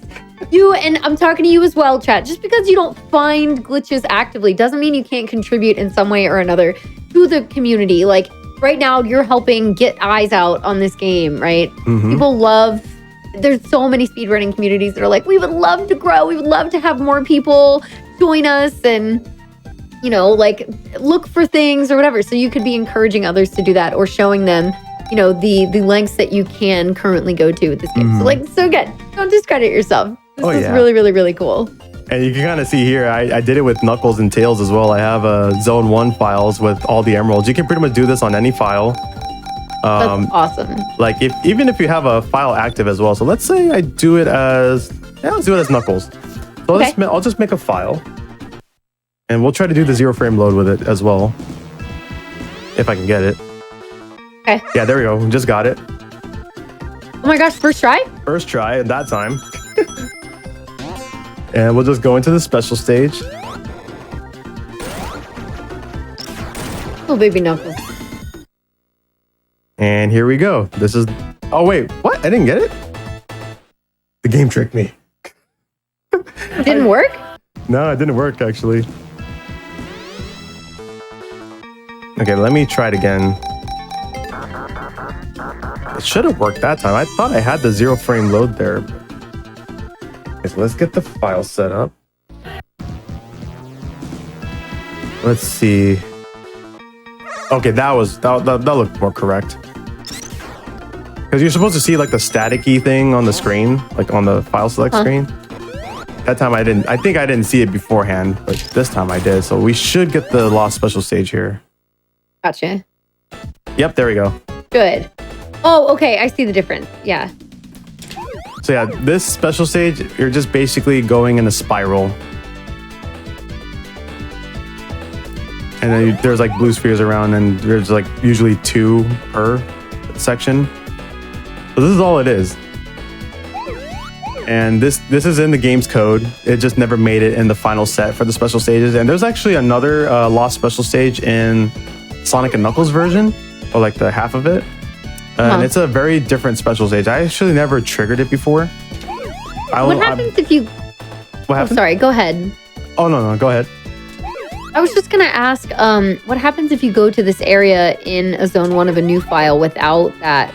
you, and I'm talking to you as well, chat, just because you don't find glitches actively doesn't mean you can't contribute in some way or another to the community. Like right now you're helping get eyes out on this game, right? People love, there's so many speedrunning communities that are like, we would love to grow. We would love to have more people join us and, you know, like look for things or whatever. So you could be encouraging others to do that or showing them, you know, the lengths that you can currently go to with this game. So like, so good. Don't discredit yourself. This is really, really, really cool. And you can kind of see here, I did it with Knuckles and Tails as well. I have Zone 1 files with all the emeralds. You can pretty much do this on any file. That's awesome. Like even if you have a file active as well. So let's say I do it as, let's do it as Knuckles. So I'll just make a file. And we'll try to do the 0 frame load with it as well. If I can get it. Okay. Yeah, there we go. Just got it. Oh my gosh, first try? First try at that time. And we'll just go into the special stage. Oh, baby Knuckles. And here we go. This is... Oh, wait. What? I didn't get it? The game tricked me. It didn't work? No, it didn't work, actually. Okay, let me try it again. It should have worked that time. I thought I had the 0 frame load there. Okay, so let's get the file set up. Let's see. Okay, that looked more correct. Because you're supposed to see like the staticky thing on the screen, like on the file select screen. That time I didn't. I think I didn't see it beforehand, but this time I did. So we should get the lost special stage here. Gotcha. Yep, there we go. Good. Oh, okay. I see the difference. Yeah. So yeah, this special stage, you're just basically going in a spiral. And then there's like blue spheres around, and there's like usually 2 per section. So this is all it is. And this is in the game's code. It just never made it in the final set for the special stages. And there's actually another lost special stage in Sonic and Knuckles version, or like the half of it. And it's a very different special stage. I actually never triggered it before. What happens if you... What happened? Oh, sorry, go ahead. Oh, no, go ahead. I was just going to ask, what happens if you go to this area in a zone 1 of a new file without that?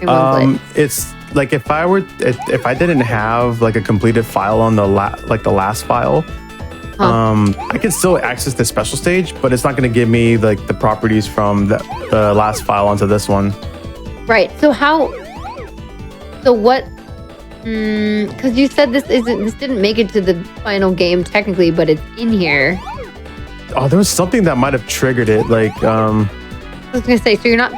It's like if I didn't have like a completed file on the last file, I can still access the special stage, but it's not going to give me like the properties from the last file onto this one. Right. So what? Because you said this didn't make it to the final game technically, but it's in here. Oh, there was something that might have triggered it. Like, I was gonna say, so you're not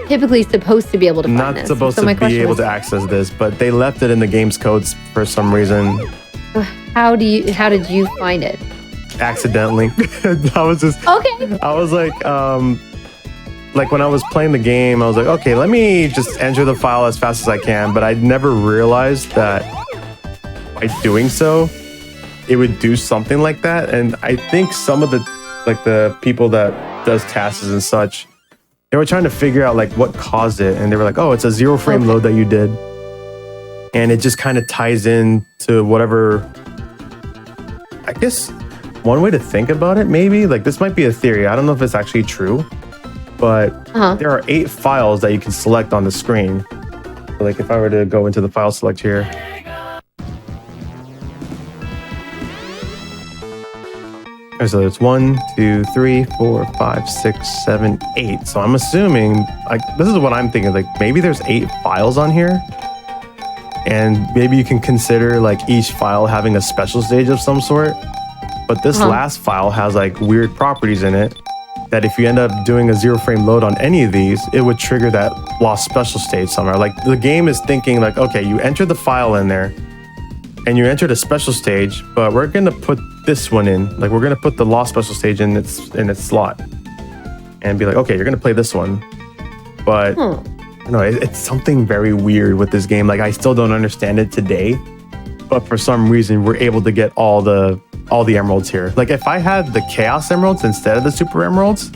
typically supposed to be able to find not this. supposed to be able to access this, but they left it in the game's codes for some reason. How did you find it? Accidentally. I was just okay. I was like when I was playing the game, I was like, okay, let me just enter the file as fast as I can. But I never realized that by doing so, it would do something like that. And I think some of the people that does tasks and such, they were trying to figure out like what caused it. And they were like, oh, it's a 0 frame load that you did. And it just kind of ties in to whatever, I guess one way to think about it, maybe like this might be a theory. I don't know if it's actually true, but there are 8 files that you can select on the screen. So, like if I were to go into the file select here. So there's 1, 2, 3, 4, 5, 6, 7, 8. So I'm assuming like this is what I'm thinking. Like maybe there's 8 files on here. And maybe you can consider like each file having a special stage of some sort. But this last file has like weird properties in it that if you end up doing a 0 frame load on any of these, it would trigger that lost special stage somewhere. Like the game is thinking like, okay, you entered the file in there and you entered a special stage, but we're going to put this one in. Like we're going to put the lost special stage in its slot and be like, okay, you're going to play this one. But no, it's something very weird with this game. Like I still don't understand it today, but for some reason we're able to get all the emeralds here. Like if I had the Chaos Emeralds instead of the Super Emeralds,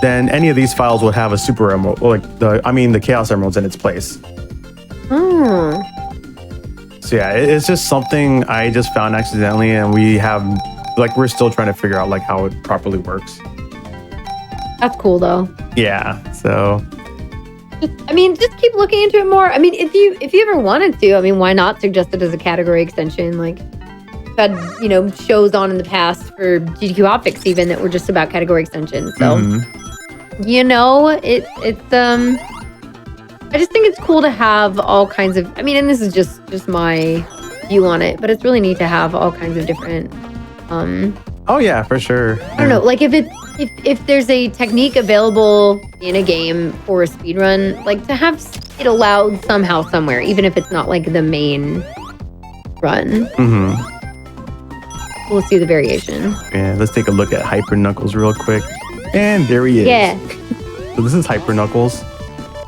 then any of these files would have a Super Emerald, or like the Chaos Emeralds in its place. So yeah, it's just something I just found accidentally, and we're still trying to figure out like how it properly works. That's cool though. Yeah. So. Just keep looking into it more. I mean, if you ever wanted to, I mean, why not suggest it as a category extension? Like, we've had, shows on in the past for GDQ Hotfix even that were just about category extensions. So, it's I just think it's cool to have all kinds of, and this is just my view on it, but it's really neat to have all kinds of different, Oh yeah, for sure. I don't know, like if there's a technique available in a game for a speedrun, like to have it allowed somehow somewhere, even if it's not like the main run. We'll see the variation. Yeah, let's take a look at Hyper Knuckles real quick. And there he is. Yeah. So this is Hyper Knuckles.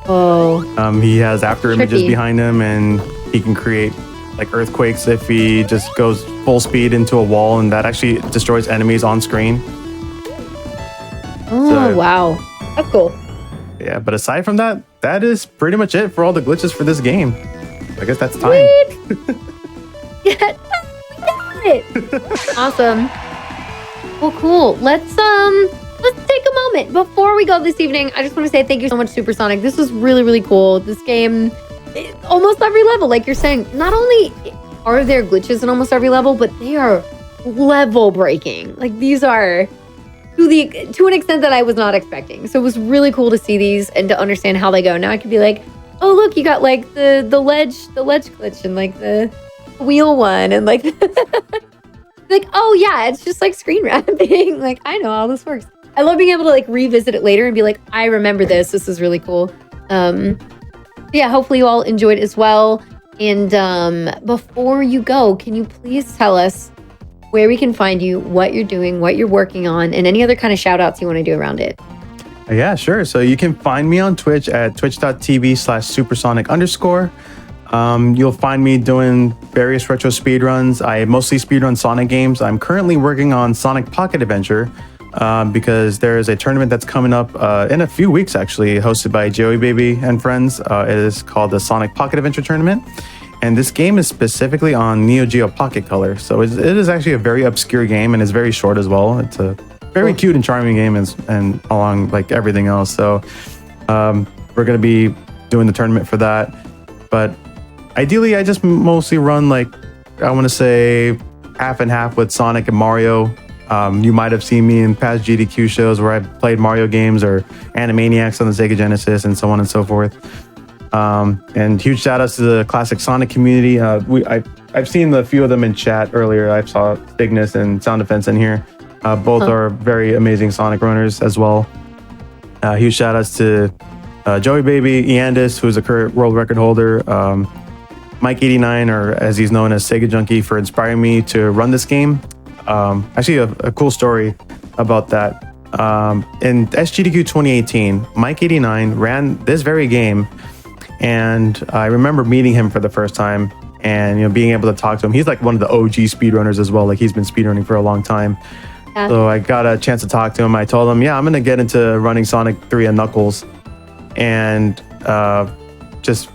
Oh. He has after images behind him, and he can create like earthquakes if he just goes full speed into a wall, and that actually destroys enemies on screen. Oh, wow. That's cool. Yeah, but aside from that, that is pretty much it for all the glitches for this game. I guess that's time. Yeah, we got it. Awesome. Well, cool. Let's take a moment before we go this evening. I just want to say thank you so much, Supersonic. This was really, really cool. This game, almost every level, like you're saying, not only are there glitches in almost every level, but they are level breaking. Like these are to an extent that I was not expecting. So it was really cool to see these and to understand how they go. Now I could be like, oh look, you got like the ledge glitch and like the wheel one and like like, oh yeah, it's just like screen wrapping. Like I know how this works. I love being able to like revisit it later and be like, I remember this. This is really cool. Yeah, hopefully you all enjoyed as well. And before you go, can you please tell us where we can find you, what you're doing, what you're working on, and any other kind of shout outs you want to do around it? Yeah, sure. So you can find me on Twitch at twitch.tv/supersonic_. You'll find me doing various retro speedruns. I mostly speedrun Sonic games. I'm currently working on Sonic Pocket Adventure because there is a tournament that's coming up in a few weeks, actually, hosted by Joey Baby and friends. It is called the Sonic Pocket Adventure Tournament. And this game is specifically on Neo Geo Pocket Color. So it is actually a very obscure game and it's very short as well. It's a very cute and charming game and along like everything else. So we're going to be doing the tournament for that. But ideally, I just mostly run like, I want to say half and half with Sonic and Mario. You might have seen me in past GDQ shows where I've played Mario games or Animaniacs on the Sega Genesis and so on and so forth. And huge shout outs to the classic Sonic community. I've seen a few of them in chat earlier. I saw Cygnus and Sound Defense in here. Both are very amazing Sonic runners as well. Huge shout outs to Joey Baby, Eandis, who's a current world record holder, Mike89, or as he's known as Sega Junkie, for inspiring me to run this game. Actually, a cool story about that. In SGDQ 2018, Mike89 ran this very game. And I remember meeting him for the first time and, being able to talk to him. He's like one of the OG speedrunners as well. Like he's been speedrunning for a long time. Yeah. So I got a chance to talk to him. I told him, I'm going to get into running Sonic 3 and Knuckles. And just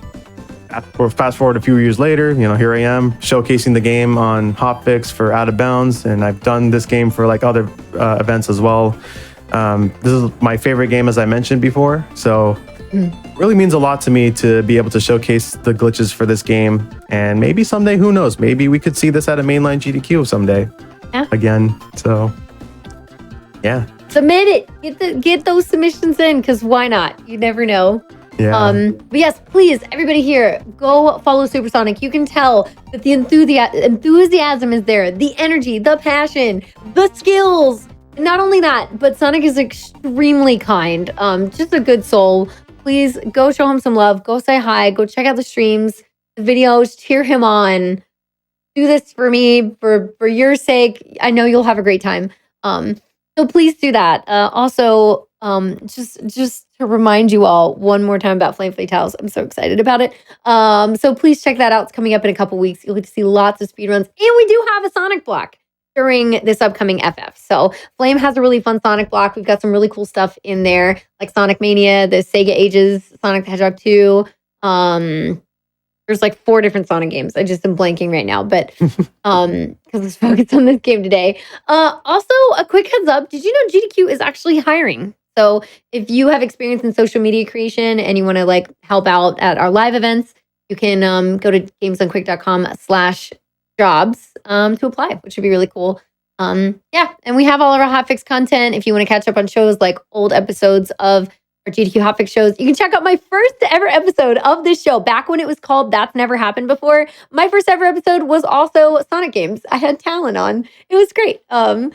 fast forward a few years later, here I am showcasing the game on Hotfix for Out of Bounds. And I've done this game for like other events as well. This is my favorite game, as I mentioned before. So really means a lot to me to be able to showcase the glitches for this game. And maybe someday, who knows, maybe we could see this at a mainline GDQ someday again. So yeah, submit it, get those submissions in, because why not? You never know. Yeah. But yes, please, everybody here, go follow Supersonic. You can tell that the enthusiasm is there, the energy, the passion, the skills. Not only that, but Sonic is extremely kind, just a good soul. Please go show him some love. Go say hi. Go check out the streams, the videos, cheer him on. Do this for me, for your sake. I know you'll have a great time. So please do that. Also, just to remind you all one more time about Flame Fatales. I'm so excited about it. So please check that out. It's coming up in a couple weeks. You'll get to see lots of speedruns. And we do have a Sonic block during this upcoming FF. So Flame has a really fun Sonic block. We've got some really cool stuff in there, like Sonic Mania, the Sega Ages, Sonic the Hedgehog 2. There's like 4 different Sonic games. I just am blanking right now, but because let's focus on this game today. Also, a quick heads up. Did you know GDQ is actually hiring? So if you have experience in social media creation and you want to like help out at our live events, you can go to gamesdoneclick.com/jobs to apply, which would be really cool. Yeah, and we have all of our Hotfix content. If you want to catch up on shows like old episodes of our GDQ Hotfix shows, you can check out my first ever episode of this show back when it was called That's Never Happened Before. My first ever episode was also Sonic games. I had Talon on. It was great. So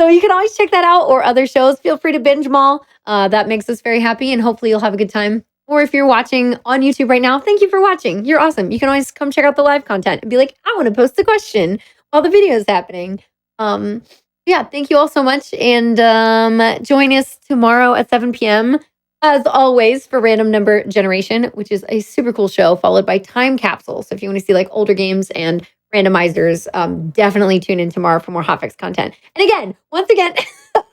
you can always check that out, or other shows. Feel free to binge them all. That makes us very happy, and hopefully you'll have a good time. Or if you're watching on YouTube right now, thank you for watching. You're awesome. You can always come check out the live content and be like, I want to post a question while the video is happening. Yeah, thank you all so much. And join us tomorrow at 7 p.m. as always for Random Number Generation, which is a super cool show, followed by Time Capsule. So if you want to see like older games and randomizers, definitely tune in tomorrow for more Hotfix content. And again, once again,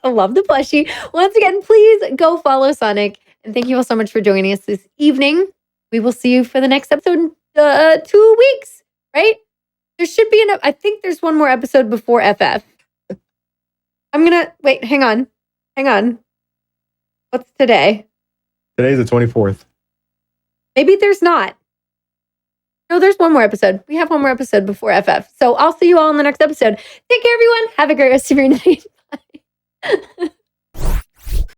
I love the plushie. Once again, please go follow Sonic. And thank you all so much for joining us this evening. We will see you for the next episode in 2 weeks, right? There should be I think there's one more episode before FF. Wait, hang on. What's today? Today's the 24th. Maybe there's not. No, there's one more episode. We have one more episode before FF. So I'll see you all in the next episode. Take care, everyone. Have a great rest of your night. Bye.